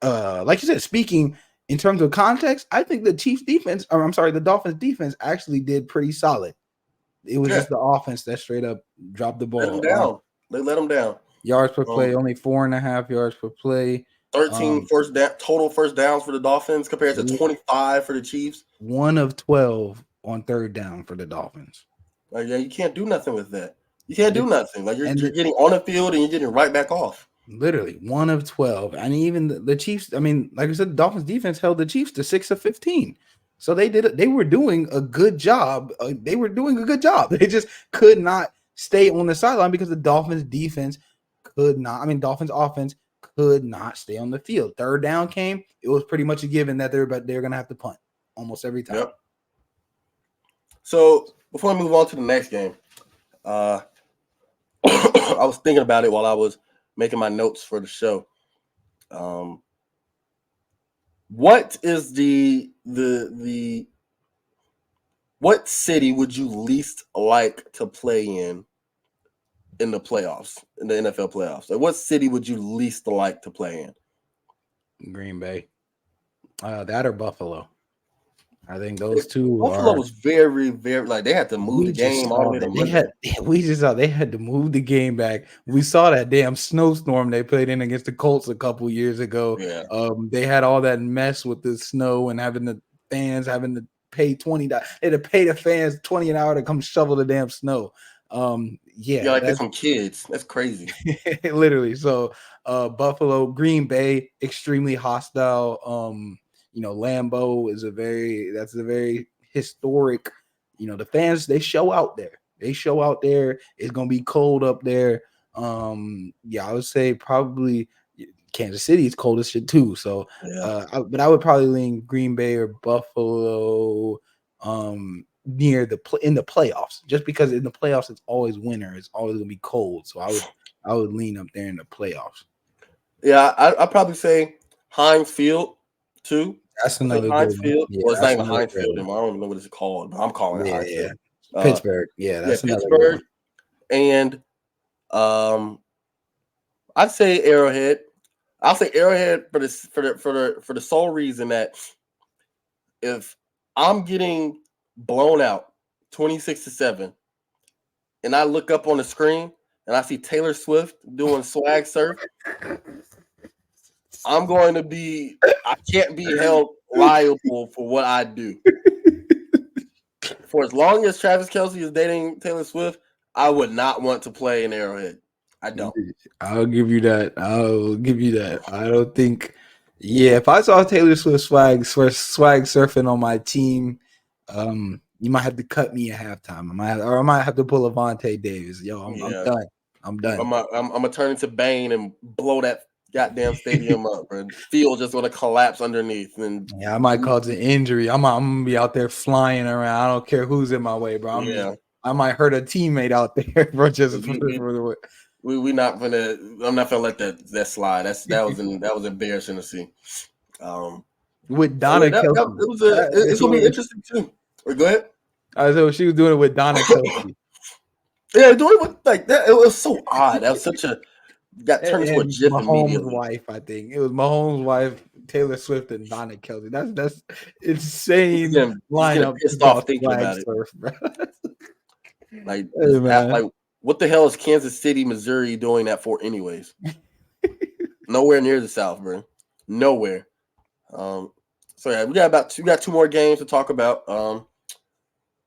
like you said, speaking in terms of context, I think the Chiefs defense, or I'm sorry, the Dolphins defense actually did pretty solid. It was just the offense that straight up dropped the let them ball. down. They let them down. Yards per play, only 4.5 yards per play. 13 total first downs for the Dolphins compared to 25 for the Chiefs. 1 of 12 on third down for the Dolphins. Like, yeah, you can't do nothing with that. You can't do nothing. Like you're getting on the field and you're getting right back off. Literally 1 of 12. And even the Chiefs, I mean, like I said, the Dolphins defense held the Chiefs to 6 of 15. So they were doing a good job. They were doing a good job. They just could not stay on the sideline because the Dolphins defense Dolphins offense could not stay on the field. Third down came, it was pretty much a given that they're going to have to punt almost every time. Yep. So before I move on to the next game, I was thinking about it while I was making my notes for the show. What is what city would you least like to play in the playoffs, in the NFL playoffs? Like, what city would you least like to play in? Green Bay. That or Buffalo. I think those two. Buffalo was very, very like they had to move the game all the way to Monday. We just saw they had to move the game back. We saw that damn snowstorm they played in against the Colts a couple years ago. Yeah. They had all that mess with the snow and having the fans having to pay $20. They had to pay the fans $20 an hour to come shovel the damn snow. Yeah, like there's some kids. That's crazy. Literally. So Buffalo, Green Bay, extremely hostile. Lambeau is a very historic, the fans, they show out there. It's gonna be cold up there. I would say probably Kansas City is cold as shit too. So but I would probably lean Green Bay or Buffalo near in the playoffs, just because in the playoffs it's always winter, it's always gonna be cold. So I would lean up there in the playoffs. Yeah, I'd probably say Heinz Field too. That's another Heinz Field. Yeah, well, it's not even Heinz Field anymore. I don't even know what it's called, but I'm calling it Heinz Field. Pittsburgh. That's Pittsburgh. And I'd say Arrowhead. I'll say Arrowhead for the sole reason that if I'm getting blown out 26-7, and I look up on the screen and I see Taylor Swift doing swag surf, I can't be held liable for what I do. For as long as Travis Kelce is dating Taylor Swift, I would not want to play in Arrowhead. I don't. I'll give you that. I don't think. Yeah, if I saw Taylor Swift swag surfing on my team, you might have to cut me at halftime. I might have to pull Avante Davis. Yo, I'm done. I'm done. I'm gonna turn into Bane and blow that goddamn stadium up, bro. Field just gonna collapse underneath, and I might cause an injury. I'm gonna be out there flying around. I don't care who's in my way, bro. I might hurt a teammate out there, bro. We not gonna. I'm not gonna let that slide. That was embarrassing to see. With Donna Kelce, it's gonna be interesting too. Go ahead. So she was doing it with Donna Kelce. Yeah, doing it with like that. It was so odd. That was such a got turned into a GIF Mahomes' wife. I think it was Mahomes' wife, Taylor Swift, and Donna Kelce. That's insane lineup. Pissed off thinking about it, surf, bro. Like, like, what the hell is Kansas City, Missouri doing that for, anyways? Nowhere near the South, bro. Nowhere. So yeah, we got 2 more games to talk about.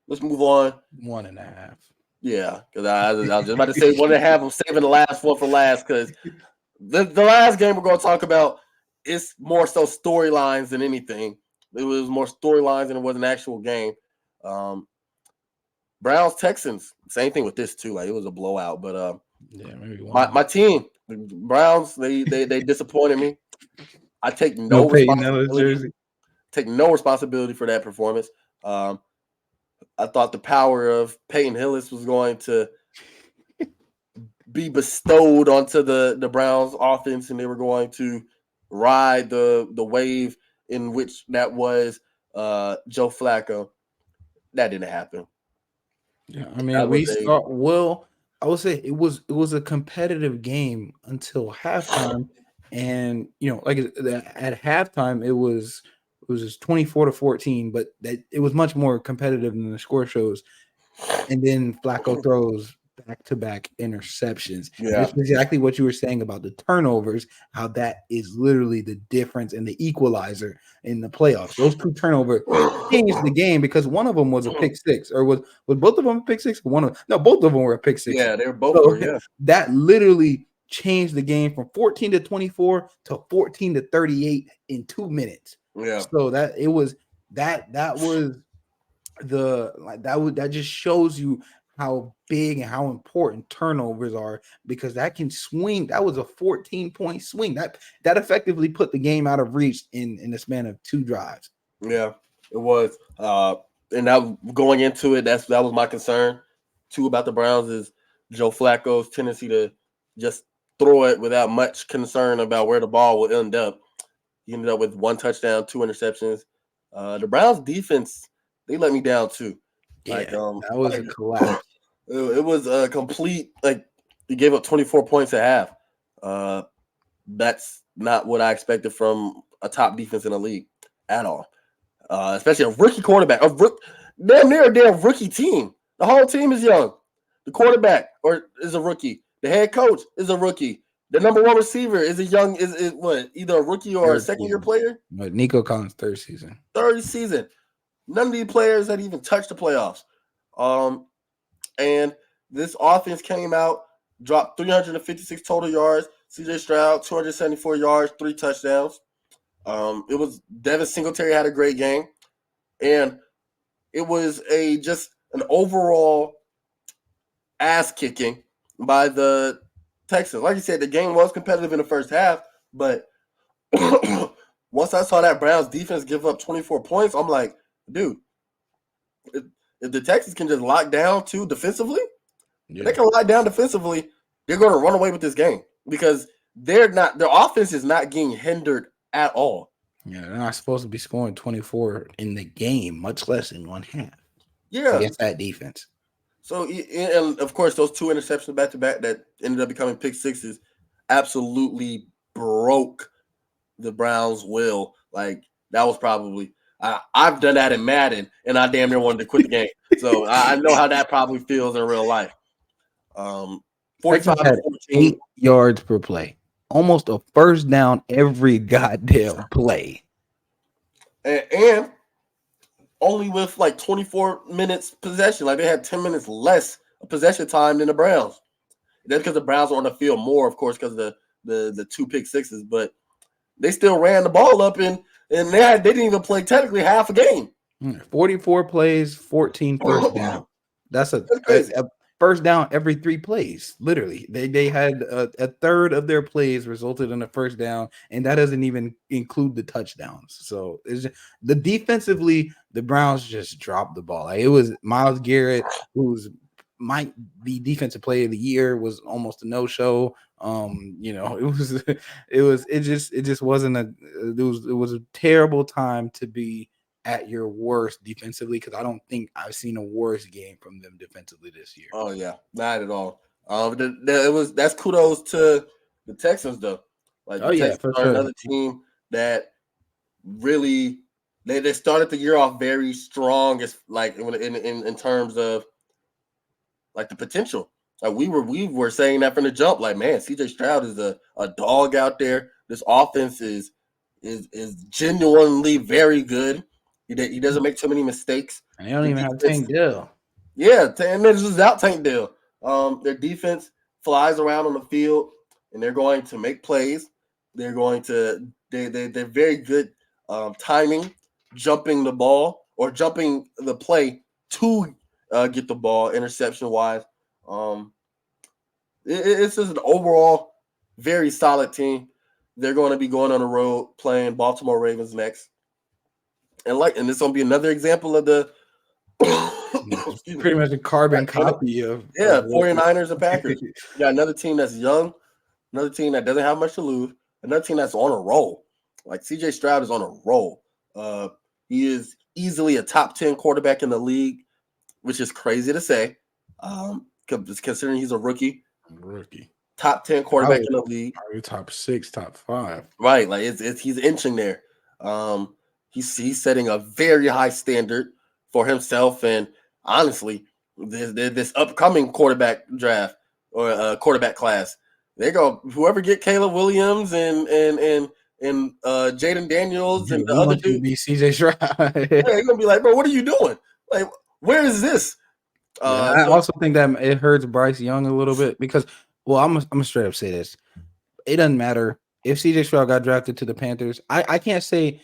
Let's move on. 1.5. Yeah, because I was just about to say 1.5. I'm saving the last one for last because the last game we're going to talk about is more so storylines than anything. It was more storylines than it was an actual game. Browns Texans, same thing with this too. Like, it was a blowout, but maybe my team, the Browns, they disappointed me. I take no responsibility. Take no responsibility for that performance. I thought the power of Peyton Hillis was going to be bestowed onto the Browns offense, and they were going to ride the wave in which that was Joe Flacco. That didn't happen. Yeah, I mean, I would say it was a competitive game until halftime, and like at halftime it was It was just 24-14, but that it was much more competitive than the score shows. And then Flacco throws back-to-back interceptions. Yeah. This is exactly what you were saying about the turnovers, how that is literally the difference and the equalizer in the playoffs. Those two turnovers changed the game because one of them was a pick six, or was both of them a pick six? Both of them were a pick six. Yeah, they were both. So Yeah, that literally changed the game from 14-24 to 14-38 in 2 minutes. yeah, So that was that just shows you how big and how important turnovers are, because that can swing. That was a 14-point swing that effectively put the game out of reach in the span of 2 drives. yeah. It was. And now going into it, that was my concern too about the Browns is Joe Flacco's tendency to just throw it without much concern about where the ball will end up. He ended up with 1 touchdown, 2 interceptions. The Browns defense, they let me down too. That was a collapse. It was a complete, he gave up 24 points at half. That's not what I expected from a top defense in the league at all. Especially a rookie quarterback, damn near a damn rookie team. The whole team is young. The quarterback is a rookie. The head coach is a rookie. The number 1 receiver is either a rookie or a second-year player? But Nico Collins' third season. None of these players had even touched the playoffs. And this offense came out, dropped 356 total yards. CJ Stroud, 274 yards, 3 touchdowns. It was Devin Singletary had a great game. And it was just an overall ass kicking by the Texans. Like you said, the game was competitive in the first half, but once I saw that Browns defense give up 24 points, I'm like, dude, if the Texans can just lock down too defensively, if they can lock down defensively, they're going to run away with this game because their offense is not getting hindered at all. Yeah, they're not supposed to be scoring 24 in the game, much less in one half. Yeah, against that defense. So, and of course, those 2 interceptions back to back that ended up becoming pick sixes absolutely broke the Browns' will. Like, that was probably I've done that in Madden, and I damn near wanted to quit the game. So I know how that probably feels in real life. 45-14, 8 yards per play, almost a first down every goddamn play, and only with 24 minutes possession. Like, they had 10 minutes less of possession time than the Browns. That's because the Browns were on the field more, of course, because of the 2 pick sixes, but they still ran the ball up and they didn't even play technically half a game. 44 plays, 14 first down. That's a first down every 3 plays. Literally, they had a third of their plays resulted in a first down, and that doesn't even include the touchdowns. So the defensively, the Browns just dropped the ball. It was Myles Garrett, who's might be defensive player of the year, was almost a no-show. It was a terrible time to be at your worst defensively, because I don't think I've seen a worse game from them defensively this year. Oh yeah, not at all. That's kudos to the Texans though. Texans are another team that really they started the year off very strong, as in terms of the potential. We were saying that from the jump. Like, man, CJ Stroud is a dog out there. This offense is genuinely very good. He doesn't make too many mistakes. And they don't even have Tank Dell. Yeah, 10 minutes is out Tank Dell. Their defense flies around on the field, and they're going to make plays. They're very good timing, jumping the ball or jumping the play to get the ball interception wise. It's just an overall very solid team. They're going to be going on the road playing Baltimore Ravens next. And this gonna be another example of the pretty much a carbon copy of 49ers and Packers. You got another team that's young, another team that doesn't have much to lose, another team that's on a roll. Like, CJ Stroud is on a roll. He is easily a top 10 quarterback in the league, which is crazy to say, considering he's a rookie. Top 10 quarterback in the league. Probably top 6, top 5. Right, he's inching there. He's setting a very high standard for himself, and honestly, this upcoming quarterback draft or quarterback class, they go whoever get Caleb Williams and Jaden Daniels and the We other want you to dude. be CJ Stroud. Yeah, you're gonna be like, bro, what are you doing? Like, where is this? Yeah, I So also think that it hurts Bryce Young a little bit because, well, I'm gonna straight up say this: it doesn't matter if CJ Stroud got drafted to the Panthers. I can't say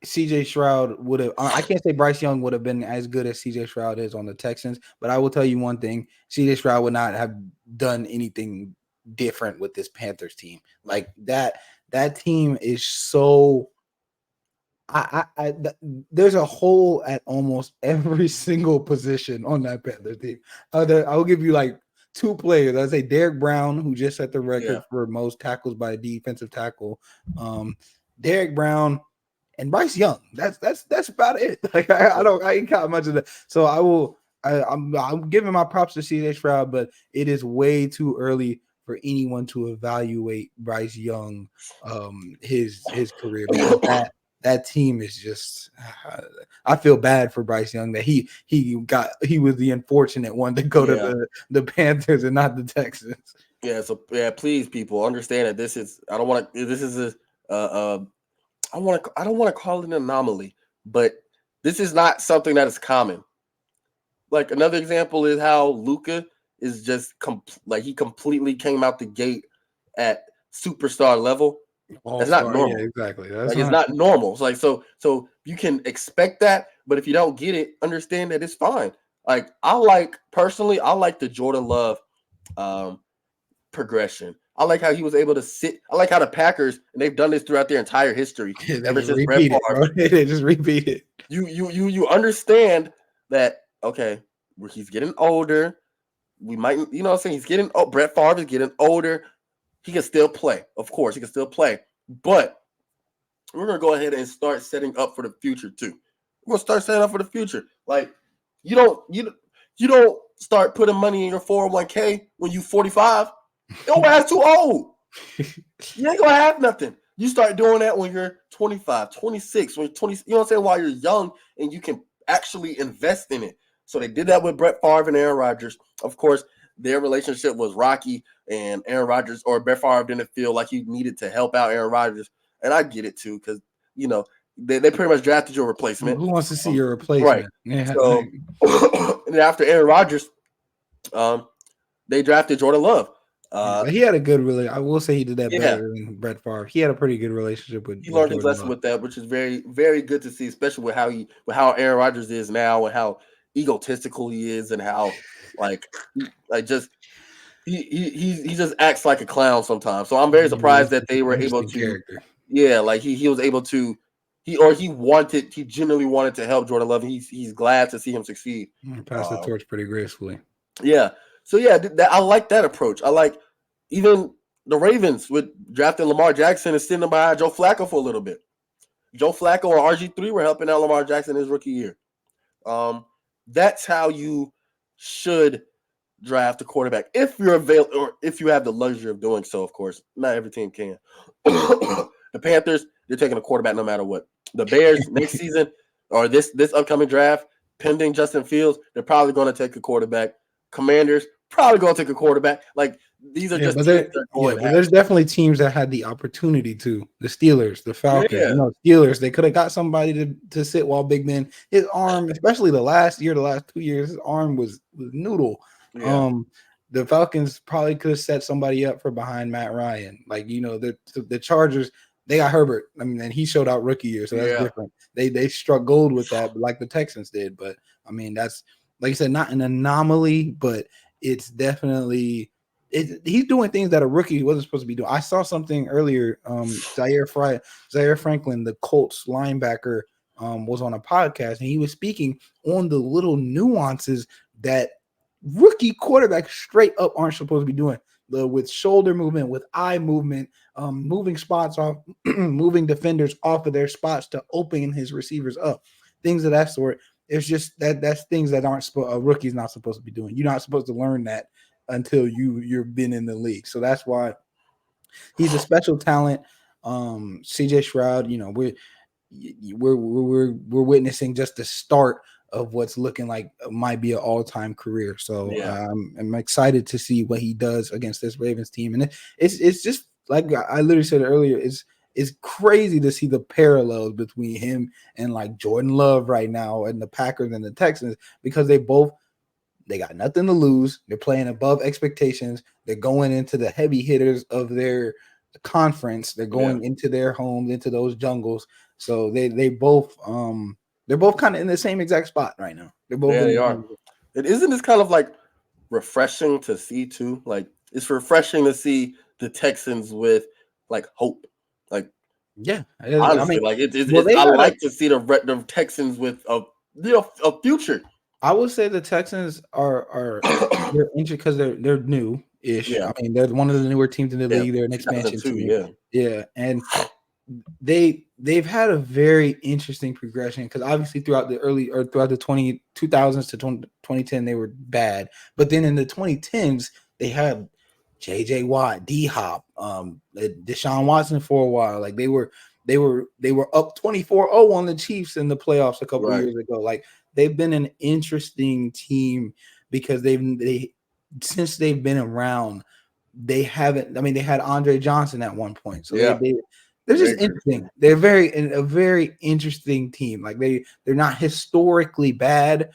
CJ Stroud would have. I can't say Bryce Young would have been as good as CJ Stroud is on the Texans. But I will tell you one thing: CJ Stroud would not have done anything different with this Panthers team. Like that. That team is so. There's a hole at almost every single position on that Panthers team. I'll give you like two players. I'd say Derek Brown, who just set the record for most tackles by a defensive tackle. Derek Brown and Bryce Young. That's about it. Like I ain't got much of that. So I'm giving my props to CJ Stroud, but it is way too early for anyone to evaluate Bryce Young, his career, because that team is just. I feel bad for Bryce Young that he was the unfortunate one to go to the Panthers and not the Texans. Yeah, so please, people, understand that this is. I don't want to. This is I don't want to call it an anomaly, but this is not something that is common. Like another example is how Luka is just he completely came out the gate at superstar level. That's not normal. Yeah, exactly. It's not normal. It's like so you can expect that, but if you don't get it, understand that it's fine. Like I like the Jordan Love progression. I like how he was able to sit. I like how the Packers, and they've done this throughout their entire history, ever since Brett Favre. They just repeat it. You understand that, okay, he's getting older. We might, you know what I'm saying? He's getting Brett Favre is getting older. He can still play. Of course, he can still play. But we're gonna go ahead and start setting up for the future too. We're gonna start setting up for the future. Like you don't start putting money in your 401k when you 45. Your ass too old. You ain't gonna have nothing. You start doing that when you're 25, 26, when you're 20, you know what I'm saying, while you're young and you can actually invest in it. So they did that with Brett Favre and Aaron Rodgers. Of course, their relationship was rocky, and Aaron Rodgers or Brett Favre didn't feel like he needed to help out Aaron Rodgers. And I get it too, because they pretty much drafted your replacement. Who wants to see your replacement? Right. Yeah. So and after Aaron Rodgers, they drafted Jordan Love. He had a good I will say he did that Yeah. better than Brett Favre. He had a pretty good relationship with. He learned Jordan his lesson Love. with that, which is very, very good to see, especially with how Aaron Rodgers is now and how egotistical he is and how just he just acts like a clown sometimes. So I'm very surprised that they were able to character. Yeah, like he was able to he genuinely wanted to help Jordan Love. He's glad to see him succeed. Pass the torch pretty gracefully. Yeah. So yeah, I like that approach. I like even the Ravens with drafting Lamar Jackson and sitting behind Joe Flacco for a little bit. Joe Flacco and RG3 were helping out Lamar Jackson his rookie year. That's how you should draft a quarterback if you're available or if you have the luxury of doing so. Of course, not every team can. The Panthers, they're taking a quarterback no matter what. The Bears next season or this upcoming draft, pending Justin Fields, they're probably going to take a quarterback. Commanders probably going to take a quarterback. Like these are just teams that are going. But there's definitely teams that had the opportunity to. The Steelers, the Falcons, Steelers. They could have got somebody to sit while Big Ben. His arm, especially the last 2 years, his arm was noodle. Yeah. The Falcons probably could have set somebody up for behind Matt Ryan. Like the Chargers, they got Herbert. I mean, and he showed out rookie year, so that's different. They struck gold with that, like the Texans did. But I mean, that's like I said, not an anomaly, but it's definitely he's doing things that a rookie wasn't supposed to be doing. I saw something earlier. Zaire Franklin, the Colts linebacker, was on a podcast and he was speaking on the little nuances that rookie quarterbacks straight up aren't supposed to be doing. With shoulder movement, with eye movement, moving spots off, moving defenders off of their spots to open his receivers up, things of that sort. It's just that's things that a rookie's not supposed to be doing. You're not supposed to learn that until you've been in the league. So that's why he's a special talent. CJ Stroud, we're witnessing just the start of what's looking like might be an all-time career. So Yeah. I'm excited to see what he does against this Ravens team, and it's just like I literally said earlier, it's crazy to see the parallels between him and like Jordan Love right now and the Packers and the Texans, because they got nothing to lose. They're playing above expectations. They're going into the heavy hitters of their conference. They're going into their homes, into those jungles. So they're both kind of in the same exact spot right now. They're both Yeah, in they the are. same. Isn't this kind of like refreshing to see too? Like it's refreshing to see the Texans with like hope. Like Yeah, I honestly, mean, like well, it's they I got like to see the Texans with a future. I would say the Texans are they're injured because they're new-ish. Yeah, I mean, they're one of the newer teams in the yeah, league. They're an expansion 2002. team. Yeah, Yeah, and they've had a very interesting progression, because obviously throughout the 2000s to 2010 they were bad, but then in the 2010s they had JJ Watt, D Hop, Deshaun Watson for a while. Like they were up 24-0 on the Chiefs in the playoffs a couple right. years ago. Like they've been an interesting team because they since they've been around, they haven't. I mean, they had Andre Johnson at one point, so Yeah, they're just very good. interesting. They're a very interesting team. Like they're not historically bad,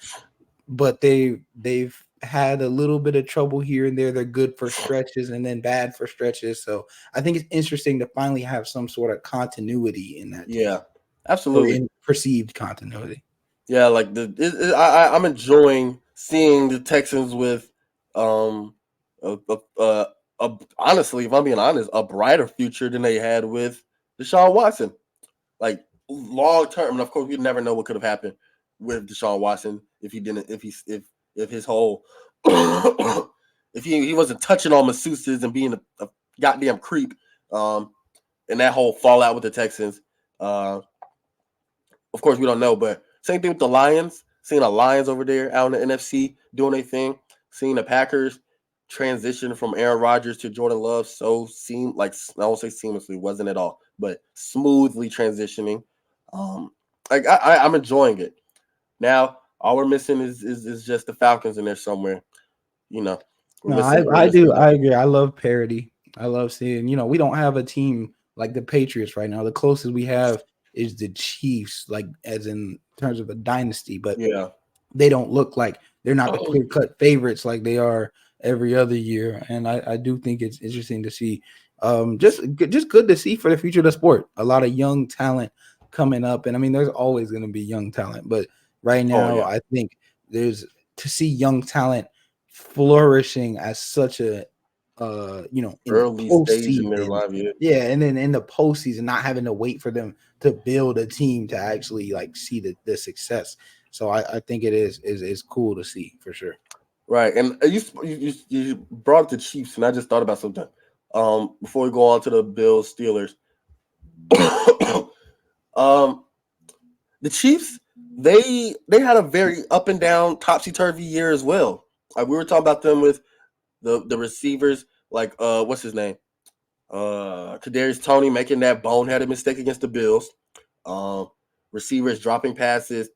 but they've had a little bit of trouble here and there. They're good for stretches and then bad for stretches. So I think it's interesting to finally have some sort of continuity in that team, Yeah, or absolutely. in perceived continuity. Yeah, like I'm enjoying seeing the Texans with um a, a, a, honestly, if I'm being honest, a brighter future than they had with Deshaun Watson. Like long term, and of course, we never know what could have happened with Deshaun Watson if he didn't, if his whole, if he wasn't touching all masseuses and being a goddamn creep, um, and that whole fallout with the Texans. Of course, we don't know, but same thing with the Lions. Seeing the Lions over there out in the NFC doing their thing. Seeing the Packers transition from Aaron Rodgers to Jordan Love I won't say seamlessly, wasn't at all, but smoothly transitioning. Like I'm enjoying it. Now all we're missing is just the Falcons in there somewhere. You know, No, we're I missing do. them. I agree. I love parity. I love seeing, we don't have a team like the Patriots right now. The closest we have is the Chiefs, like as in terms of a dynasty, but Yeah. they don't look like they're not the clear cut favorites like they are every other year. And I do think it's interesting to see. Just good to see for the future of the sport. A lot of young talent coming up. And I mean, there's always going to be young talent, but right Oh now yeah. I think there's to see young talent flourishing as such a in the Early stage in their postseason. life. Yeah. Yeah, and then in the postseason, not having to wait for them to build a team to actually like see the success. So I think it is cool to see for sure. Right, and you brought up the Chiefs, and I just thought about something. Before we go on to the Bills Steelers, um, the Chiefs they had a very up and down, topsy turvy year as well. Like we were talking about them with the receivers, like what's his name, Kadarius Toney making that boneheaded mistake against the Bills. Um, Receivers dropping passes.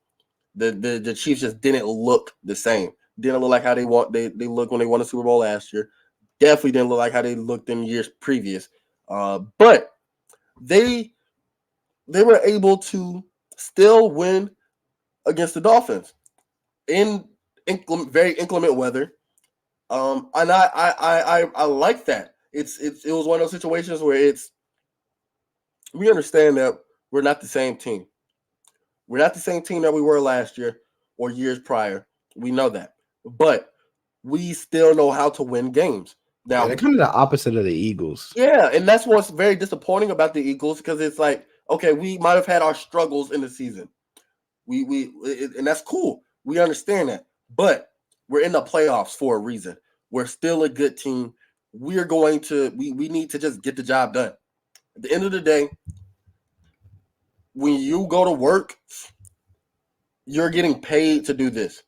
The Chiefs just didn't look the same. Didn't look like how they looked when they won the Super Bowl last year. Definitely didn't look like how they looked in years previous. But they were able to still win against the Dolphins in very inclement weather. And I like that. It was one of those situations where we understand that we're not the same team. We're not the same team that we were last year or years prior. We know that. But we still know how to win games. Yeah, they're Now, kind of the opposite of the Eagles. yeah, and that's what's very disappointing about the Eagles, because it's like, okay, we might have had our struggles in the season. And that's cool. We understand that. But we're in the playoffs for a reason. We're still a good team. We need to just get the job done. At the end of the day, when you go to work, you're getting paid to do this.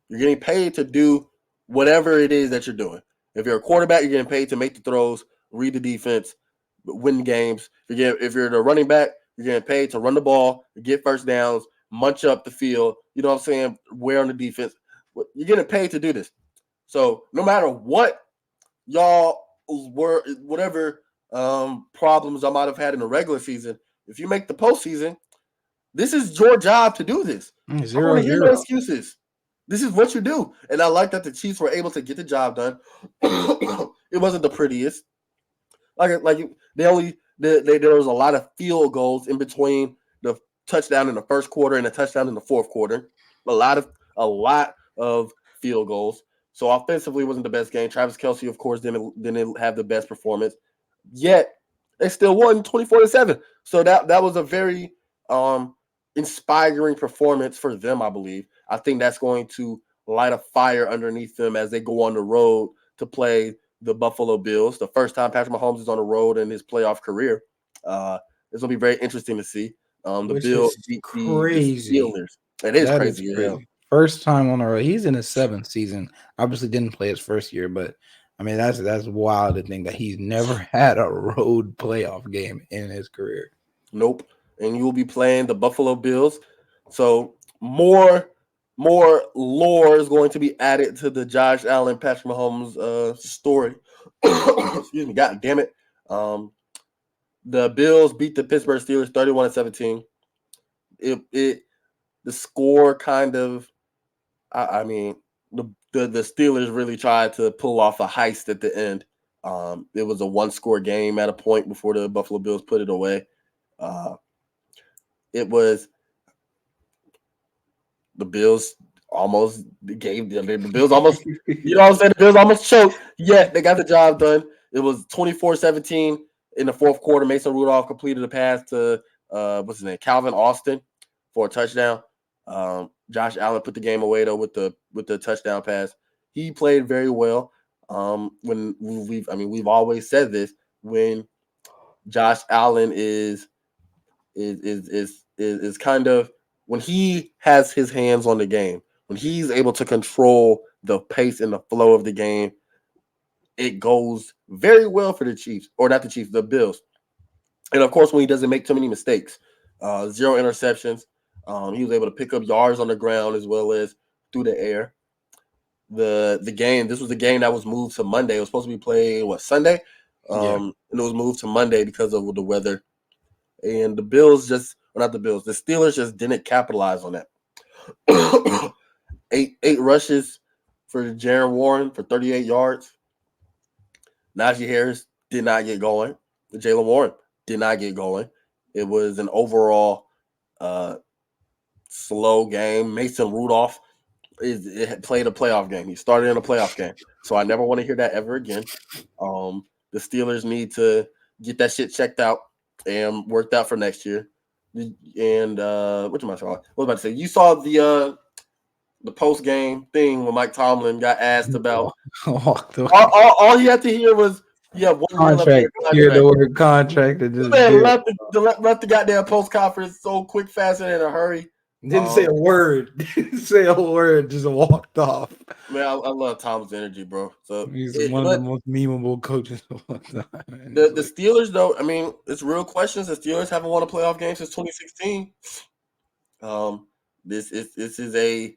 You're getting paid to do whatever it is that you're doing. If you're a quarterback, you're getting paid to make the throws, read the defense, win games. If you're the running back, You're getting paid to run the ball, get first downs, munch up the field. You know what I'm saying? Wear on the defense. You're getting paid to do this. So no matter what y'all were, whatever problems I might have had in the regular season, if you make the postseason, this is your job to do this. I don't want to hear no 0-0. excuses. This is what you do. And I like that the Chiefs were able to get the job done. It wasn't the prettiest. There was a lot of field goals in between the touchdown in the first quarter and the touchdown in the fourth quarter. A lot of field goals. So offensively, it wasn't the best game. Travis Kelce, of course, didn't have the best performance. Yet they still won 24-7. So that was a very inspiring performance for them, I believe. I think that's going to light a fire underneath them as they go on the road to play the Buffalo Bills. The first time Patrick Mahomes is on the road in his playoff career. It's going to be very interesting to see. The Which Bills is beat the crazy. Steelers. It is That is crazy. crazy. First time on the road. He's in his 7th season. Obviously didn't play his first year, but I mean that's wild to think that he's never had a road playoff game in his career. Nope. And you will be playing the Buffalo Bills. So more lore is going to be added to the Josh Allen, Patrick Mahomes story. Excuse me. God damn it. The Bills beat the Pittsburgh Steelers 31-17. The score kind of, I mean, the Steelers really tried to pull off a heist at the end. It was a 1-score game at a point before the Buffalo Bills put it away. It was the Bills almost gave the Bills almost, you know what I'm saying? The Bills almost choked. Yeah, they got the job done. It was 24-17 in the fourth quarter. Mason Rudolph completed a pass to what's his name, Calvin Austin, for a touchdown. Josh Allen put the game away though with the touchdown pass. He played very well. When we've always said this, when Josh Allen is kind of, when he has his hands on the game, when he's able to control the pace and the flow of the game, it goes very well for the Chiefs, or not the Chiefs, the Bills. And of course, when he doesn't make too many mistakes, 0 interceptions, he was able to pick up yards on the ground as well as through the air. The game, this was the game that was moved to Monday. It was supposed to be played Sunday, and it was moved to Monday because of the weather. And the Bills not the Bills, the Steelers just didn't capitalize on that. eight rushes for Jaron Warren for 38 yards. Najee Harris did not get going. Jaylen Warren did not get going. It was an overall slow game. Mason Rudolph played a playoff game. He started in a playoff game. So I never want to hear that ever again. The Steelers need to get that shit checked out and worked out for next year. And what am I talking about? What was I about to say? You saw the post game thing when Mike Tomlin got asked about. All he had to hear was, "Yeah, 1 year left of your contract. Hear the word contract and just man left the goddamn post conference so quick, fast, and in a hurry. Didn't say a word. Didn't say a word. Just walked off. Man, I love Tom's energy, bro. So He's one of the most memeable coaches of all time. The Steelers, though, I mean, it's real questions. The Steelers haven't won a playoff game since 2016. This is a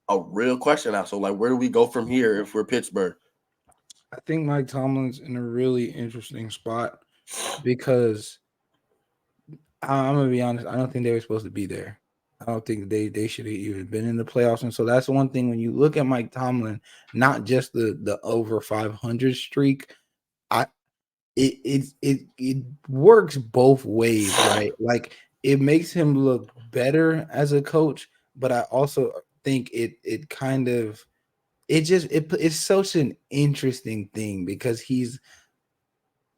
real question now. So, like, where do we go from here if we're Pittsburgh? I think Mike Tomlin's in a really interesting spot because I'm gonna be honest. I don't think they were supposed to be there. I don't think they should have even been in the playoffs. And so that's one thing when you look at Mike Tomlin, not just the over 500 streak. It works both ways, right? Like it makes him look better as a coach, but I also think it's such an interesting thing because he's,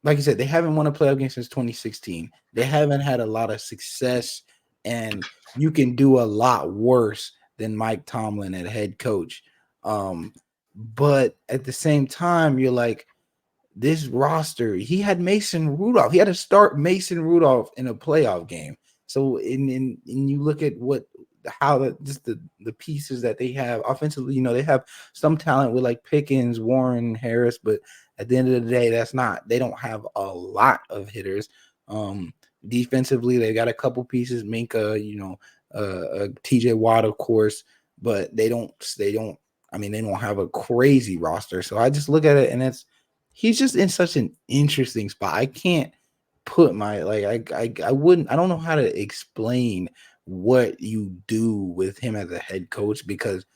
like you said, they haven't won a playoff game since 2016. They haven't had a lot of success, and you can do a lot worse than Mike Tomlin at head coach. But at the same time, you're like, this roster, he had Mason Rudolph. He had to start Mason Rudolph in a playoff game. So in you look at the pieces that they have offensively, they have some talent with like Pickens, Warren, Harris, but at the end of the day, they don't have a lot of hitters. defensively. They got a couple pieces, Minka, TJ Watt, of course, but they don't have a crazy roster. So I just look at it and he's just in such an interesting spot. I can't put I don't know how to explain what you do with him as a head coach, because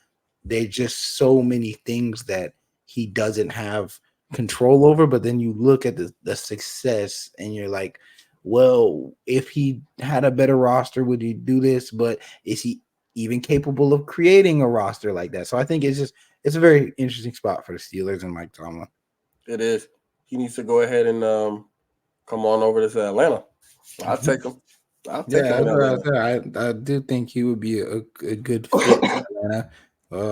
there's just so many things that he doesn't have control over. But then you look at the success and you're like, well, if he had a better roster, would he do this? But is he even capable of creating a roster like that? So I think it's a very interesting spot for the Steelers and Mike Tomlin. It is. He needs to go ahead and come on over to Atlanta. I'll take him. I'll take him in Atlanta. I do think he would be a good fit in Atlanta.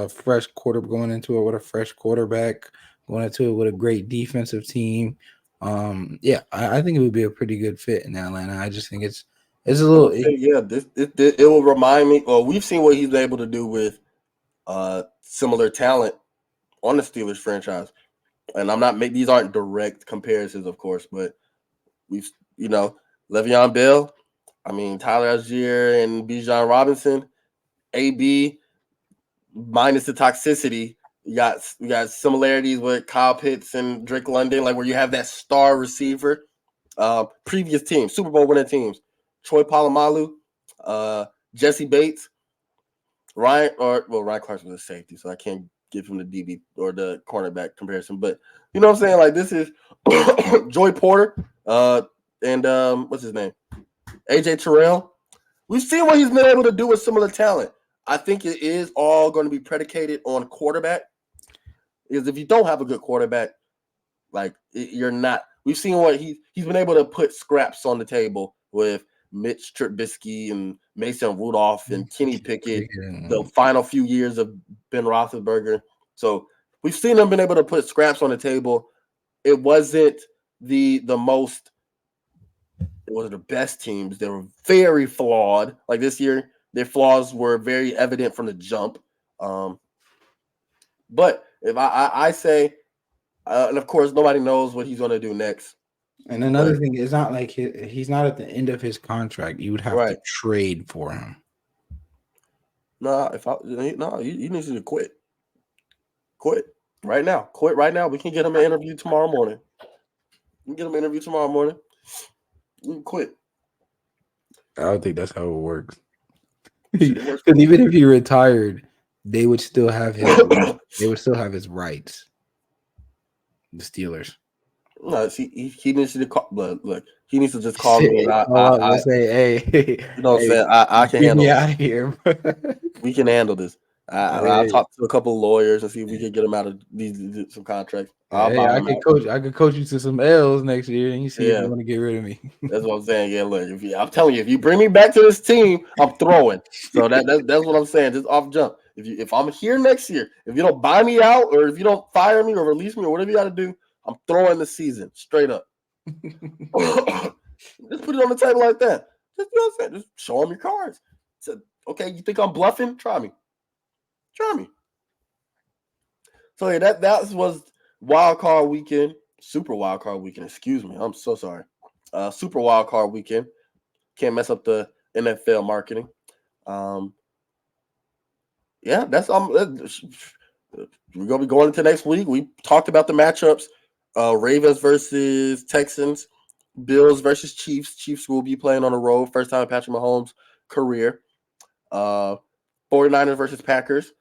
Fresh quarter going into it with a fresh quarterback, going into it with a great defensive team. I think it would be a pretty good fit in Atlanta. I just think it's a little. It will remind me. Well, we've seen what he's able to do with similar talent on the Steelers franchise, and these aren't direct comparisons, of course, but we've Le'Veon Bell, Tyler Algier and Bijan Robinson, AB minus the toxicity. You got similarities with Kyle Pitts and Drake London, like where you have that star receiver. Previous teams, Super Bowl winning teams, Troy Polamalu, Jesse Bates, Ryan Clarkson was a safety, so I can't give him the DB or the cornerback comparison. But you know what I'm saying? Like, this is Joey Porter, and what's his name? AJ Terrell. We've seen what he's been able to do with similar talent. I think it is all going to be predicated on quarterback. Because if you don't have a good quarterback, you're not. We've seen what he's been able to put scraps on the table with Mitch Trubisky and Mason Rudolph and Kenny Pickett, the final few years of Ben Roethlisberger. So we've seen them been able to put scraps on the table. It wasn't the most. It wasn't the best teams. They were very flawed. Like this year, their flaws were very evident from the jump. But if I say, and of course, nobody knows what he's going to do next. And another thing, it's not like he's not at the end of his contract. You would have to trade for him. You need to quit. Quit right now. Quit right now. We can get him an interview tomorrow morning. You can quit. I don't think that's how it works. Because even if he retired, they would still have his rights. The Steelers. No, he needs to call. Look, he needs to just call me. And I say, hey, you know what I'm saying? I can handle me out of here. We can handle this. I'll talk to a couple of lawyers and see if we can get him out of some contracts. I could coach you to some L's next year, and you see if you want to get rid of me. That's what I'm saying. Yeah, look, I'm telling you, if you bring me back to this team, I'm throwing. So that's what I'm saying. Just off jump. If I'm here next year, if you don't buy me out, or if you don't fire me or release me or whatever you got to do, I'm throwing the season straight up. Just put it on the table like that. Just, you know what I'm saying? Just show them your cards. So, okay, you think I'm bluffing? Try me. So yeah, that was wild card weekend, super wild card weekend. Excuse me, I'm so sorry. Super wild card weekend. Can't mess up the NFL marketing. That's we're gonna be going into next week. We talked about the matchups. Ravens versus Texans, Bills versus Chiefs. Chiefs will be playing on the road. First time in Patrick Mahomes' career. 49ers versus Packers.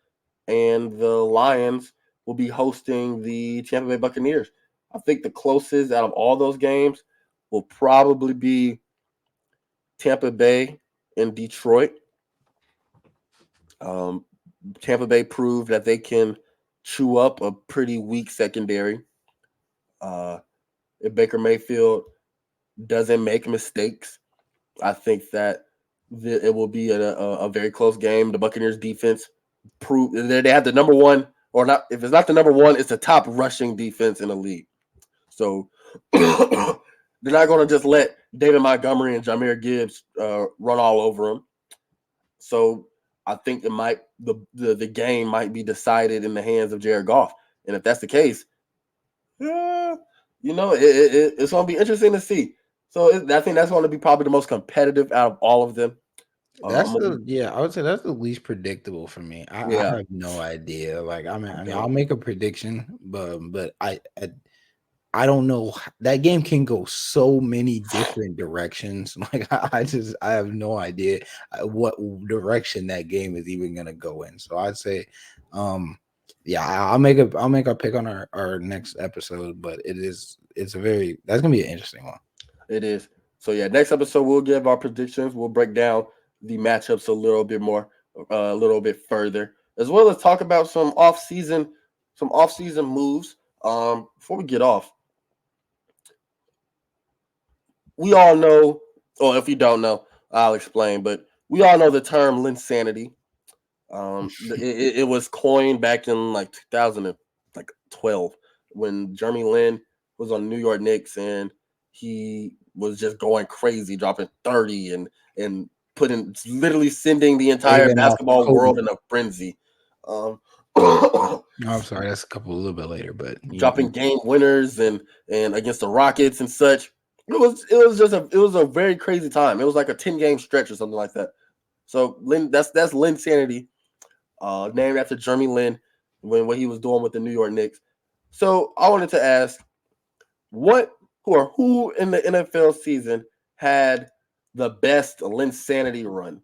And the Lions will be hosting the Tampa Bay Buccaneers. I think the closest out of all those games will probably be Tampa Bay and Detroit. Tampa Bay proved that they can chew up a pretty weak secondary. If Baker Mayfield doesn't make mistakes, I think that it will be a very close game. The Buccaneers defense proved they have the number one, or not. If it's not the number one, it's the top rushing defense in the league. So they're not going to just let David Montgomery and Jahmyr Gibbs run all over them. So I think the game might be decided in the hands of Jared Goff. And if that's the case, it's going to be interesting to see. So I think that's going to be probably the most competitive out of all of them. That's the yeah, I would say that's the least predictable for me. I Yeah, have no idea. Like I mean, I'll don't. make a prediction, but I don't know. That game can go so many different directions. Like I have no idea what direction that game is even gonna go in. So I'd say, yeah, I'll make a pick on our next episode. But it's a very that's gonna be an interesting one. It is. So yeah, next episode we'll give our predictions. We'll break down the matchups a little bit more, a little bit further, as well as talk about some off season moves. Before we get off, we all know, or if you don't know, I'll explain. But we all know the term Linsanity. It was coined back in like 2012 when Jeremy Lin was on New York Knicks and he was just going crazy, dropping 30 and putting literally sending the entire Waving off basketball Kobe. world in a frenzy. Um, No, I'm sorry, that's a little bit later, but dropping game winners and against the Rockets and such. It was a very crazy time. It was like a 10-game stretch or something like that. So Lin, that's Lin Sanity, named after Jeremy Lin when what he was doing with the New York Knicks. So I wanted to ask, who in the NFL season had the best Linsanity run?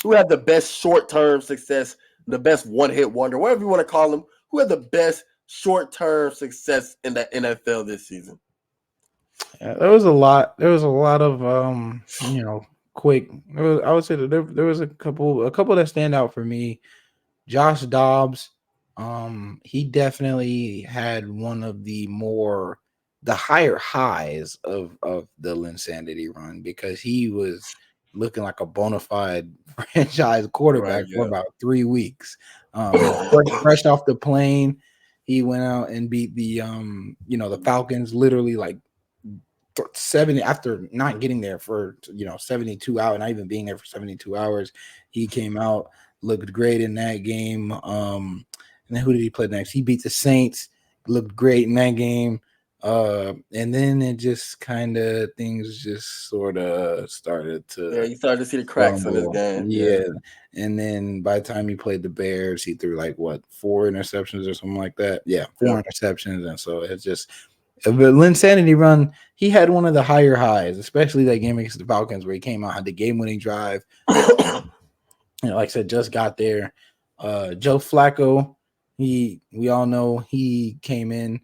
Who had the best short-term success, the best one-hit wonder, whatever you want to call them? Who had the best short-term success in the NFL this season? yeah, there was a lot. There was a lot of quick. I would say that there was a couple that stand out for me. Josh Dobbs, he definitely had one of the higher highs of the Linsanity run because he was looking like a bona fide franchise Right. quarterback for Yeah. about 3 weeks. Fresh off the plane, he went out and beat the Falcons literally like 70 after not getting there for 72 hours, not even being there for 72 hours. He came out, looked great in that game. And then who did he play next? He beat the Saints, looked great in that game. And then it just kind of things just sort of started Yeah, to you started to see the cracks in this crumble. game. Yeah. Yeah. And then by the time he played the Bears, he threw like what 4 interceptions or something like that. Yeah, Yep. 4 interceptions. And so it's just but Linsanity run, he had one of the higher highs, especially that game against the Falcons where he came out, had the game-winning drive. Like I said, just got there. Joe Flacco, we all know he came in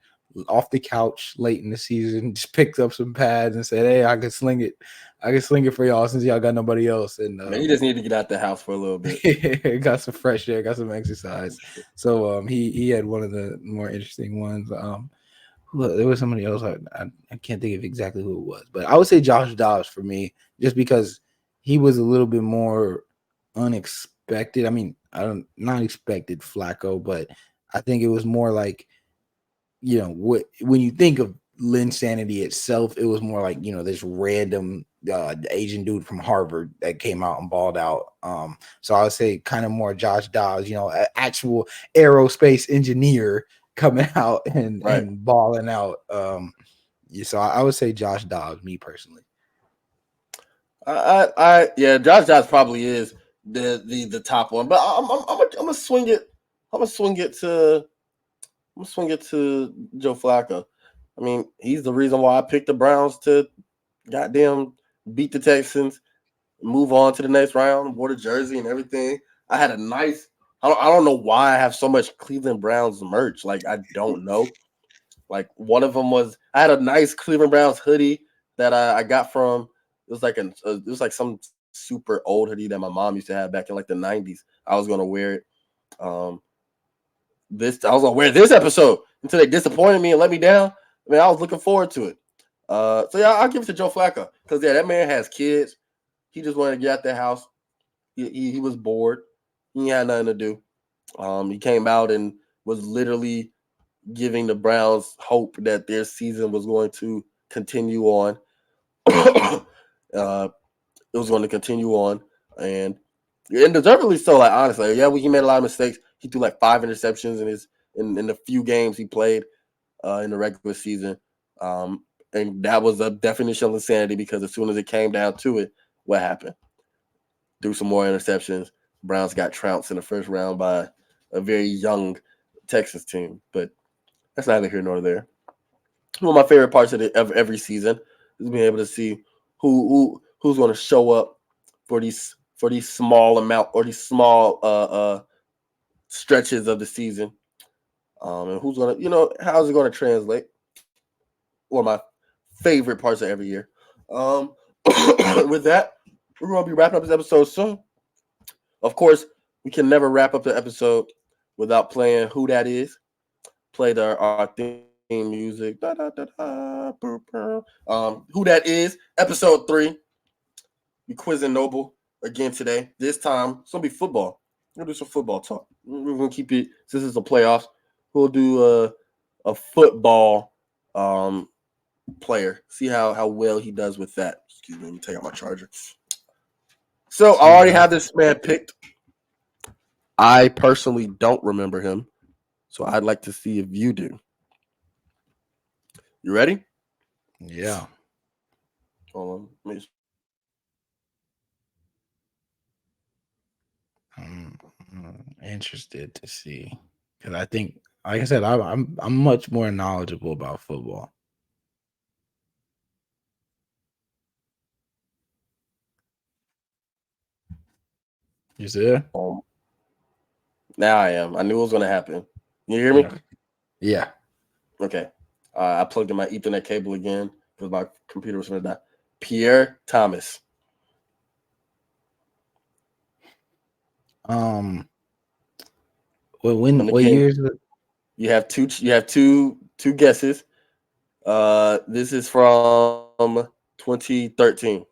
off the couch late in the season, just picked up some pads and said, "Hey, I can sling it. I can sling it for y'all since y'all got nobody else." And Man, you just need to get out the house for a little bit. got some fresh air, got some exercise. So he had one of the more interesting ones. There was somebody else. I can't think of exactly who it was, but I would say Josh Dobbs for me, just because he was a little bit more unexpected. I mean, I don't not expected Flacco, but I think it was more like what when you think of Linsanity itself, it was more like this random Asian dude from Harvard that came out and balled out. So I would say kind of more Josh Dobbs, an actual aerospace engineer coming out and Right. balling out. Yeah, so I would say Josh Dobbs, me personally. Yeah, Josh Dobbs probably is the top one, but I'm gonna swing it. I'm gonna swing it to Joe Flacco. I mean, he's the reason why I picked the Browns to goddamn beat the Texans, move on to the next round, wore the jersey and everything. I had a nice. I don't know why I have so much Cleveland Browns merch. Like I don't know. Like one of them was I had a nice Cleveland Browns hoodie that I got from. It was like some super old hoodie that my mom used to have back in like the 90s. I was gonna wear it. Um, I was gonna wear this episode until they disappointed me and let me down. I mean, I was looking forward to it. So yeah, I'll give it to Joe Flacco because yeah, that man has kids. He just wanted to get out the house. He was bored. He had nothing to do. He came out and was literally giving the Browns hope that their season was going to continue on. It was going to continue on, and deservedly so. Like honestly, yeah, he made a lot of mistakes. He threw like 5 interceptions in the few games he played in the regular season. And that was a definition of insanity because as soon as it came down to it, what happened? Threw some more interceptions. Browns got trounced in the first round by a very young Texas team. But that's neither here nor there. One of my favorite parts of every season is being able to see who's going to show up for these small amount or these small stretches of the season, and who's gonna how's it going to translate. One of my favorite parts of every year. Um, with that, we're going to be wrapping up this episode soon. Of course, we can never wrap up the episode without playing Who That Is. Played our theme music. Da, da, da, da, burr, burr. Who That Is, episode 3. We quizzing Noble again today. This time, it's going to be football. We're going to do some football talk. We're going to keep it, since it's the playoffs, we'll do a football player. See how well he does with that. Excuse me, let me take out my charger. So I already have this man picked. I personally don't remember him, so I'd like to see if you do. You ready? Yeah. Hold on. I'm interested to see because I think, like I said, I'm much more knowledgeable about football. You see it? Now I am. I knew it was going to happen. You hear me? Yeah. Okay. I plugged in my Ethernet cable again because my computer was going to die. Pierre Thomas. What years? You have two guesses. This is from 2013.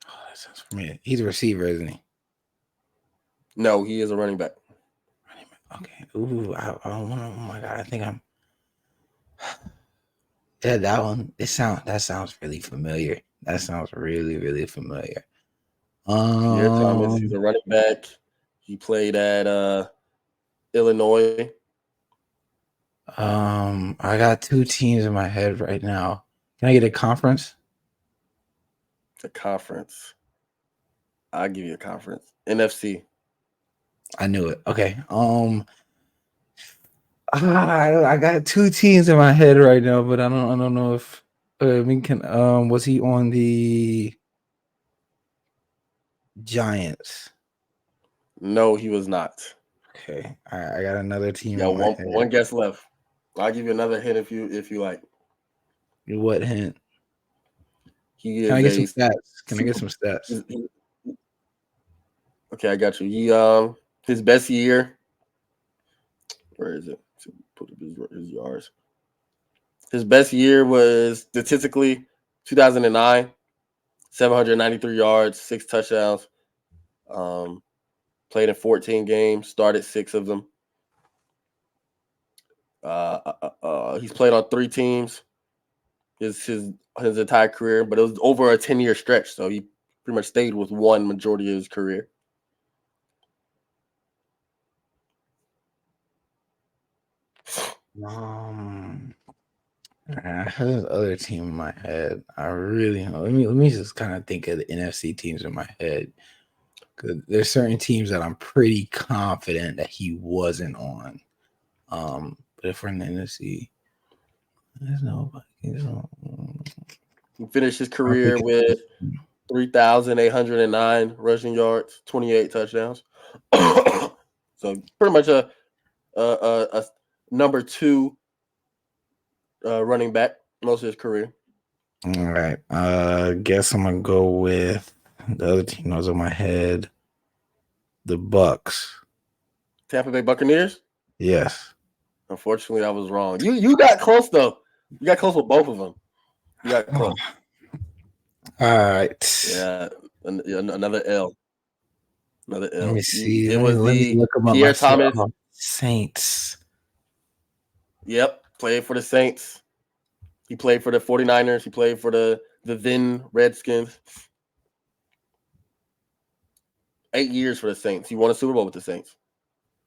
Oh, that sounds familiar. He's a receiver, isn't he? No, he is a running back. Okay. Ooh, oh my god, I think I'm. Yeah, that one. That sounds really familiar. That sounds really, really familiar. Pierre Thomas, he's a running back. He played at Illinois. I got 2 teams in my head right now. Can I get a conference? The conference. I'll give you a conference. NFC. I knew it. Okay. I got 2 teams in my head right now, but I don't know if was he on the Giants? No, he was not. Okay. All right, I got another team. Yeah, one guess left. I'll give you another hint if you like. What hint? He Can I get some is stats? Can I get some stats? Okay, I got you. He his best year. Where is it? To put up his yards. His best year was statistically 2009, 793 yards, 6 touchdowns. Played in 14 games, started 6 of them. He's played on 3 teams his entire career, but it was over a 10-year stretch, so he pretty much stayed with one majority of his career. I had this other team in my head. I really let me just kind of think of the NFC teams in my head. Cause there's certain teams that I'm pretty confident that he wasn't on. But if we're in the NFC, there's nobody. He finished his career with 3,809 rushing yards, 28 touchdowns. So pretty much a number 2 running back most of his career. All right. Guess I'm gonna go with the other team that was in my head. The Bucks. Tampa Bay Buccaneers? Yes. Unfortunately, I was wrong. You got close though. You got close with both of them. You got close. All right. Yeah, another L. Another L. Let me see. It was let me look them up Pierre myself. Thomas. Oh, Saints. Yep, played for the Saints. He played for the 49ers. He played for the then Redskins. 8 years for the Saints. He won a Super Bowl with the Saints.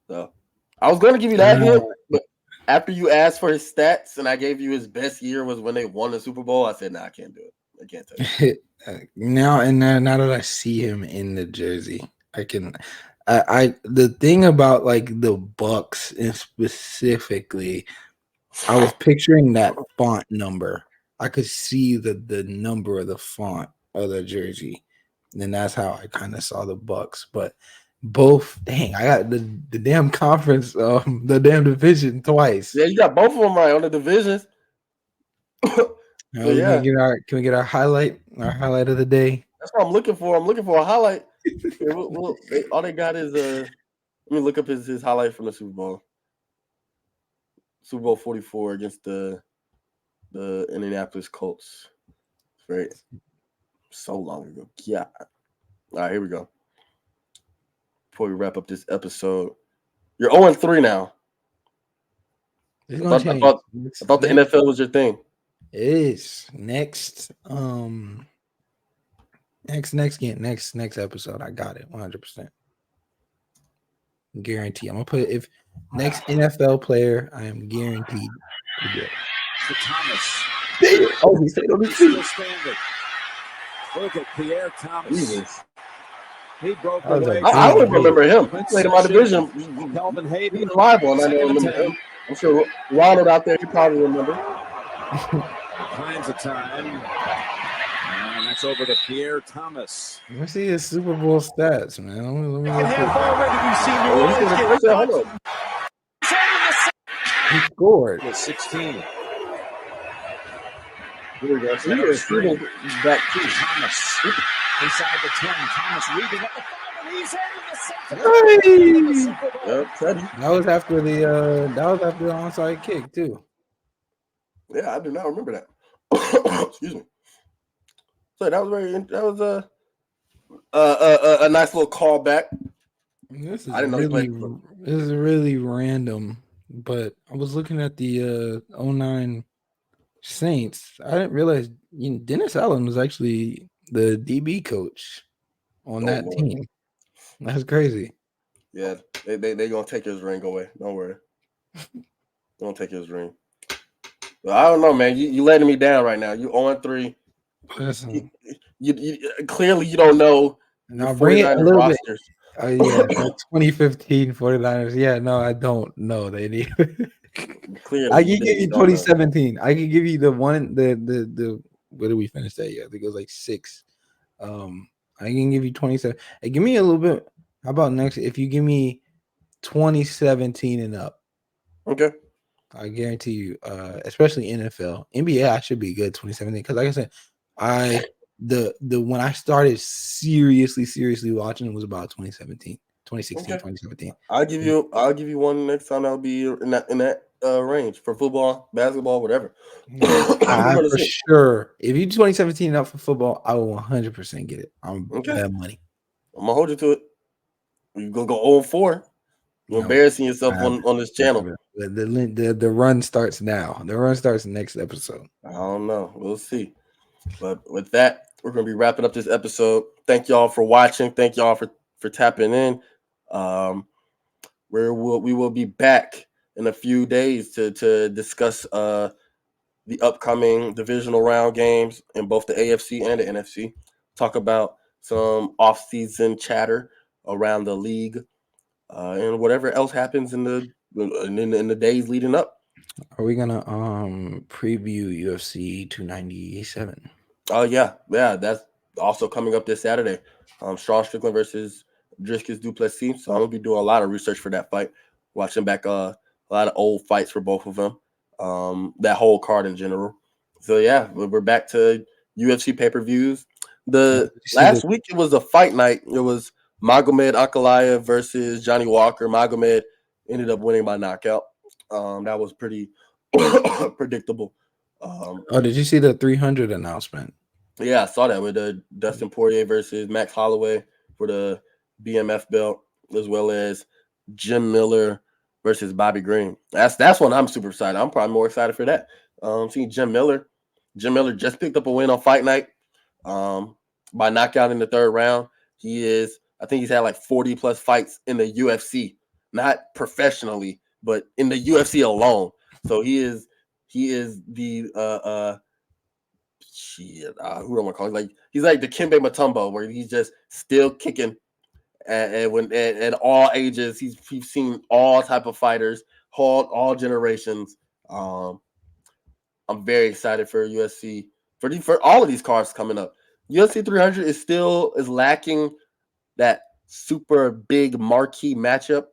So I was going to give you that hint, but After you asked for his stats and I gave you his best year was when they won the Super Bowl, I said, "Nah, I can't do it. I can't tell you." Now that I see him in the jersey, I can. I the thing about like the Bucks and specifically, I was picturing that font number. I could see the number of the font of the jersey, and that's how I kind of saw the Bucks. But both, dang, I got the damn conference, the damn division twice. Yeah, you got both of them right on the divisions. So We yeah, can we get our highlight of the day? that's what I'm looking for. I'm looking for a highlight. Yeah, all they got is let me look up his highlight from the Super Bowl. Super Bowl 44 against the Indianapolis Colts. It's very so long ago. Yeah. All right, here we go. Before we wrap up this episode, you're 0-3 now. It's I gonna thought I change. thought I thought the NFL was your thing. It is next. Next episode. I got it 100%. Guarantee. I'm gonna put if next NFL player. I am guaranteed to get. To Thomas. Oh, he stayed on his feet. Still standing. Look at Pierre Thomas. Jesus. He broke That was away. a I would big remember him. He Good played in my session. division. Kelvin Hayden. He's reliable, and I don't remember him. I'm sure Ronald out there, he probably remember. Finds a time. And that's over to Pierre Thomas. Let me see his Super Bowl stats, man. Let me look Half at- already we've seen New Oh, he's Orleans gonna get press that. Hold on. He scored. with 16. Here we go. So you're shooting back too. Thomas inside the 10. Thomas reading at the 5, and he's heading the center. Hey! Yep, Teddy. That was after the onside kick too. Yeah, I do not remember that. Excuse me. So that was a nice little callback. This is I didn't know he really played. this is really random, but I was looking at the 09 Saints. I didn't realize Dennis Allen was actually the DB coach on that Lord. team. That's crazy. Yeah, they gonna take his ring away. Don't worry. Don't take his ring. Well, I don't know, man. You letting me down right now. You 0-3. Listen, You clearly you don't know now the bring it a 49ers little bit. rosters. Yeah, the 2015 49ers. Yeah, no, I don't know. They need. Clearly, I can give you don't know. 2017. I can give you the one the where did we finish that year? I think it was like 6. I can give you 27. Hey, give me a little bit. How about next? If you give me 2017 and up, Okay. I guarantee you, especially NFL, NBA, I should be good 2017 because, like I said, the when I started seriously watching it was about 2016, Okay. 2017. I'll give you one next time. I'll be in that range for football, basketball, whatever. I for sure. If you do 2017 and up for football, I will 100% get it. I'm bet money. I'm gonna hold you to it. You're gonna go 0-4. You're embarrassing yourself on this channel. The run starts now. The run starts next episode. I don't know. We'll see. But with that, we're gonna be wrapping up this episode. Thank y'all for watching. Thank y'all for tapping in. We will be back in a few days to discuss the upcoming divisional round games in both the AFC and the NFC. Talk about some off-season chatter around the league and whatever else happens in the days leading up. Are we gonna preview UFC 297? Oh yeah, that's also coming up this Saturday. Sean Strickland versus Dricus Duplessis. So I'm gonna be doing a lot of research for that fight, watching back a lot of old fights for both of them. That whole card in general. So yeah, we're back to UFC pay-per-views. The last week it was a fight night. It was Magomed Ankalaev versus Johnny Walker. Magomed ended up winning by knockout. That was pretty predictable. Did you see the 300 announcement? Yeah, I saw that with Dustin Poirier versus Max Holloway for the BMF belt, as well as Jim Miller versus Bobby Green. That's one I'm super excited. I'm probably more excited for that. Seeing Jim Miller. Jim Miller just picked up a win on Fight Night by knockout in the 3rd round. I think he's had like 40 plus fights in the UFC, not professionally, but in the UFC alone. So he is the who do I want to call him? Like he's like the Kimbe Mutombo, where he's just still kicking at all ages. He's seen all type of fighters, all generations. I'm very excited for USC for all of these cards coming up. UFC 300 is lacking that super big marquee matchup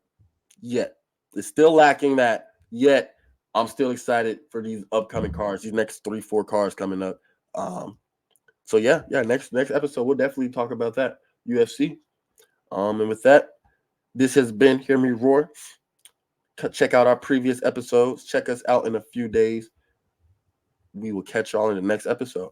yet. It's still lacking that yet. I'm still excited for these upcoming cards, these next 3-4 cards coming up. So yeah, next episode we'll definitely talk about that UFC. And with that, this has been Hear Me Roar. Check out our previous episodes. Check us out in a few days. We will catch y'all in the next episode.